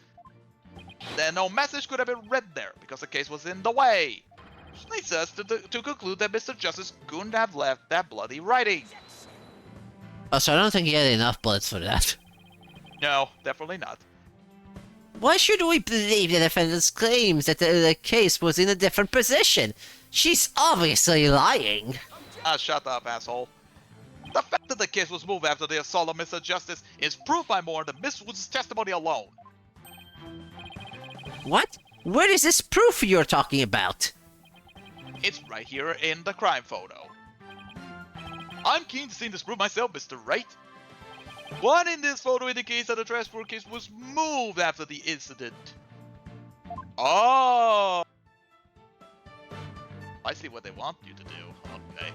then no message could have been read there because the case was in the way. Which leads us to conclude that Mr. Justice couldn't have left that bloody writing. Oh, so I don't think he had enough bullets for that. No, definitely not. Why should we believe the defendant's claims that the case was in a different position? She's obviously lying. Ah, shut up, asshole. The fact that the case was moved after the assault on Mr. Justice is proof by more than Miss Woods' testimony alone. What? What is this proof you're talking about? It's right here in the crime photo. I'm keen to see this proof myself, Mr. Wright. One in this photo indicates that the transport case was moved after the incident. Oh! I see what they want you to do. Okay.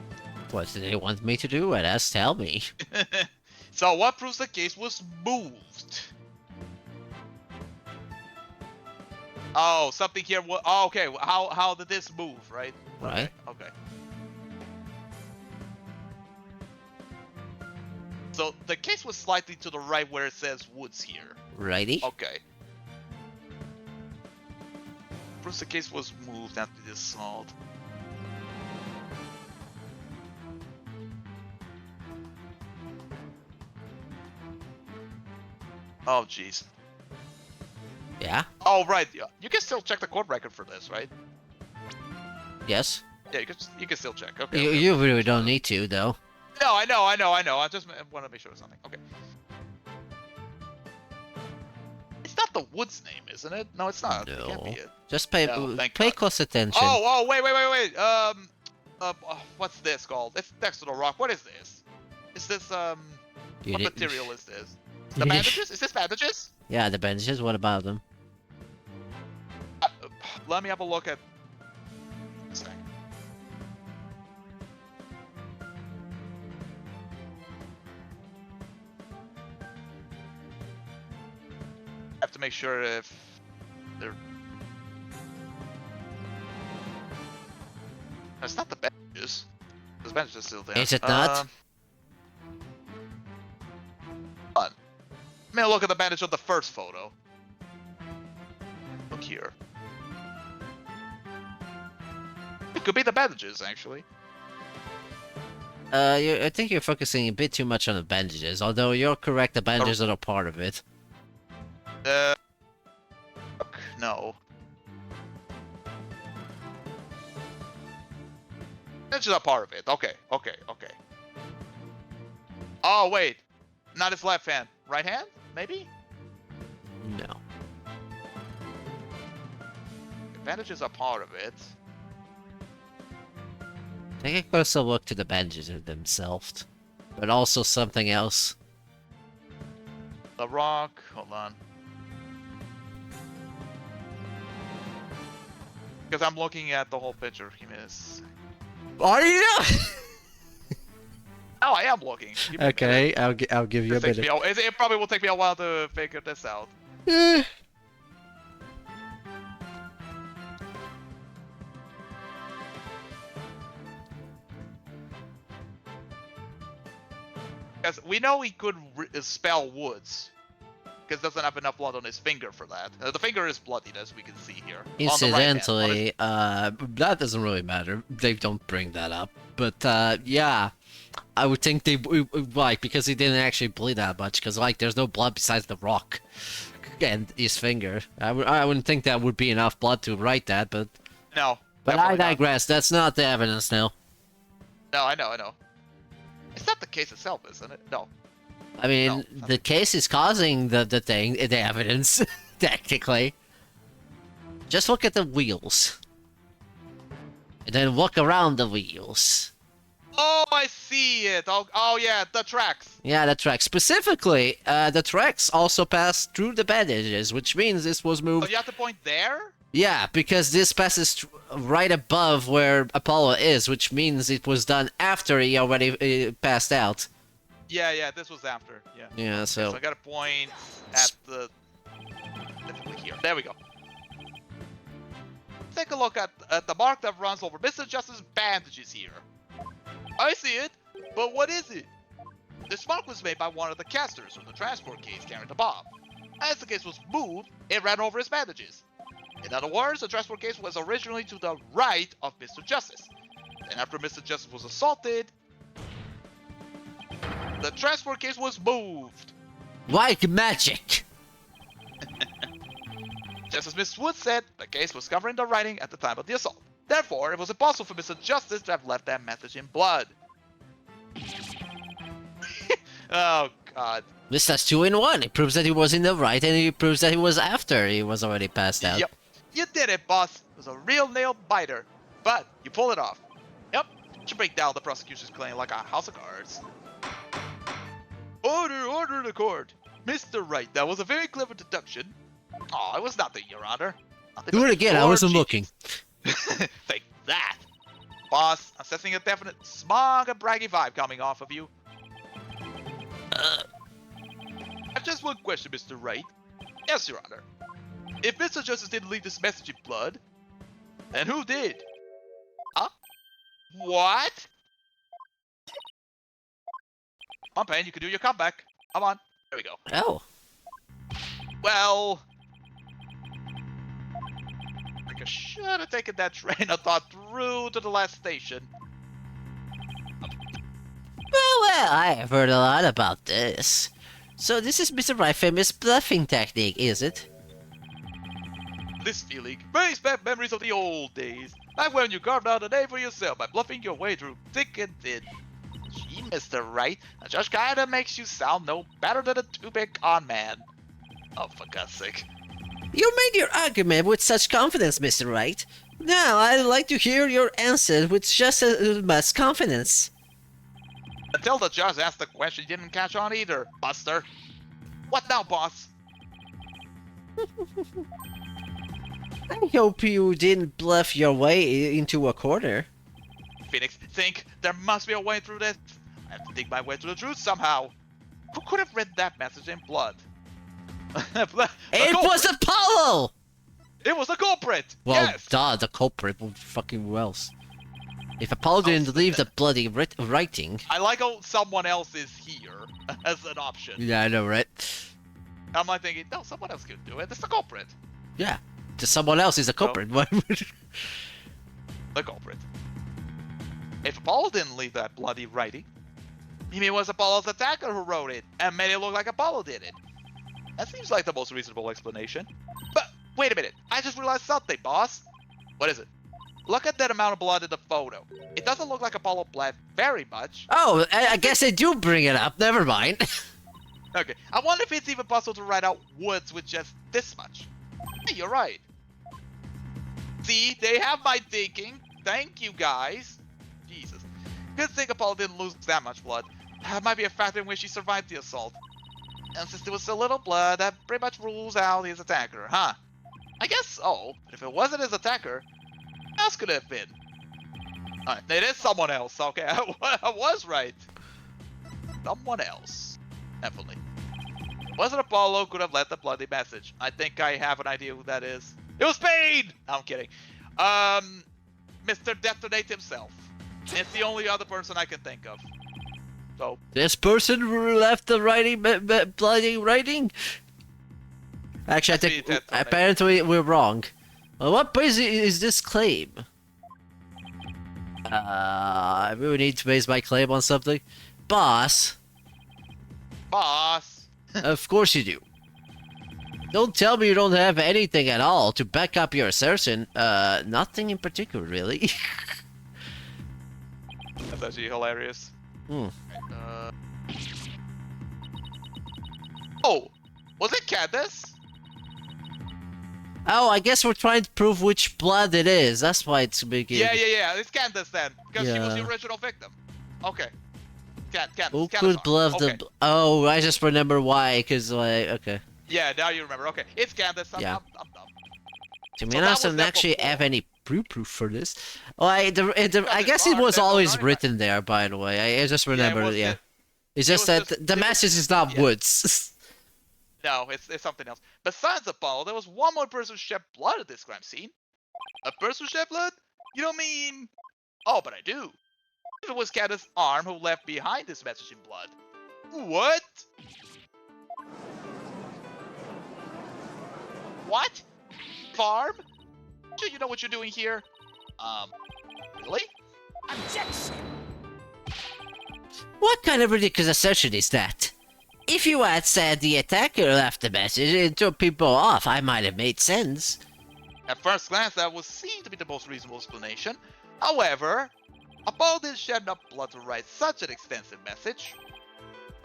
What do they want me to do? Well, that's tell me. So what proves the case was moved? Oh, something here. Oh, okay. How did this move? Right. Right. Okay. So the case was slightly to the right where it says woods here. Righty. Okay. Proves the case was moved after the assault. Oh, jeez. Yeah? Oh, right. You can still check the court record for this, right? Yes? Yeah, you can still check. Okay. You, okay. you really don't need to, though. No, I know. I just want to make sure of something. Okay. It's not the Woods name, isn't it? No, it's not. It can't be No. it. Just pay, No, thank pay God. close attention. Oh, wait. What's this called? It's next to the rock. What is this? Is this, You what didn't- material is this? The bandages? Is this bandages? Yeah, the bandages, what about them? Let me have a look at this thing. I have to make sure if they're... It's not the bandages. The bandages are still there. Is it not? Hold on. Let me look at the bandage of the first photo. Look here. It could be the bandages, actually. I think you're focusing a bit too much on the bandages, although you're correct, the bandages are a part of it. No. Bandages are part of it. Okay. Oh, wait. Not his left hand. Right hand? Maybe? No. Bandages are part of it. Take a closer look to the bandages themselves, but also something else. The rock. Hold on. Because I'm looking at the whole picture. Give me this. Are you? Oh, I am looking. Give me a Okay, I'll give you a minute. bit. It probably will take me a while to figure this out. Because we know he could spell woods. Because doesn't have enough blood on his finger for that. The finger is bloodied, as we can see here. On the right hand. Incidentally, that doesn't really matter. They don't bring that up. But, yeah. I would think they, like, because he didn't actually bleed that much. Because, like, there's no blood besides the rock. And his finger. I wouldn't think that would be enough blood to write that, but... No. But I digress. That's not the evidence now. No, I know. It's not the case itself, isn't it? No. I mean, No. the case is causing the evidence, technically. Just look at the wheels. And then look around the wheels. Oh, I see it. Oh yeah, the tracks. Yeah, the tracks. Specifically, the tracks also passed through the bandages, which means this was So moved... you have to point there? Yeah, because this passes right above where Apollo is, which means it was done after he already passed out. Yeah, this was after. Yeah. Yeah, So so... I gotta point at the... Definitely here. There we go. Take a look at the mark that runs over Mr. Justice's bandages here. I see it, but what is it? This mark was made by one of the casters from the transport case carrying the bomb. As the case was moved, it ran over his bandages. In other words, the transport case was originally to the right of Mr. Justice. And after Mr. Justice was assaulted, the transport case was moved. Like magic! Just as Miss Wood said, the case was covering the writing at the time of the assault. Therefore, it was impossible for Mr. Justice to have left that message in blood. Oh, God. This has 2 in 1. It proves that he was in the right, and it proves that he was after he was already passed out. Yep. You did it, boss. It was a real nail biter. but you pull it off. Yep, should break down the prosecution's claim like a house of cards. Order in the court. Mr. Wright, that was a very clever deduction. Oh, it was nothing, Your Honor. Nothing Do but it again. I pure wasn't genius. looking. Take that. Boss, I'm sensing a definite smug and braggy vibe coming off of you. I've just one question, Mr. Wright. Yes, Your Honor. If Mr. Justice didn't leave this message in blood, then who did? Huh? What? Come on, Payne, you can do your comeback. Come on. There we go. Oh. Well, I should have taken that train of thought through to the last station. Well, I have heard a lot about this. So this is Mr. Wright's famous bluffing technique, is it? This feeling brings back memories of the old days. Back when you carved out a name for yourself by bluffing your way through thick and thin. Gee, Mr. Wright, that just kinda makes you sound no better than a two-bit con man. Oh, for God's sake. You made your argument with such confidence, Mr. Wright. Now I'd like to hear your answer with just as much confidence. Until the judge asked the question, you didn't catch on either, Buster. What now, boss? I hope you didn't bluff your way into a corner. Phoenix, think there must be a way through this. I have to dig my way to the truth somehow. Who could have read that message in blood? It was Apollo! It was the culprit! Well, yes! duh, the culprit. Well, fucking who else? If Apollo didn't leave the bloody writing... I like how someone else is here as an option. Yeah, I know, right? I'm like thinking, no, someone else could do it. It's the culprit. Yeah, just someone else is the culprit. The culprit. If Apollo didn't leave that bloody writing, maybe it was Apollo's attacker who wrote it and made it look like Apollo did it. That seems like the most reasonable explanation. But wait a minute, I just realized something, boss. What is it? Look at that amount of blood in the photo. It doesn't look like Apollo bled very much. Oh, I guess they do bring it up. Never mind. Okay, I wonder if it's even possible to write out words with just this much. Hey, you're right. See, they have my thinking. Thank you, guys. Jesus. Good thing Apollo didn't lose that much blood. That might be a factor in which he survived the assault. And since there was so little blood, that pretty much rules out his attacker, huh? I guess so, but if it wasn't his attacker, who else could it have been? Alright, it is someone else, okay, I was right. Someone else, definitely. If it wasn't Apollo, could have left a bloody message. I think I have an idea who that is. It was Payne! No, I'm kidding. Mr. Detonate himself. It's the only other person I can think of. So, This person left the writing, bloody writing? Actually, I think apparently we're wrong. Well, what base is this claim? I really need to base my claim on something. Boss. boss. Of course you do. Don't tell me you don't have anything at all to back up your assertion. Nothing in particular, really. That's actually hilarious. Hmm. Oh, was it Candace? Oh, I guess we're trying to prove which blood it is. That's why it's big. Yeah. It's Candace then, because she was the Yeah. original victim. Okay. Candace. Who Candace could bluff okay. the... Oh, I just remember why, because, like, okay. Yeah, now you remember. Okay, it's Candace. I'm Yeah. dumb. To be So that honest, I was don't there actually before. have any proof for this. Well, I guess it Mark, was that's always alright. written there, by the way. I just remember, was yeah. it. It's it just was that just- the it was- message is not yeah. woods. No, it's something else. Besides Apollo, there was one more person who shed blood at this crime scene. A person who shed blood? You don't mean... Oh, but I do. If it was Candace's arm who left behind this message in blood. What? What? Farm? Do you know what you're doing here? Really? Objection! What kind of ridiculous assertion is that? If you had said the attacker left the message and took people off, I might have made sense. At first glance, that would seem to be the most reasonable explanation. However, Apollo didn't shed enough blood to write such an extensive message.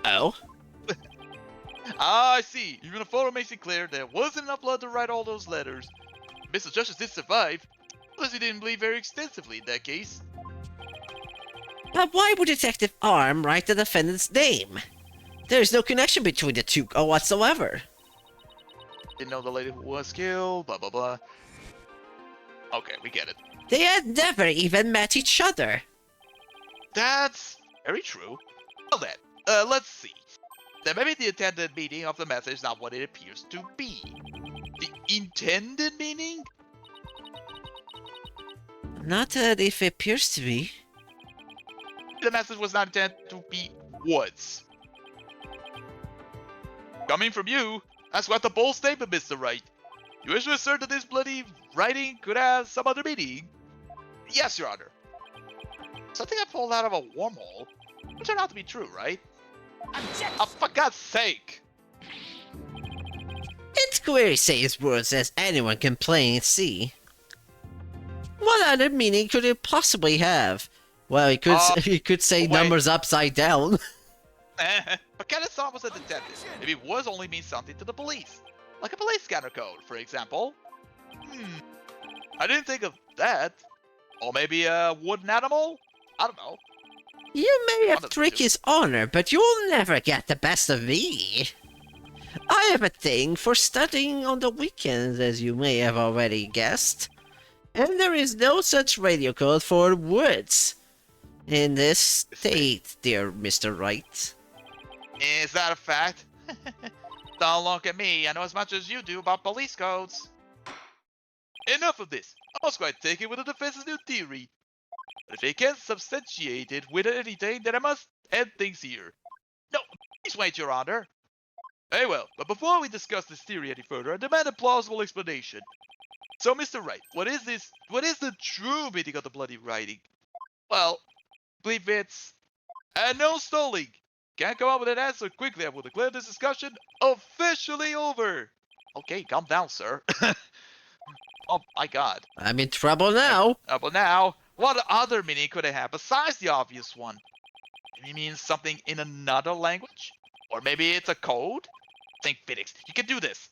Oh? Ah, I see. Even the photo makes it clear there wasn't enough blood to write all those letters. Mr. Justice did survive, Unless you didn't bleed very extensively in that case. But why would Detective Arm write the defendant's name? There is no connection between the two whatsoever. Didn't know the lady who was killed, blah blah blah. Okay, we get it. They had never even met each other. That's very true. Well then, let's see. Then maybe the intended meaning of the message is not what it appears to be. The intended meaning? Not that if it appears to be. The message was not intended to be woods. Coming from you, that's quite a bold statement, Mr. Wright. You wish to assert that this bloody writing could have some other meaning? Yes, Your Honor. Something I pulled out of a wormhole. It turned out to be true, right? Objection! Oh, for God's sake! It's clearly says words as anyone can plain see. What other meaning could it possibly have? Well, he could say wait. numbers upside down. But Kenneth Song was a detective. Maybe was only means something to the police. Like a police scanner code, for example. I didn't think of that. Or maybe a wooden animal? I don't know. You may One have of the tricked two. his honor, but you'll never get the best of me. I have a thing for studying on the weekends, as you may have already guessed. And there is no such radio code for woods in this state, dear Mr. Wright. Is that a fact? Don't look at me. I know as much as you do about police codes. Enough of this. I was quite taken with the defense's new theory. But if they can't substantiate it with anything, then I must end things here. No, please wait, Your Honor. Very well, but before we discuss this theory any further, I demand a plausible explanation. So, Mr. Wright, what is this? What is the true meaning of the bloody writing? Well, I believe it's... no stalling. Can't come up with an answer quickly. I will declare this discussion officially over. Okay, calm down, sir. Oh my God. I'm in trouble now. But now, what other meaning could it have besides the obvious one? Maybe it means something in another language? Or maybe it's a code? Think, Phoenix, you can do this.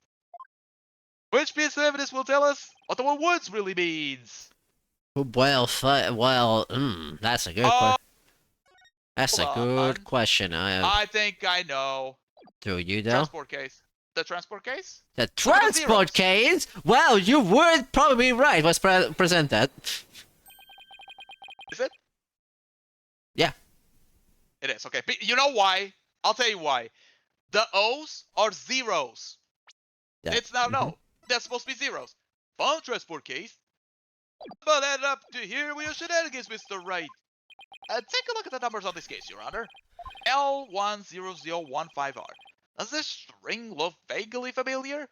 Which piece of evidence will tell us what the word woods really means? Well, that's a good Oh, question. That's a hold good on. question. I think I know. Do you know? Transport case. The transport case? The Look at the transport case? Well, you were probably right. Let's present that. Is it? Yeah. It is, okay. But you know why? I'll tell you why. The O's are zeros. Yeah. It's now no. That's supposed to be zeros. Phone transport case. But add up to here we are shenanigans, Mr. Wright. Take a look at the numbers on this case, Your Honor. L10015R. Does this string look vaguely familiar?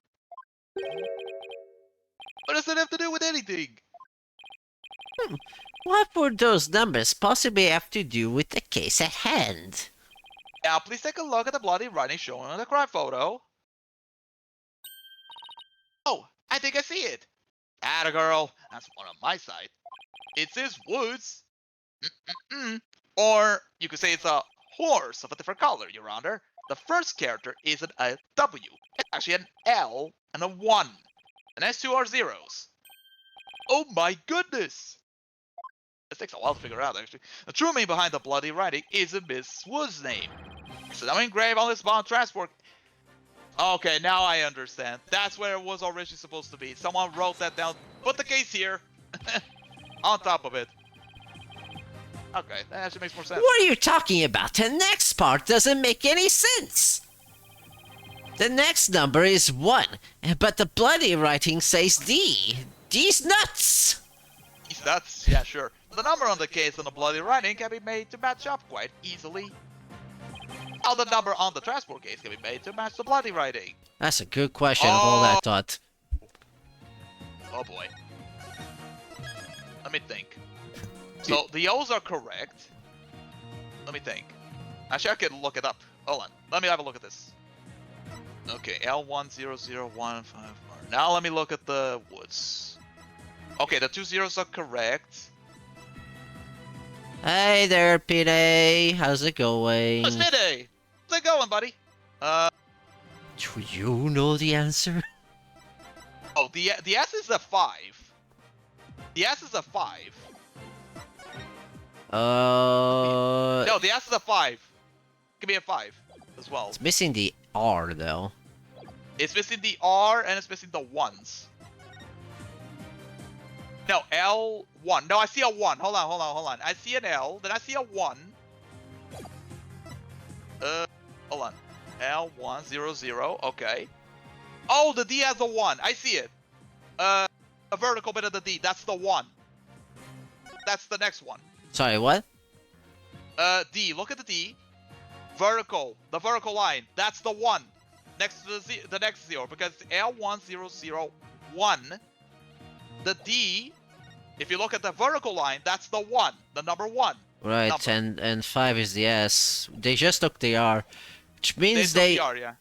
What does it have to do with anything? What would those numbers possibly have to do with the case at hand? Now, please take a look at the bloody writing shown on the crime photo. Oh, I think I see it. Atta girl, that's one on my side. It says woods. Or you could say it's a horse of a different color, Your Honor. The first character isn't a W. It's actually an L and a 1. And S2 are zeros. Oh my goodness! This takes a while to figure out, actually. The true meaning behind the bloody writing isn't Miss Wood's name. So now engraved on this bond transport. Okay, now I understand. That's where it was originally supposed to be. Someone wrote that down. Put the case here. On top of it. Okay, that actually makes more sense. What are you talking about? The next part doesn't make any sense. The next number is 1, but the bloody writing says D. D's nuts! That's, yeah, sure. The number on the case and the bloody writing can be made to match up quite easily. How the number on the transport case can be made to match the bloody writing. That's a good question, hold that thought. Oh boy. Let me think. So, the O's are correct. Let me think. Actually, I can look it up. Hold on. Let me have a look at this. Okay, L100154. Now let me look at the woods. Okay, the 2 zeros are correct. Hey there, Pete. How's it going? Oh, it's midday! How's it going, buddy? Do you know the answer? Oh, the S is a 5. The S is a 5. No, the S is a 5. Give me a 5 as well. it's missing the R though. It's missing the R and it's missing the 1s. No, L1. No, I see a 1. Hold on. I see an L, then I see a 1. Hold on. L100. Okay. Oh, the D has a 1. I see it. A vertical bit of the D. That's the 1. That's the next one. Sorry, what? D. Look at the D. Vertical. The vertical line. That's the 1. Next to the next 0. Because L1001. The D, if you look at the vertical line, that's the 1. The number 1. Right, number. and 5 is the S. They just took the R. Which means They they... took the R, yeah.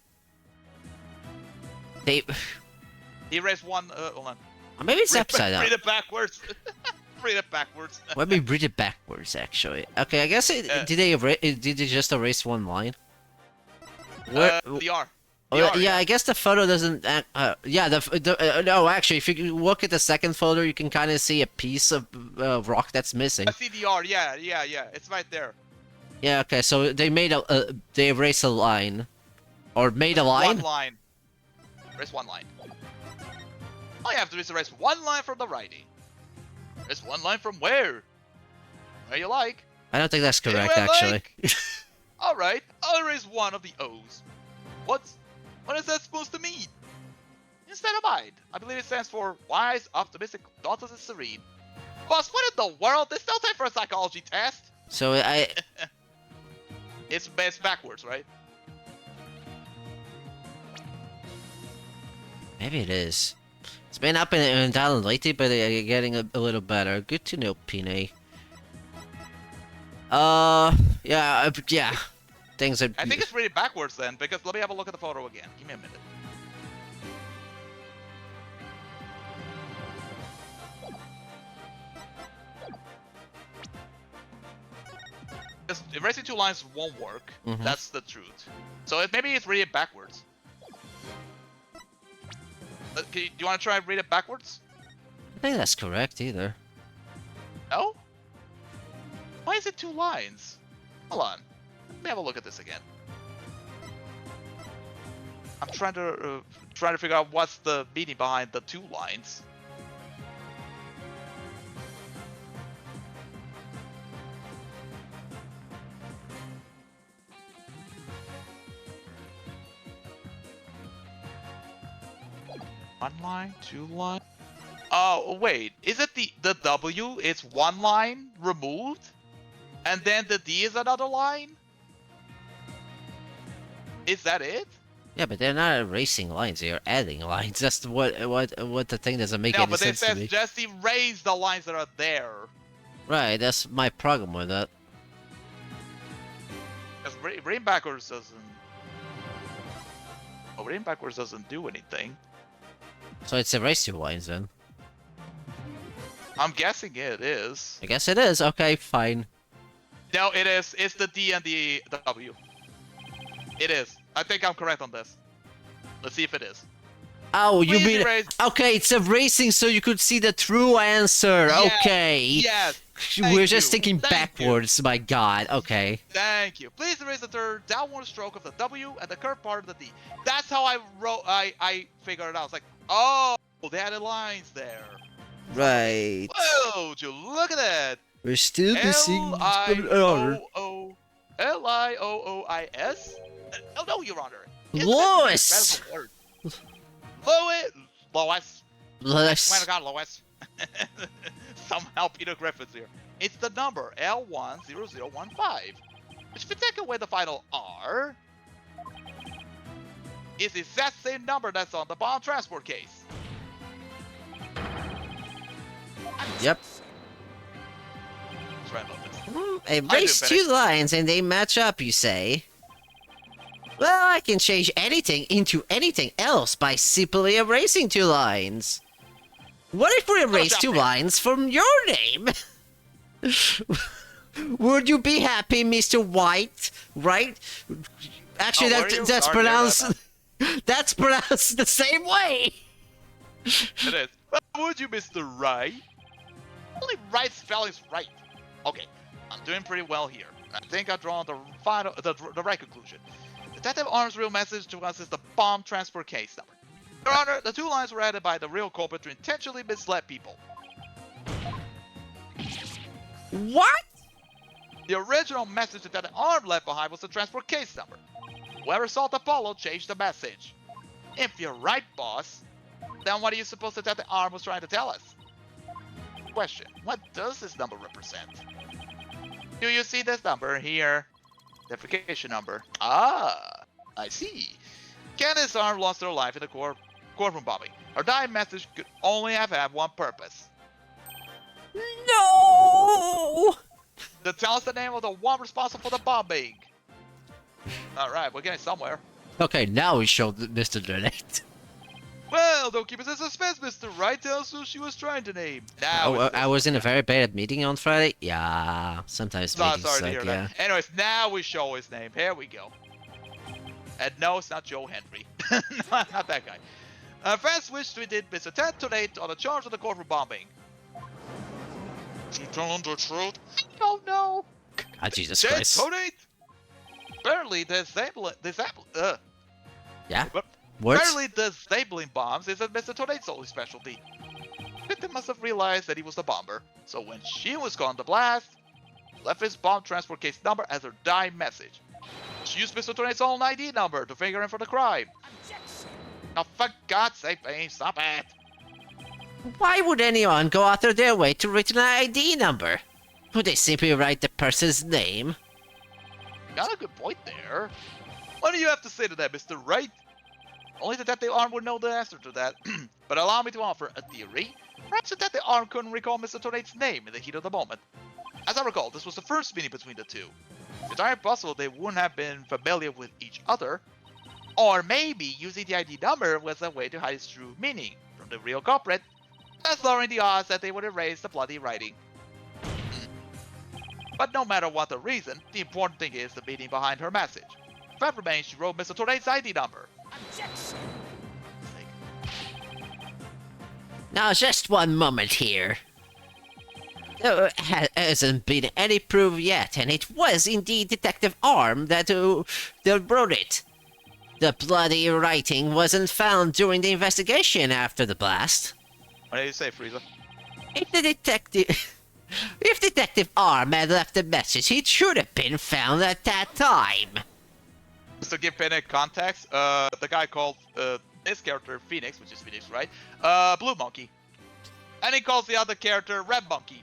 They... Erase 1, hold on. Maybe it's upside down. Read it backwards. Read it backwards. Let me read it backwards, actually. Okay, I guess did they just erase one line? Where, the R. oh, The R, yeah, I guess the photo doesn't. Yeah, no, actually, if you look at the second photo, you can kind of see a piece of rock that's missing. I see the R. Yeah. It's right there. Yeah, okay, so they made they erased a line, or made a line. One line. Erase 1 line. All you have to do is erase 1 line from the righty. Erase 1 line from where? Where you like. I don't think that's correct, Anywhere actually. All right, I'll erase 1 of the O's. What is that supposed to mean? Instead of mind, I believe it stands for wise, optimistic, dauntless, and serene. Boss, what in the world? There's no time for a psychology test. So It's backwards, right? maybe it is. It's been up and down lately, but getting a little better. Good to know, Pine. Yeah. Things are. I think it's really backwards then, because let me have a look at the photo again. Give me a minute. Because erasing 2 lines won't work. That's the truth. So maybe it's really backwards. Do you want to try and read it backwards? I think that's correct, either. No? Why is it 2 lines? Hold on. Let me have a look at this again. I'm trying to figure out what's the meaning behind the 2 lines. One line, 2 line. Oh wait, is it the W? It's 1 line removed, and then the D is another line. Is that it? Yeah, but they're not erasing lines; they're adding lines. That's what the thing doesn't make any sense to me. No, but it says just erase the lines that are there. Right, that's my problem with that. Because reading backwards doesn't. Oh, reading backwards doesn't do anything. So it's erased 2 lines then. I'm guessing it is. I guess it is. Okay, fine. No, it is. It's the D and the W. It is. I think I'm correct on this. Let's see if it is. Oh, you Please mean... erase. Okay, it's erasing so you could see the true answer. Yes, Okay. Yes. We're just Thank thinking you. backwards, my god. Okay. Thank you. Please erase the third downward stroke of the W and the curved part of the D. That's how I wrote. I figured it out. It's like, oh, they added lines there. Right. Whoa, would you look at that? We're still missing... L-I-O-O-I-S? Oh, no, Your Honor. Lois! Lois. Lois. Swear to God, Lois. Somehow Peter Griffith's here. It's the number L10015. Which if you take away the final R, is the exact same number that's on the bomb transport case. Yep. Let's write about this. Erase 2 lines and they match up, you say? Well, I can change anything into anything else by simply erasing 2 lines. What if we erase 2 lines from your name? Would you be happy, Mr. White? Right? Actually, that's pronounced... That's pronounced the same way! It is. But would you, Mr. Wright? Only right spelling's right. Okay, I'm doing pretty well here. I think I've drawn the right conclusion. Detective Arm's real message to us is the bomb transport case number. Your Honor, the 2 lines were added by the real culprit to intentionally mislead people. What? The original message that the arm left behind was the transport case number. Whoever saw the Apollo changed the message. If you're right, boss, then what are you supposed to that the arm was trying to tell us? Question, what does this number represent? Do you see this number here? Identification number. Ah, I see. Candace's arm lost her life in the courtroom bombing. Her dying message could only have had one purpose. No! To tell us the name of the one responsible for the bombing. Alright, we're getting somewhere. Okay, now we showed Mr. Donate. Well, don't keep us in suspense, Mr. Wright. Tell us who she was trying to name. Now I was in a very bad meeting on Friday. Yeah, sometimes Oh, meetings sorry to suck, hear yeah. that. Anyways, now we show his name. Here we go. And no, it's not Joe Henry. Not that guy. Fans wished we did Mr. Ted Donate on the charge of the courtroom bombing. To tell the truth? I don't know. Ah, Jesus Ted Christ. Donate? Barely Yeah? But Words? barely disabling bombs isn't Mr. Tonate's only specialty. Victim must have realized that he was the bomber, so when she was gone to blast, left his bomb transport case number as her dying message. She used Mr. Tonate's own ID number to figure in for the crime. Objection! Now, for God's sake, Bane, stop it! Why would anyone go out of their way to write an ID number? Would they simply write the person's name? Got a good point there. What do you have to say to that, Mr. Wright? Only the Detective Arm would know the answer to that, but allow me to offer a theory. Perhaps the Detective Arm couldn't recall Mr. Tonate's name in the heat of the moment. As I recall, this was the first meeting between the two. It's entirely possible they wouldn't have been familiar with each other, or maybe using the ID number was a way to hide its true meaning from the real culprit, thus lowering the odds that they would erase the bloody writing. But no matter what the reason, the important thing is the meaning behind her message. Fact remains she wrote Mr. Tonate's ID number. Objection! Now, just one moment here. There hasn't been any proof yet, and it was indeed Detective Arm that wrote it. The bloody writing wasn't found during the investigation after the blast. What did you say, Frieza? If Detective Arm had left a message, it should have been found at that time. Just to give Panic context, the guy called this character Phoenix, which is Phoenix, right? Blue Monkey. And he calls the other character Red Monkey.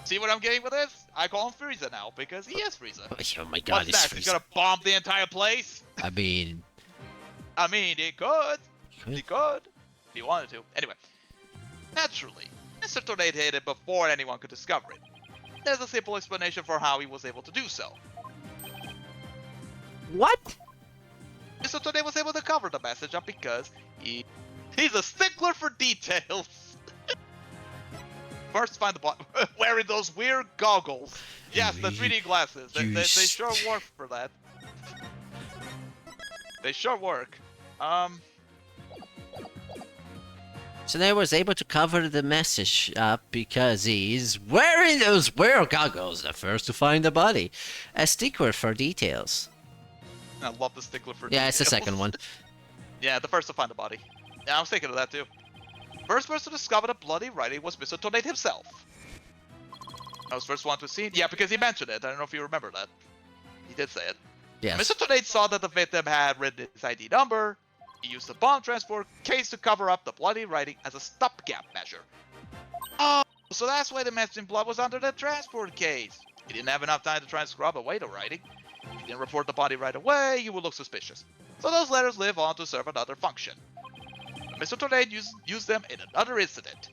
See what I'm getting with this? I call him Frieza now, because he is Frieza. Oh my god, What's next? He's gonna bomb the entire place? I mean, he could. He could. If he wanted to. Anyway. Naturally, Mr. Tornado hit it before anyone could discover it. There's a simple explanation for how he was able to do so. what? Mr. Tornado was able to cover the message up because he's a stickler for details. First, find the bot wearing those weird goggles. Yes, the 3D glasses. They sure work for that. They sure work. So they was able to cover the message up because he's wearing those weird goggles, the first to find the body. A sticker for details. I love the stickler for Yeah, details. it's the second one. Yeah, the first to find the body. Yeah, I was thinking of that too. First person to discover the bloody writing was Mr. Tornado himself. I was first one to see it. Yeah, because he mentioned it. I don't know if you remember that. He did say it. Yes. Mr. Tornado saw that the victim had written his ID number. He used the bomb transport case to cover up the bloody writing as a stopgap measure. Oh, so that's why the message in blood was under the transport case. He didn't have enough time to try and scrub away the writing. If he didn't report the body right away, you would look suspicious. So those letters live on to serve another function. Mr. Tornado used them in another incident.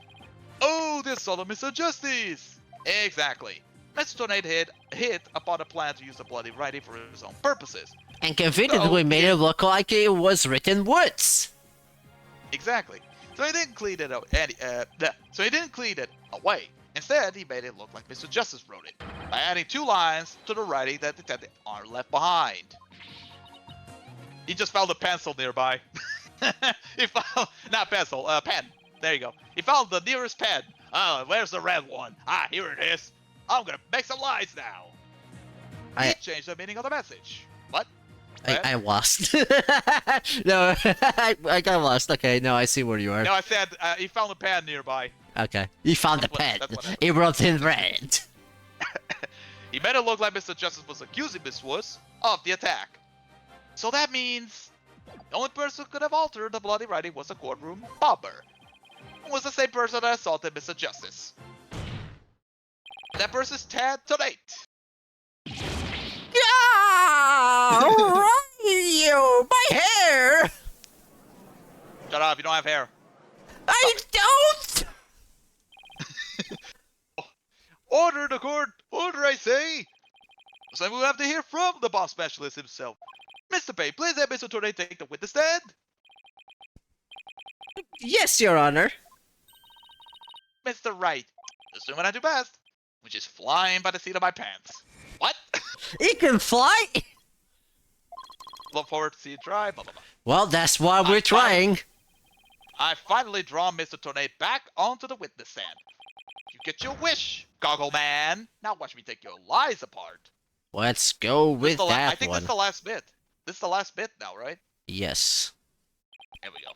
Oh, this saw the Mr. Justice! Exactly. Mr. Tornado hit upon a plan to use the bloody writing for his own purposes. And conveniently made it look like it was written words. Exactly. So he didn't clean it away. Instead, he made it look like Mr. Justice wrote it by adding 2 lines to the writing that Detective Arm left behind. He just found a pencil nearby. He found, not pencil, pen. There you go. He found the nearest pen Oh, where's the red one? Ah, here it is. I'm gonna make some lies now. I- He changed the meaning of the message. What? I lost. No, I got lost. Okay, no, I see where you are. No, I said he found a pen nearby. Okay, you found the That's what- pen. that's what happened. It wrote in red. He made it look like Mr. Justice was accusing Miss Woods of the attack. So that means the only person who could have altered the bloody writing was a courtroom robber. It was the same person that assaulted Mr. Justice. That person's Ted tonight. Yeah, you, my hair. Shut up, you don't have hair. I don't. Order the court! Order, I say! So we'll have to hear from the boss specialist himself. Mr. Payne, please have Mr. Tornay take the witness stand. Yes, Your Honor. Mr. Wright, assuming I do best, which is flying by the seat of my pants. What? He can fly. Look forward to see you try, blah blah blah. Well, that's why we're trying. I finally draw Mr. Tornay back onto the witness stand. You get your wish, Goggle Man. Now watch me take your lies apart. Let's go with that I think one. this is the last bit. This is the last bit now, right? Yes. There we go.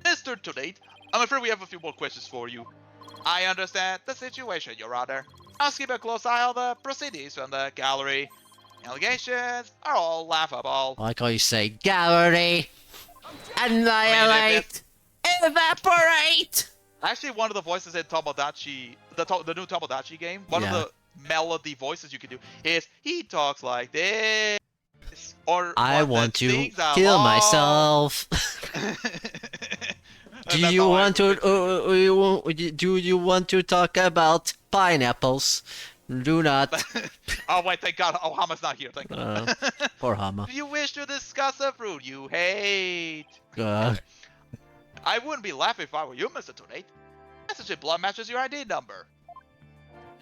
Mr. Tornay, I'm afraid we have a few more questions for you. I understand the situation, Your Honor. I'll keep a close eye on the proceedings from the gallery. Allegations are all laughable. I like how you say gallery, annihilate, evaporate. Actually, one of the voices in Tomodachi, the new Tomodachi game, one of the melody voices you can do is he talks like this, or I one want that to sings kill along. myself. Do That's you how I want to? relate Do you want to talk about pineapples? Do not. Oh wait, thank God. Oh, Hama's not here. Thank God. Poor Hama. Do you wish to discuss a fruit you hate? Uh, I wouldn't be laughing if I were you, Mr. Tornate. Message in blood matches your ID number.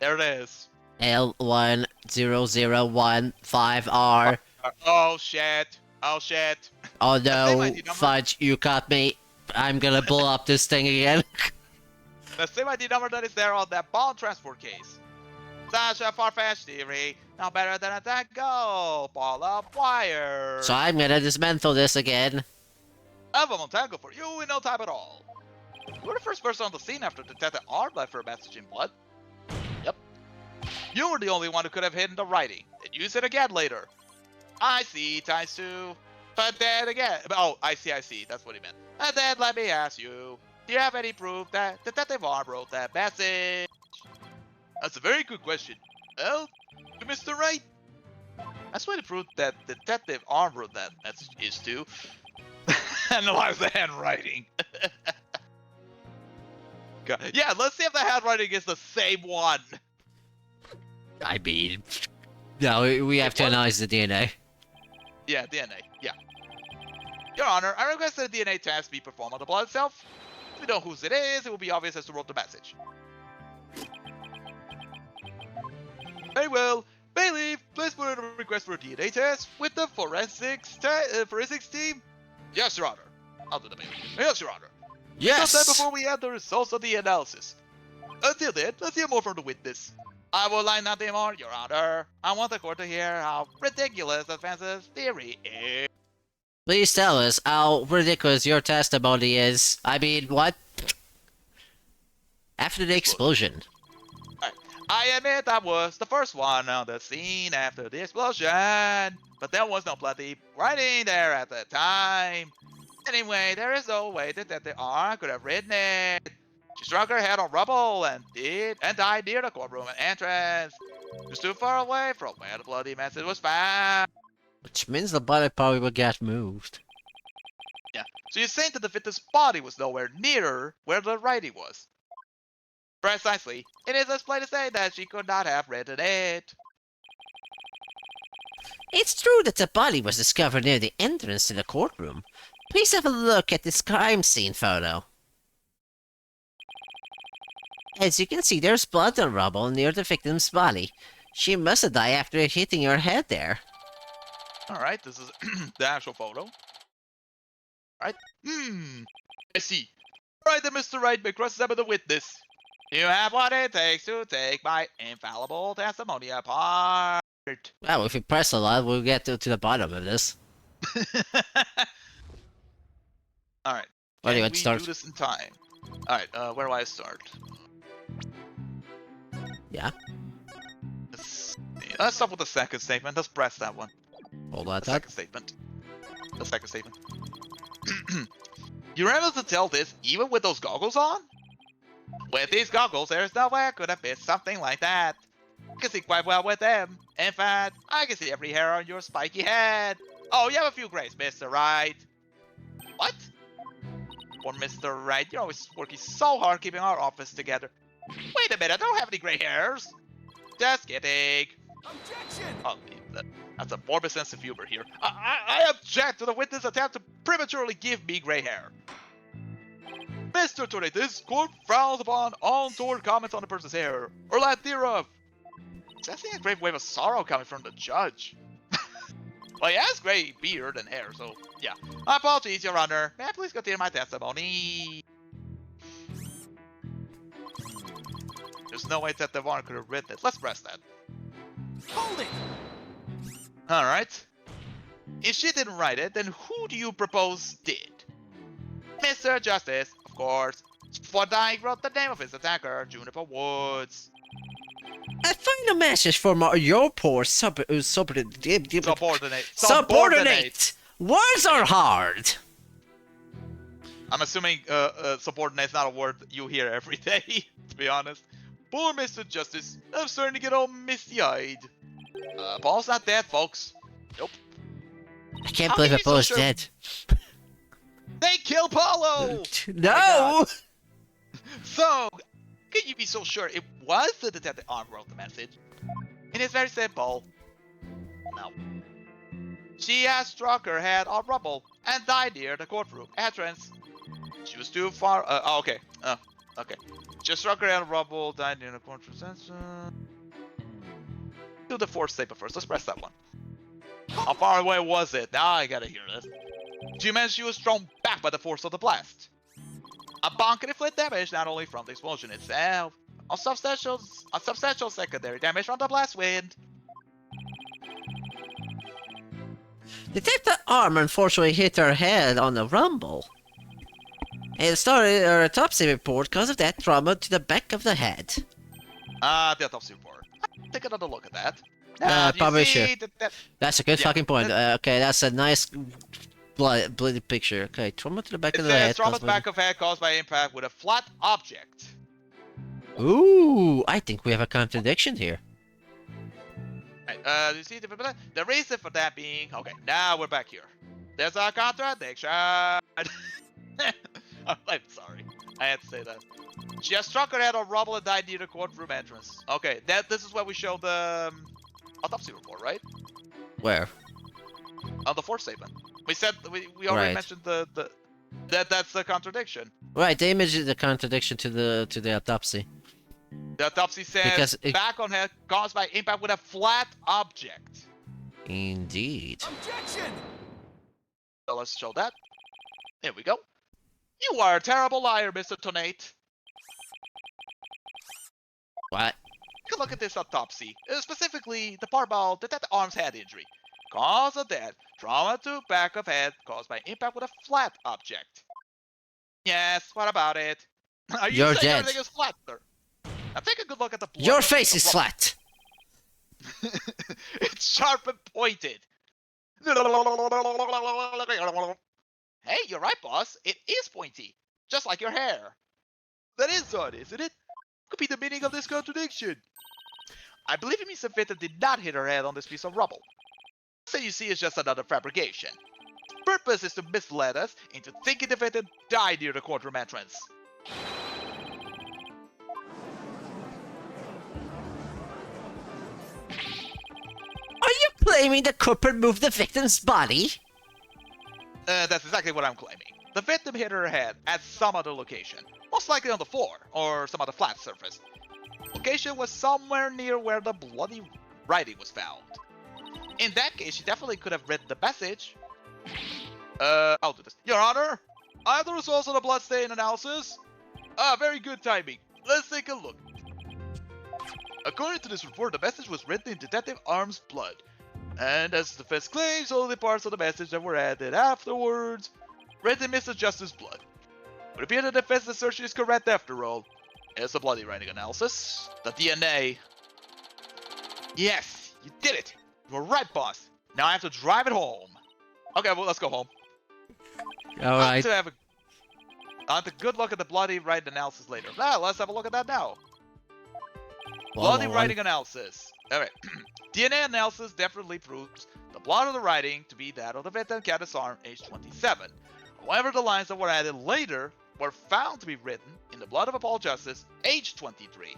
There it is. L10015R. Oh shit. Oh shit. Oh That's no, my ID number. fudge! You caught me. I'm gonna blow up this thing again. The same ID number that is there on that ball transport case. Such a far-fetched theory. No better than a tango. Ball of wire. So I'm gonna dismantle this again. I have a Montango for you in no time at all. You were the first person on the scene after Detective R left for a message in blood. Yep. You were the only one who could have hidden the writing, and use it again later. I see, times two. But then again, oh, I see, that's what he meant. And then let me ask you, do you have any proof that Detective R wrote that message? That's a very good question. Well, to Mr. Wright. That's why the proof that Detective R wrote that message is to analyze the handwriting. God. Yeah, let's see if the handwriting is the same one. I mean, no, we have to analyze the DNA. Yeah, DNA. Yeah. Your Honor, I request that a DNA test be performed on the blood itself. If we know whose it is, it will be obvious as to who wrote the message. Very well. Bailiff, please put in a request for a DNA test with the forensics team. Yes, Your Honor. I'll do the bailiff. Yes, Your Honor. Yes. Sometime before we have the results of the analysis. Until then, let's hear more from the witness. I will line nothing more, Your Honor. I want the court to hear how ridiculous Advance's theory is. Please tell us how ridiculous your testimony is. I mean, what? After the explosion. I admit I was the first one on the scene after the explosion, but there was no bloody writing there at the time. Anyway, there is no way that the R could have written it. She struck her head on rubble and died near the courtroom entrance. She stood far away from where the bloody message was found. Which means the body probably will get moved. Yeah, so you're saying that the victim's body was nowhere near where the writing was? Precisely. It is as plain to say that she could not have written it. It's true that the body was discovered near the entrance to the courtroom. Please have a look at this crime scene photo. As you can see, there's blood and rubble near the victim's body. She must have died after hitting her head there. Alright, this is the actual photo. Alright. I see. Right, then, Mr. Wright may cross-examine the witness. You have what it takes to take my infallible testimony apart. Well, if we press a lot, we'll get to the bottom of this. All right. Where do you Can want to we start? do this in time? All right. Where do I start? Yeah. Let's start with the second statement. Let's press that one. Hold on. The second statement. The second statement. You're able to tell this even with those goggles on? With these goggles, there's no way I could have missed something like that. I can see quite well with them. In fact, I can see every hair on your spiky head. Oh, you have a few grays, Mr. Wright. What? Poor Mr. Wright, you're always working so hard keeping our office together. Wait a minute, I don't have any gray hairs. Just kidding. Objection! Oh, that's a morbid sense of humor here. I object to the witness attempt to prematurely give me gray hair. Mr. Attorney, this court frowns upon untoward comments on a person's hair, or lack thereof. Sensing a grave wave of sorrow coming from the judge. Well, he has gray beard and hair, so yeah. My apologies, Your Honor. May I please continue my testimony? There's no way that the Warren could have written it. Let's press that. Hold it! Alright. If she didn't write it, then who do you propose did? Mr. Justice, of course. For Dyke wrote the name of his attacker, Juniper Woods. I find a message from your poor subordinate. Subordinate. Words are hard. I'm assuming subordinate is not a word you hear every day, to be honest. Poor Mr. Justice, I'm starting to get all misty-eyed. Paul's not dead, folks. Nope. I can't How believe can you Apollo's so sure- dead. They kill Paulo! No! So, can you be so sure it was the detective arm wrote the message? It is very simple. No. She has struck her head on rubble and died near the courtroom entrance. She was too far. Okay. Okay. She struck her head on rubble, died near the courtroom entrance. Do the fourth statement first. Let's press that one. How far away was it? Now I gotta hear this. She meant she was thrown back by the force of the blast. Upon can inflict damage not only from the explosion itself, a substantial secondary damage from the blast wind. Detective arm unfortunately hit her head on the rumble. And it started her autopsy report because of that trauma to the back of the head. The autopsy report. Take another look at that. Probably sure. That That's a good Yeah, fucking point. Okay, that's a nice bloody picture. Okay, trauma to the back it of the head. says trauma caused to by- back of head caused by impact with a flat object. Ooh, I think we have a contradiction here. Right, you see the reason for that being... Okay, now we're back here. There's a contradiction. I'm sorry. I had to say that. She has struck her head on rubble and died near the courtroom entrance. Okay, this is where we show the autopsy report, right? Where? On the fourth statement. We said we already Right. mentioned that's the contradiction. Right, the image is the contradiction to the autopsy. The autopsy says Because it- back on head caused by impact with a flat object. Indeed. Objection! So let's show that. There we go. You are a terrible liar, Mr. Tonate. What? Take a look at this autopsy, specifically the part about Detective Arm's head injury. Cause of death, trauma to back of head caused by impact with a flat object. Yes, what about it? Are you You're saying dead. everything is flat, sir? Now take a good look at the blood. Your face is flat. It's sharp and pointed. Hey, you're right, boss. It is pointy, just like your hair. That is odd, isn't it? Could be the meaning of this contradiction. I believe it means the victim did not hit her head on this piece of rubble. So you see, it's just another fabrication. Its purpose is to mislead us into thinking the victim died near the courtroom entrance. Are you claiming the culprit moved the victim's body? That's exactly what I'm claiming. The victim hit her head at some other location, most likely on the floor or some other flat surface. Location was somewhere near where the bloody writing was found. In that case, she definitely could have read the message. I'll do this. Your Honor, I have the results of the bloodstain analysis. Ah, very good timing. Let's take a look. According to this report, the message was written in Detective Arm's blood. And as the defense claims, only parts of the message that were added afterwards read in Mr. Justice's blood. It would appear the defense assertion is correct after all. Here's the bloody writing analysis. The DNA. Yes, you did it. You were right, boss. Now I have to drive it home. Okay, well, let's go home. All right. On to good look at the bloody writing analysis later. Now, let's have a look at that now. Well, Bloody writing analysis. Alright. DNA analysis definitely proves the blood of the writing to be that of the victim, Candace Arm, age 27. However, the lines that were added later were found to be written in the blood of Paul Justice, age 23.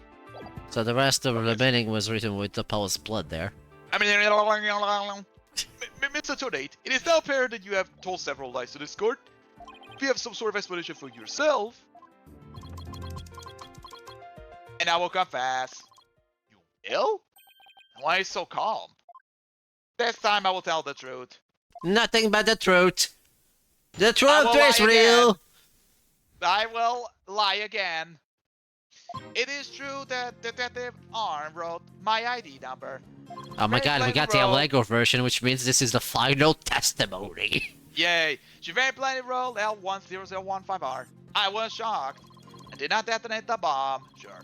So the rest of the remaining was written with the Paul's blood there. I mean, Mr. Tonate, it is now apparent that you have told several lies to this court. If you have some sort of explanation for yourself, and I will confess. You will? Why are you so calm? This time I will tell the truth. Nothing but the truth. The truth will is lie real. again. I will lie again. It is true that Detective Arm wrote my ID number. Oh my Very god, we plainly got the wrote- Lego version, which means this is the final testimony. Yay! She very plainly wrote L10015R. I was shocked. I did not detonate the bomb. Sure.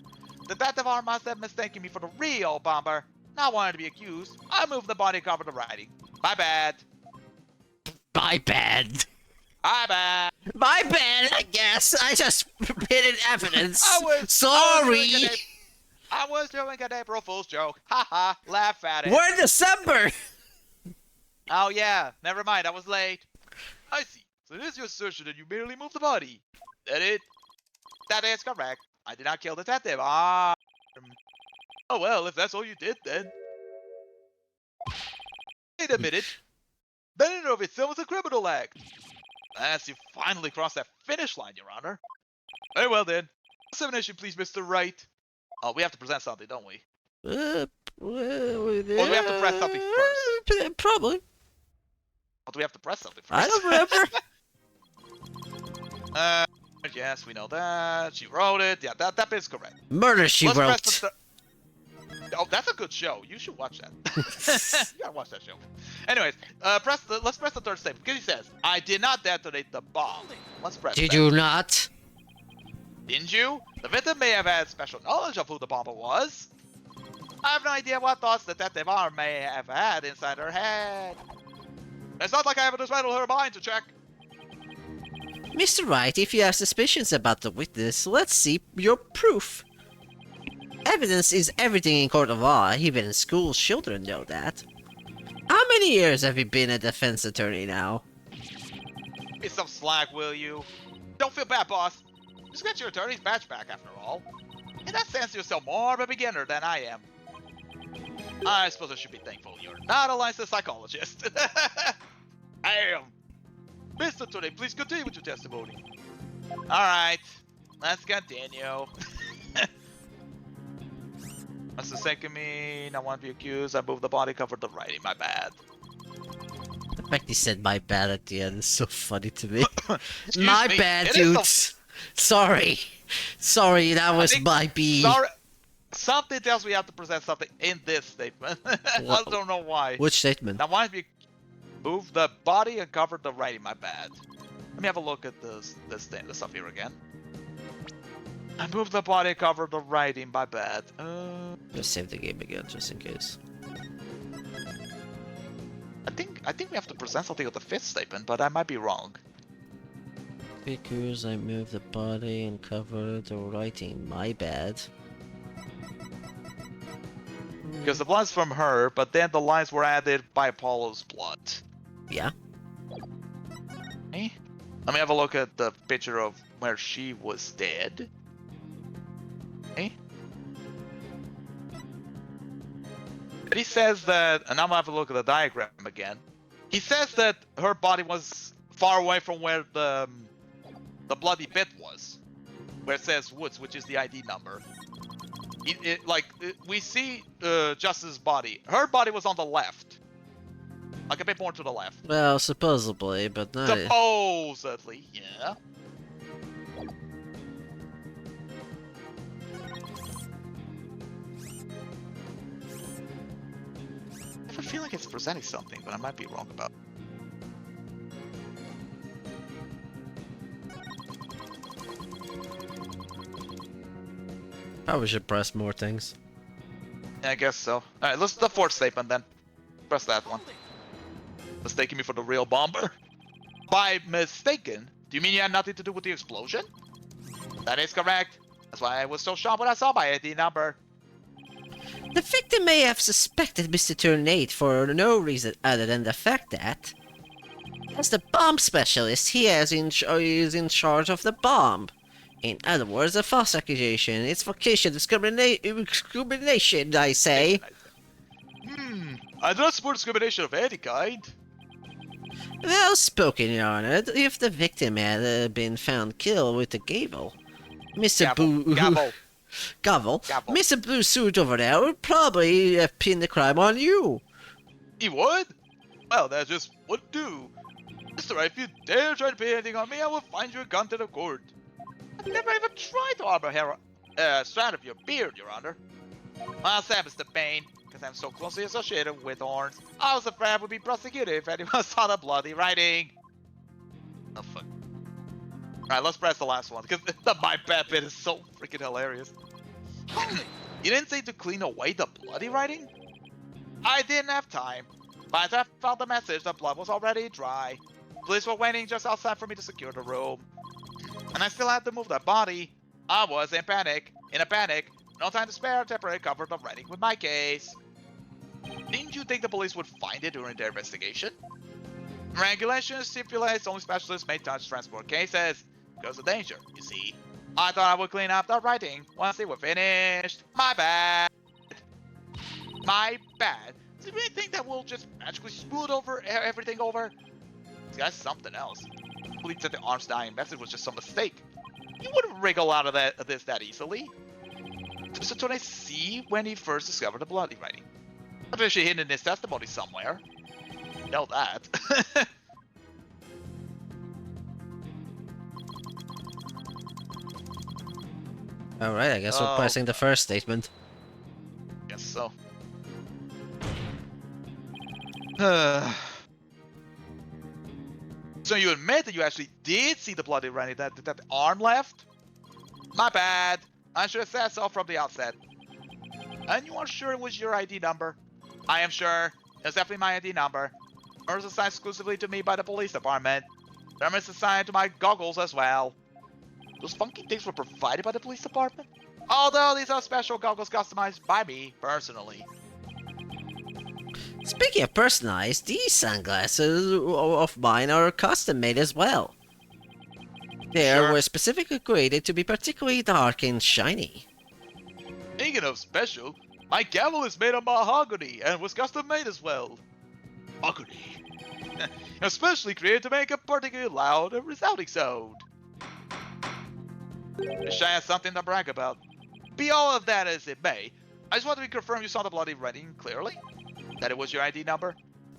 Detective Arm must have mistaken me for the real bomber. Not wanting to be accused, I moved the body cover the writing. My bad. My bad. My bad. My bad, I guess. I just hidden evidence. Sorry. Sorry. I was doing an April Fool's joke. Haha, laugh at it. We're in December. Oh yeah, never mind, I was late. I see. So it is your assertion that you merely moved the body. That it? That is correct. I did not kill the detective. Ah. Oh well, if that's all you did then. Wait a minute. That in and of itself was a criminal act. As you finally crossed that finish line, Your Honor. Very well then. Examination please, Mr. Wright. Oh, we have to present something, don't we? Or Or do we have to press something first? Probably. Or do we have to press something first? I don't remember. Yes, we know that. She wrote it. Yeah, that bit's correct. Murder, she Let's wrote. press the oh, that's a good show. You should watch that. You gotta watch that show. Anyways, let's press the third statement. Because he says, I did not detonate the bomb. Let's press Did that. you not? Didn't you? The victim may have had special knowledge of who the bomber was. I have no idea what thoughts Detective Arm may have had inside her head. It's not like I haven't dismantled her mind to check. Mr. Wright, if you have suspicions about the witness, let's see your proof. Evidence is everything in court of law, even school children know that. How many years have you been a defense attorney now? Give me some slack, will you? Don't feel bad, boss. Just get your attorney's badge back after all. In that sense, you're still more of a beginner than I am. I suppose I should be thankful you're not a licensed psychologist. I am. Mr. Today, please continue with your testimony. Alright, let's continue. That's the second me, not want to be accused. I moved the body cover the writing, my bad. The fact he said my bad at the end is so funny to me. Excuse My me, bad, it is dudes. Sorry. Sorry, that was think- my B. Sorry. Something tells me we have to present something in this statement. I What? don't know why. Which statement? Now, why don't we move the body and cover the writing? My bad. Let me have a look at this stuff here again. I moved the body and covered the writing. My bad. Let's save the game again, just in case. I think we have to present something with the fifth statement, but I might be wrong. Because I moved the body and covered the writing. My bad. Because the blood's from her, but then the lines were added by Apollo's blood. Yeah. Okay. Let me have a look at the picture of where she was dead. Okay. And he says that, and I'm gonna have a look at the diagram again. He says that her body was far away from where the bloody bit was, where it says Woods, which is the ID number. We see Justice's body. Her body was on the left. Like a bit more to the left. Well, supposedly, but not. Supposedly, yeah. I have a feeling it's presenting something, but I might be wrong about it. Probably should press more things. Yeah, I guess so. Alright, let's do the fourth statement then. Press that one. Mistaking me for the real bomber? By mistaken, do you mean you had nothing to do with the explosion? That is correct. That's why I was so shocked when I saw my ID number. The victim may have suspected Mr. Tornade for no reason other than the fact that, as the bomb specialist, he is in charge of the bomb. In other words, a false accusation. It's vocation discrimination, I say. I do not support discrimination of any kind. Well spoken, Your Honor. If the victim had been found killed with a gavel, Mr. Gavel. Gavel. Gavel. Mr. Blue Suit over there would probably have pinned the crime on you. He would? Well, that just would do. Mister, if you dare try to pin anything on me, I will find you a gun to the court. I've never even tried to harbor hair, strand of your beard, Your Honor. Well said, Mr. Bain, because I'm so closely associated with Horns. I was afraid I would be prosecuted if anyone saw the bloody writing. Oh, fuck. Alright, let's press the last one, because the my bad bit is so freaking hilarious. You didn't say to clean away the bloody writing? I didn't have time. By the time I found the message, the blood was already dry. Police were waiting just outside for me to secure the room. And I still had to move the body. I was in panic. In a panic. No time to spare. Temporarily covered up writing with my case. Didn't you think the police would find it during their investigation? Regulation stipulates only specialists may touch transport cases. Because of danger, you see. I thought I would clean up the writing once they were finished. My bad. My bad. Do you really think that we'll just magically smooth over everything over? That's something else. I believe that the arm's dying message was just some mistake. You wouldn't wriggle out of this that easily. Mr. Tone see when he first discovered the bloody writing. I'm sure hidden in his testimony somewhere. You know that. Alright, I guess we're pressing the first statement. Guess so. So you admit that you actually did see the bloody writing that the arm left? My bad. I should have said so from the outset. And you are sure it was your ID number? I am sure. It's definitely my ID number. It was assigned exclusively to me by the police department. Them is assigned to my goggles as well. Those funky things were provided by the police department? Although these are special goggles customized by me personally. Speaking of personalized, these sunglasses of mine are custom made as well. They were specifically created to be particularly dark and shiny. Speaking of special, my gavel is made of mahogany and was custom made as well. Mahogany. Especially created to make a particularly loud and resounding sound. Wish I had something to brag about. Be all of that as it may, I just want to confirm you saw the bloody writing clearly. That it was your ID number.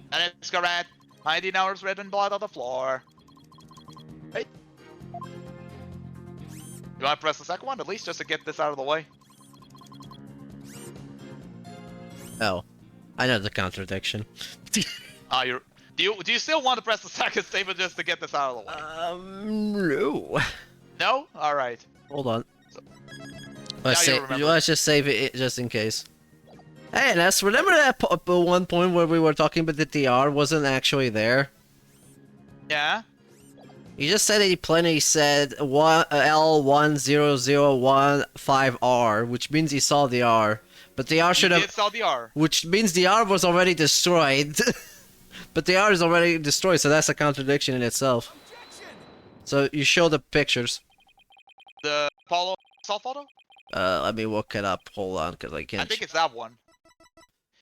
That is correct. My ID number is written in blood on the floor. Right? You want to press the second one at least just to get this out of the way? Oh, I know the contradiction. Do you still want to press the second statement just to get this out of the way? No. No? Alright. Hold on. So, Let's just save it just in case. Hey, Les, remember that one point where we were talking about the DR wasn't actually there? Yeah? You just said that he plenty said L10015R, which means he saw the R. But the R should have... saw the R. Which means the R was already destroyed. But the R is already destroyed, so that's a contradiction in itself. Objection! So you show the pictures. The Apollo assault photo? Let me look it up. Hold on, because I can't... I think it's that one.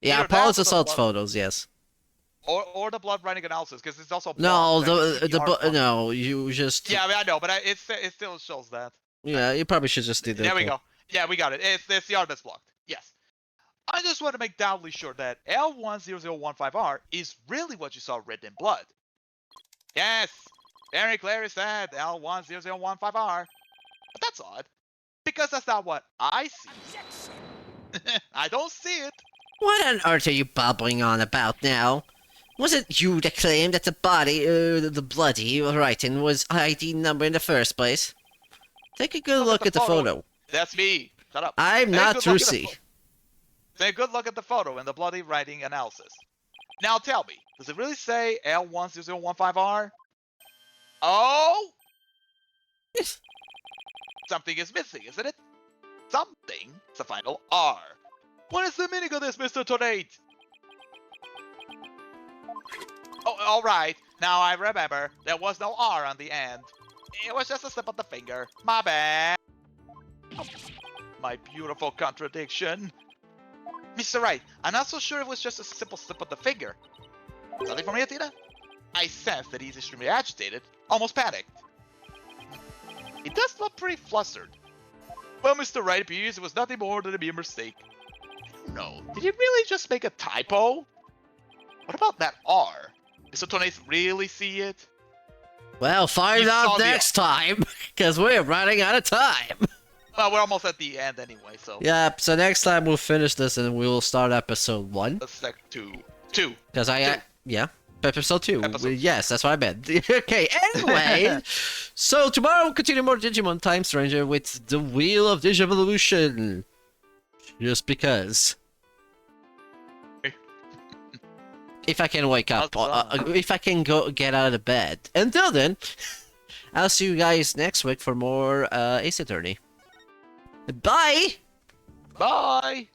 Yeah, Either Apollo's that or the assault blood- photos, yes. Or the blood writing analysis, because it's also No, blood, no, you just... Yeah, I mean, I know, but it still shows that. Yeah, you probably should just do that. There we go. Yeah, we got it. It's the R that's blocked. Yes. I just want to make doubly sure that L10015R is really what you saw written in blood. Yes, very clearly said L10015R. But that's odd, because that's not what I see. Objection! I don't see it. What on earth are you babbling on about now? Was it you that claimed that the body, the bloody writing was ID number in the first place? Take a good look at the photo. That's me. Shut up. I'm Take a not good look at the Trucy. Take a good look at the photo and the bloody writing analysis. Now tell me, does it really say L10015R? Oh! Something is missing, isn't it? Something. It's the final R. What is the meaning of this, Mr. Tornate? Oh, alright. Now I remember. There was no R on the end. It was just a slip of the finger. My bad. My beautiful contradiction. Mr. Wright, I'm not so sure it was just a simple slip of the finger. Something from me, Athena? I sense that he's extremely agitated, almost panicked. He does look pretty flustered. Well, Mr. Wright appears it was nothing more than a mere mistake. No, did he really just make a typo? What about that R? Mr. Tornate really see it? Well, find You saw out the- next time, because we're running out of time. Well, we're almost at the end anyway, so Yep, so next time we'll finish this and we'll start episode 1. let's sec two. Because yeah, episode 2. Episode- Yes, that's what I meant. Okay, anyway, so tomorrow we'll continue more Digimon Time Stranger with the Wheel of Digivolution. Just because. If I can wake up, if I can get out of bed. Until then, I'll see you guys next week for more Ace Attorney. Bye! Bye!